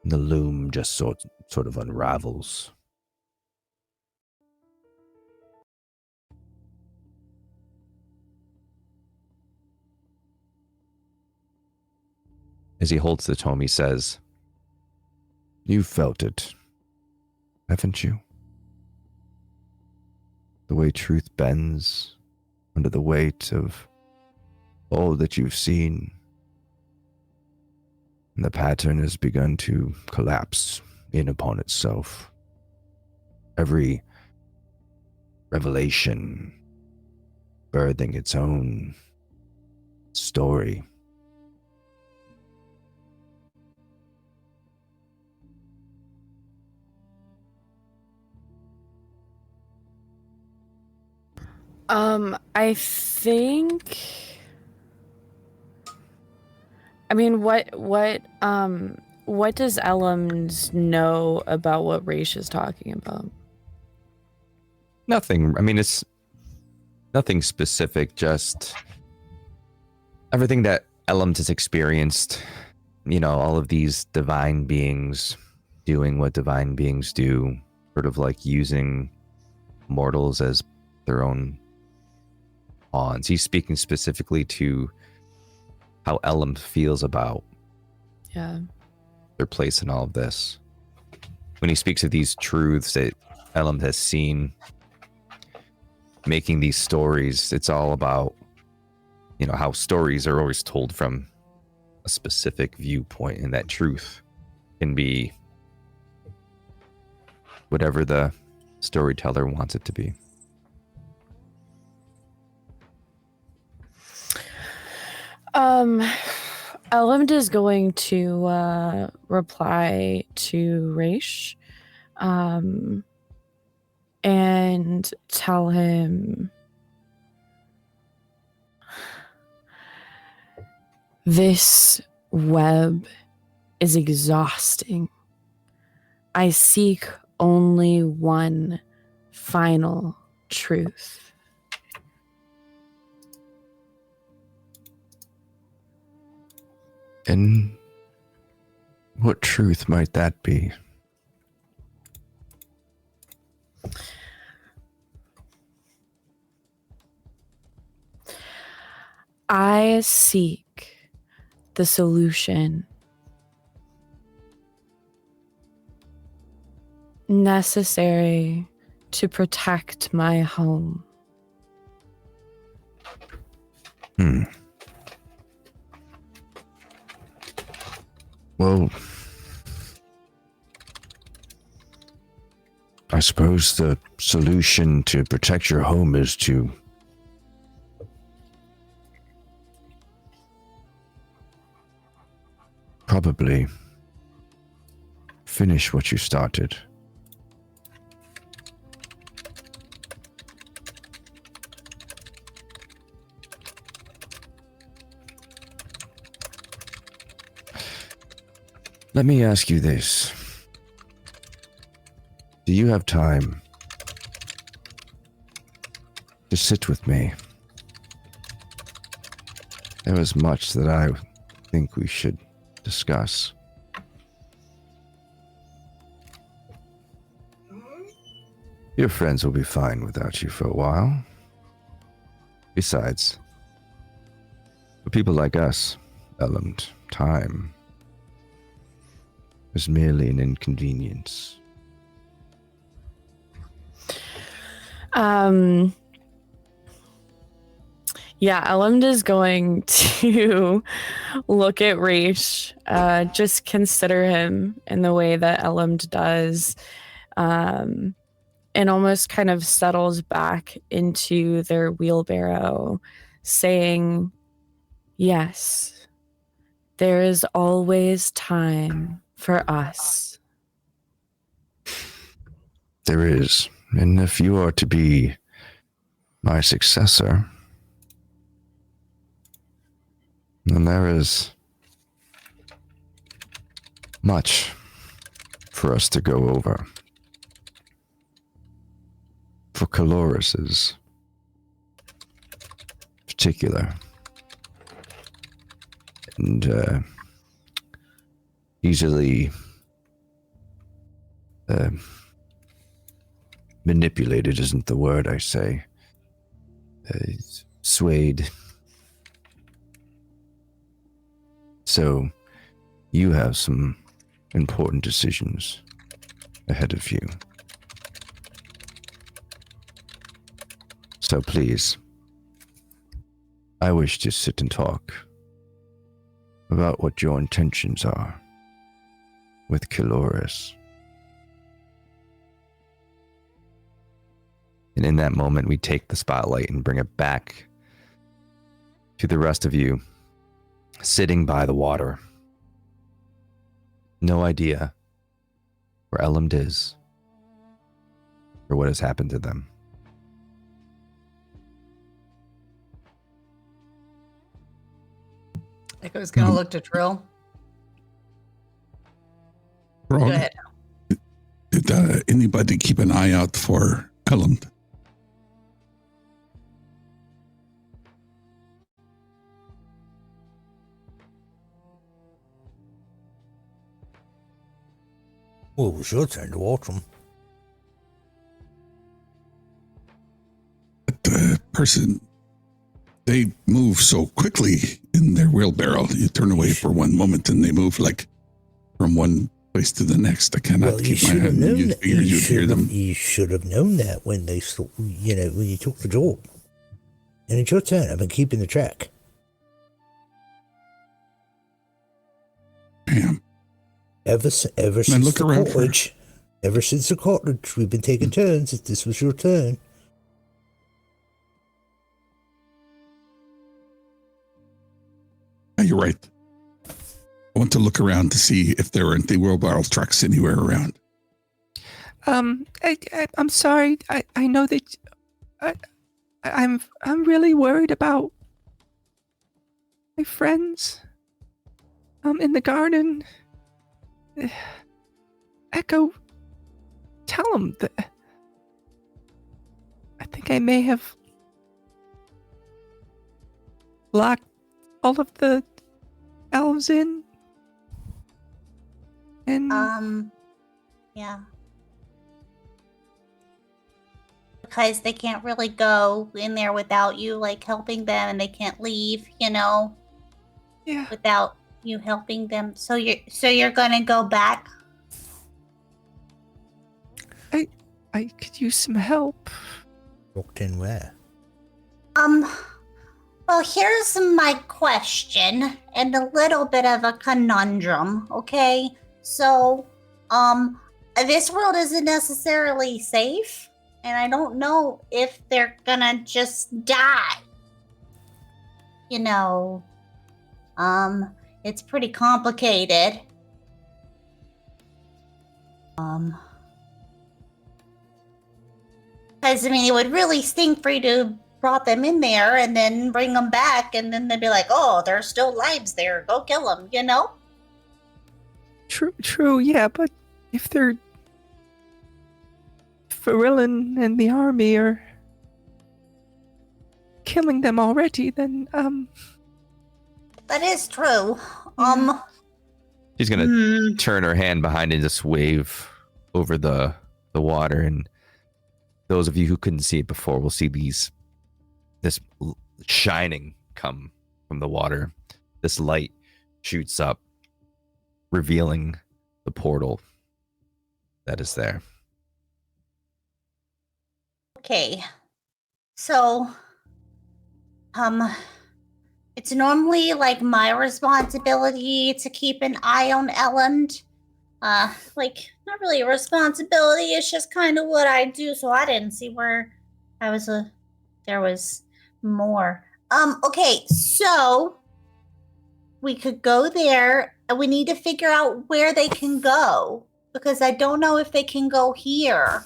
and the loom just sort of unravels." As he holds the tome, he says, "You've felt it, haven't you? The way truth bends under the weight of all that you've seen. And the pattern has begun to collapse in upon itself. Every revelation birthing its own story." I think. I mean, what does Elend know about what Raish is talking about? Nothing. I mean, it's nothing specific, just everything that Elend has experienced. You know, all of these divine beings doing what divine beings do, sort of like using mortals as their own pawns. He's speaking specifically to how Elend feels about their place in all of this. When he speaks of these truths that Elend has seen, making these stories, it's all about, you know, how stories are always told from a specific viewpoint, and that truth can be whatever the storyteller wants it to be. Elend is going to reply to Raish and tell him, "This web is exhausting. I seek only one final truth." And what truth might that be? I seek the solution necessary to protect my home. Well, I suppose the solution to protect your home is to probably finish what you started. Let me ask you this. Do you have time to sit with me? There is much that I think we should discuss. Your friends will be fine without you for a while. Besides, for people like us, Elend, time is merely an inconvenience. Yeah, Elend is going to look at Raish, just consider him in the way that Elend does, and almost kind of settles back into their wheelbarrow, saying, "Yes, There is always time for us. There is. And if you are to be my successor, then there is much for us to go over. For Caloris's particular. And easily manipulated isn't the word I say. Swayed. So you have some important decisions ahead of you. So please, I wish to sit and talk about what your intentions are with Caloris. And in that moment, we take the spotlight and bring it back to the rest of you sitting by the water. No idea where Elend is or what has happened to them. Echo's gonna look to Trill. Go Grog, ahead. did anybody keep an eye out for Elend? Well, it was your turn to watch them. The person, they move so quickly in their wheelbarrow. You turn away for one moment and they move like from one place to the next. I cannot Well, you keep my should have hand. known You that. figured you'd hear them. You should have known that when they, when you took the job. And it's your turn. I've been keeping the track. Bam. Ever since look the around for- cottage, ever since the cottage, we've been taking turns. If this was your turn, Yeah, you're right. I want to look around to see if there aren't the wheelbarrow trucks anywhere around. I'm sorry. I know that I'm really worried about my friends in the garden. Echo, tell them that I think I may have locked all of the elves in. And Yeah. Because they can't really go in there without you, like, helping them, and they can't leave, yeah. without you helping them. So you're gonna go back? I could use some help. walked in where? Well, here's my question and a little bit of a conundrum, okay? So, this world isn't necessarily safe, and I don't know if they're gonna just die. You know, it's pretty complicated. Because, I mean, it would really stink for you to brought them in there and then bring them back, and then they'd be like, oh, there's still lives there. Go kill them, you know? True, yeah, but if they're Farillan and the army are killing them already, then That is true. She's gonna turn her hand behind and just wave over the water, and those of you who couldn't see it before will see this shining come from the water. This light shoots up, revealing the portal that is there. Okay. So, it's normally like my responsibility to keep an eye on Elend. Like, not really a responsibility, it's just kind of what I do, so I didn't see where there was more. Okay, so we could go there, and we need to figure out where they can go. Because I don't know if they can go here.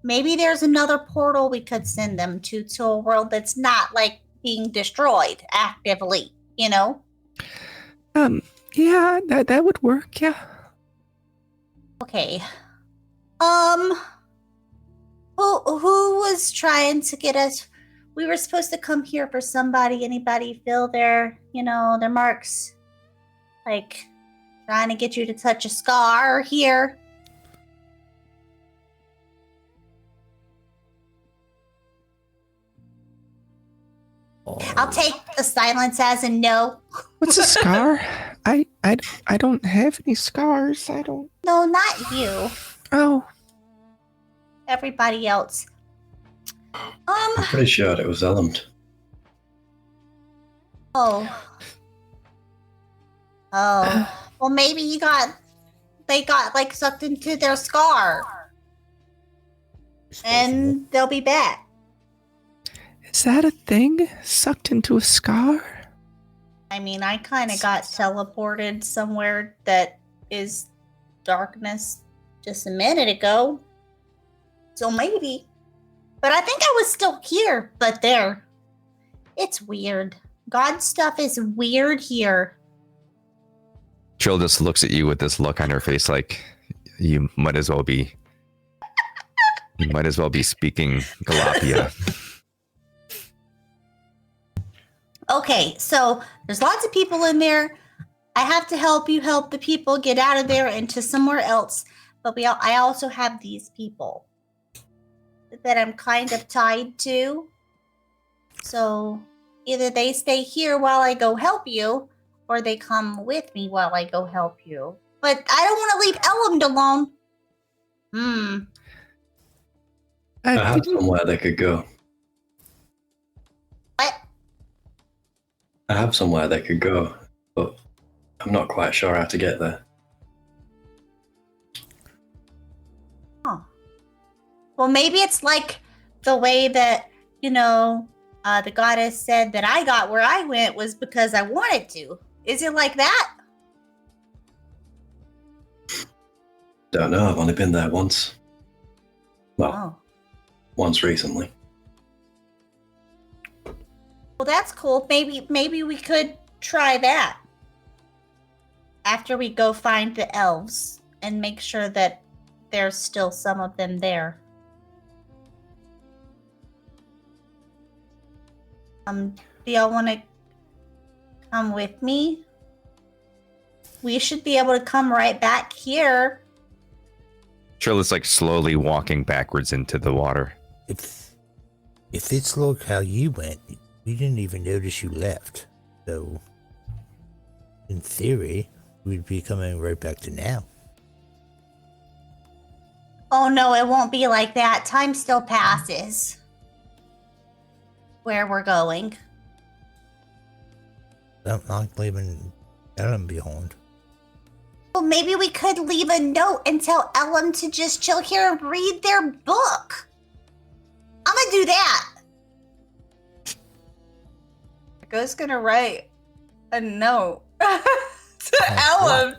Maybe there's another portal we could send them to a world that's not, like, being destroyed actively, you know? Yeah, that would work, yeah. Okay. Who was trying to get us? We were supposed to come here for somebody. Anybody feel their marks? Like, trying to get you to touch a scar here? I'll take the silence as a no. What's a scar? I don't have any scars. I don't. No, not you. Oh. Everybody else. I'm pretty sure it was Elland. Oh. Well, maybe they got like sucked into their scar. And they'll be back. Is that a thing? Sucked into a scar? I mean, I kind of got teleported somewhere that is darkness just a minute ago. So maybe. But I think I was still here, but there. It's weird. God stuff is weird here. Trill just looks at you with this look on her face like you might as well be speaking Galapia. Okay, so there's lots of people in there. I have to help you help the people get out of there and to somewhere else. But I also have these people that I'm kind of tied to. So either they stay here while I go help you, or they come with me while I go help you. But I don't want to leave Elland alone. I have somewhere they could go. What? I have somewhere they could go, but I'm not quite sure how to get there. Huh. Well, maybe it's like the way that, the goddess said that I got where I went was because I wanted to. Is it like that? Don't know, I've only been there once. Well, once recently. Well, that's cool. Maybe we could try that. After we go find the elves and make sure that there's still some of them there. Do y'all want to come with me? We should be able to come right back here. Trill is like slowly walking backwards into the water. If it's like how you went, we didn't even notice you left. So, in theory, we'd be coming right back to now. Oh no, it won't be like that. Time still passes. Where we're going. Don't like leaving Ellen behind. Well, maybe we could leave a note and tell Ellen to just chill here and read their book. I'm gonna do that. Echo's gonna write a note to Ellen.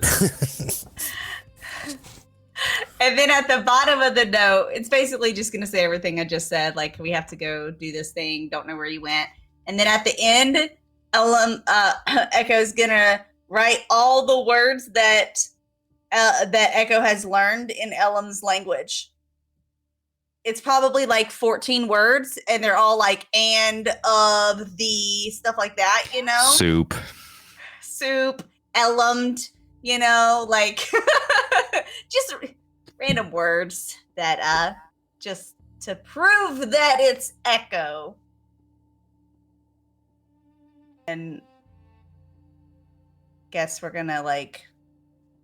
And then at the bottom of the note, it's basically just gonna say everything I just said. Like, we have to go do this thing. Don't know where you went. And then at the end, Echo's gonna write all the words that Echo has learned in Ellen's language. It's probably like 14 words, and they're all like "and," "of," "the," stuff like that. Soup, Ellem'd. Like just random words that just to prove that it's Echo. And guess we're gonna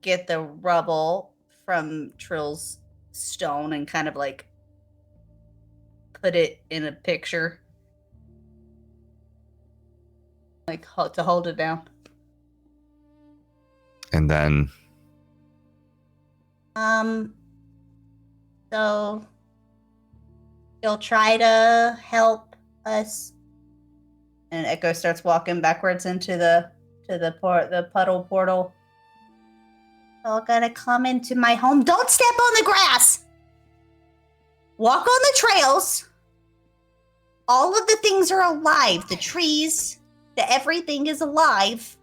get the rubble from Trill's stone and kind of put it in a picture, to hold it down. and then So you'll try to help us. And Echo starts walking backwards into the to the puddle portal. Y'all gotta come into my home. Don't step on the grass. Walk on the trails. All of the things are alive. The trees, everything is alive.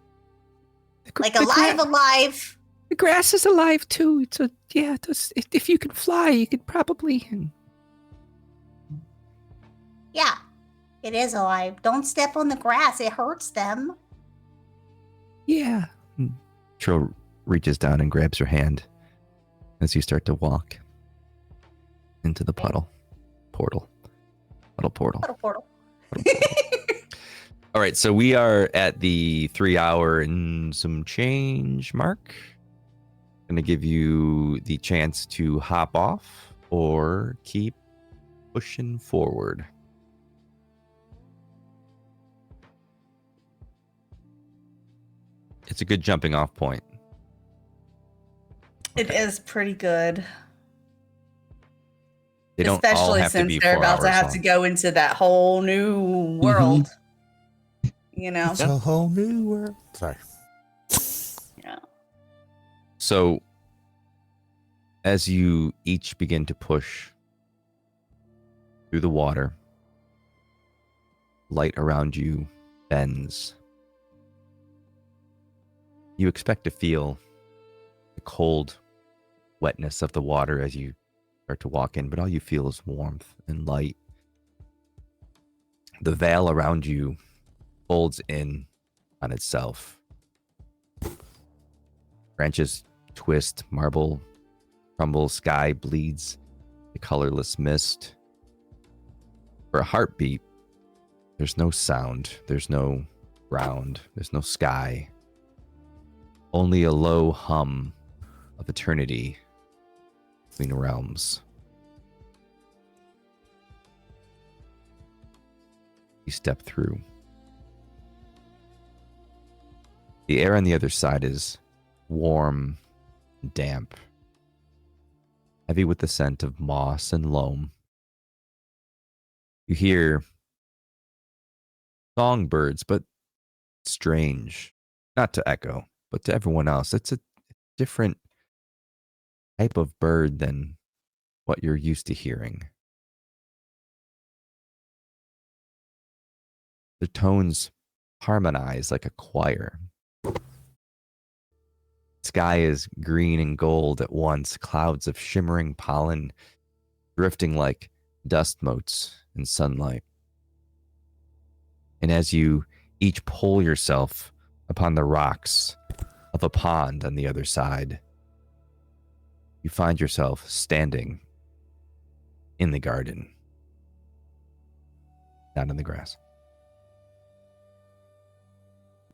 Like alive. The grass is alive too. If you can fly, you could probably. Yeah, it is alive. Don't step on the grass. It hurts them. Yeah. Trill reaches down and grabs your hand as you start to walk into the puddle portal. All right, so we are at the 3 hour and some change mark. Going to give you the chance to hop off or keep pushing forward. It's a good jumping off point. It is pretty good. They don't all Especially have to since be they're 4 about to hours have long. to go into that whole new world. You know? It's a whole new world. Sorry. Yeah. So, as you each begin to push through the water, light around you bends. You expect to feel the cold wetness of the water as you start to walk in, but all you feel is warmth and light. The veil around you folds in on itself. Branches twist, marble crumbles, sky bleeds, the colorless mist. For a heartbeat, there's no sound, there's no ground, there's no sky. Only a low hum of eternity between realms. You step through. The air on the other side is warm and damp, heavy with the scent of moss and loam. You hear songbirds, but strange. Not to Echo, but to everyone else. It's a different type of bird than what you're used to hearing. The tones harmonize like a choir. Sky is green and gold at once, clouds of shimmering pollen drifting like dust motes in sunlight. And as you each pull yourself upon the rocks of a pond on the other side, you find yourself standing in the garden, down in the grass.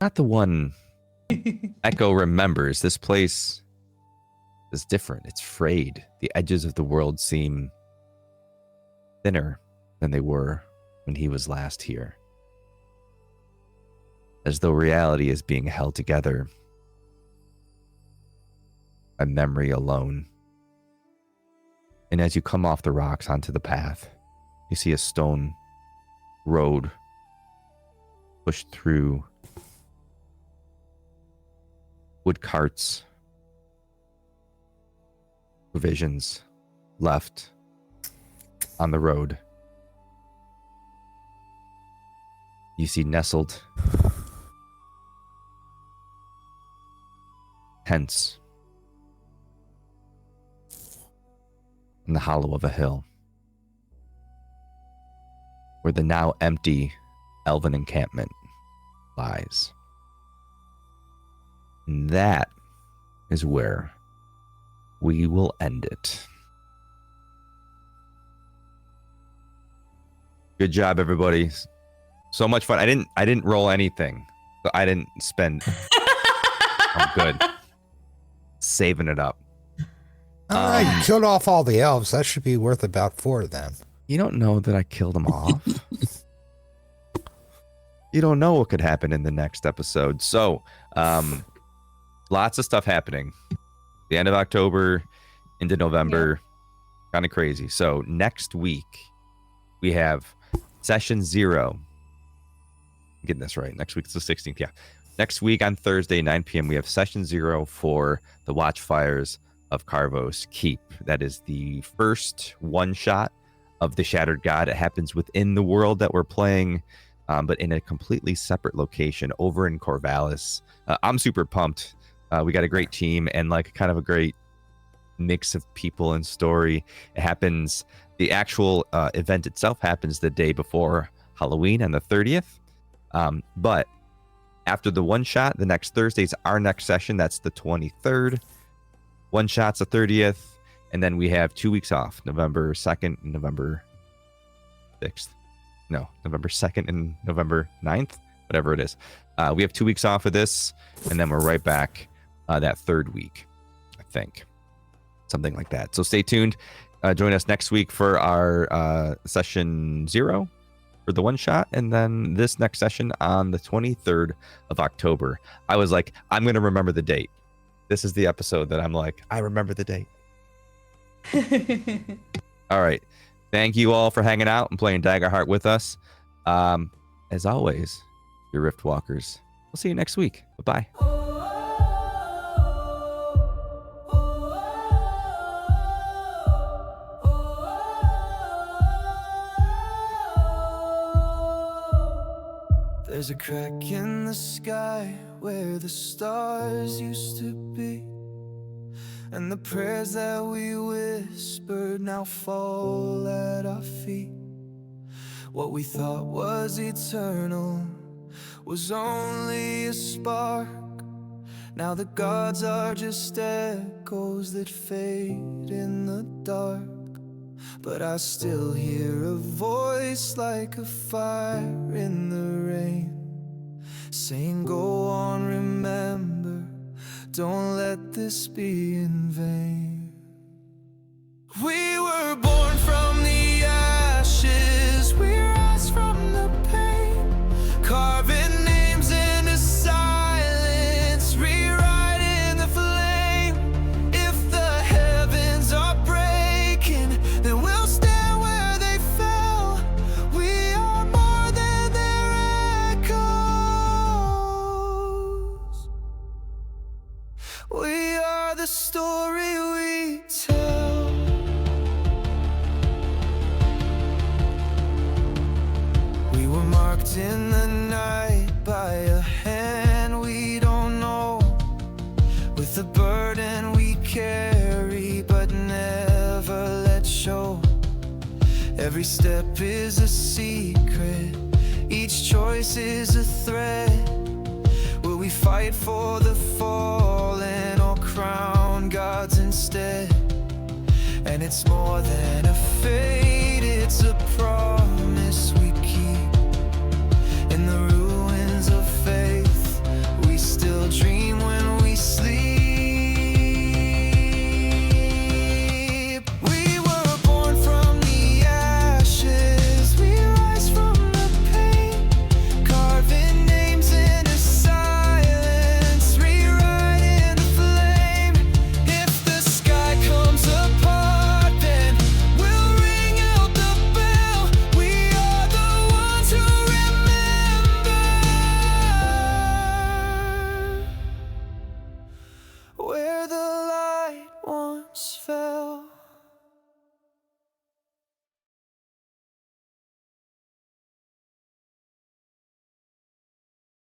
Not the one Echo remembers. This place is different. It's frayed. The edges of the world seem thinner than they were when he was last here. As though reality is being held together by memory alone. And as you come off the rocks onto the path, you see a stone road pushed through wood carts, provisions left on the road. You see nestled tents in the hollow of a hill, where the now empty elven encampment lies. And that is where we will end it. Good job, everybody. So much fun. I didn't roll anything. So I didn't spend. I'm good. Saving it up. All right, you killed off all the elves. That should be worth about 4 of them. You don't know that I killed them off. You don't know what could happen in the next episode. So, lots of stuff happening. The end of October into November. Kind of crazy. So next week, we have session 0. I'm getting this right. Next week's the 16th. Yeah. Next week on Thursday, 9 p.m., we have session 0 for the Watchfires of Carvos Keep. That is the first one-shot of the Shattered God. It happens within the world that we're playing, but in a completely separate location over in Corvallis. I'm super pumped. We got a great team and like kind of a great mix of people and story. It happens, the actual event itself happens the day before Halloween on the 30th. But after the one shot, the next Thursday's our next session. That's the 23rd. One shot's the 30th. And then we have 2 weeks off, November 2nd and November 6th. No, November 2nd and November 9th, whatever it is. We have 2 weeks off of this, and then we're right back that third week, I think. Something like that. So stay tuned. Join us next week for our session 0 for the one shot, and then this next session on the 23rd of October. I was like, I'm going to remember the date. This is the episode that I'm like, I remember the date. All right. Thank you all for hanging out and playing Daggerheart with us. As always, your Rift Walkers. We'll see you next week. Bye-bye. There's a crack in the sky where the stars used to be, and the prayers that we whispered now fall at our feet. What we thought was eternal was only a spark. Now the gods are just echoes that fade in the dark. But I still hear a voice like a fire in the rain, saying, go on, remember, don't let this be in vain. We were born from the ashes, we rise from the pain, carving names into silence, rewriting the flame. If the heavens are breaking, then we'll stand where they fell. We are more than their echoes. We are the story we tell. We were marked in the night by a hand we don't know, with a burden we carry but never let show. Every step is a secret, each choice is a threat. Will we fight for the fallen or crown gods instead? And it's more than a fate, it's a promise.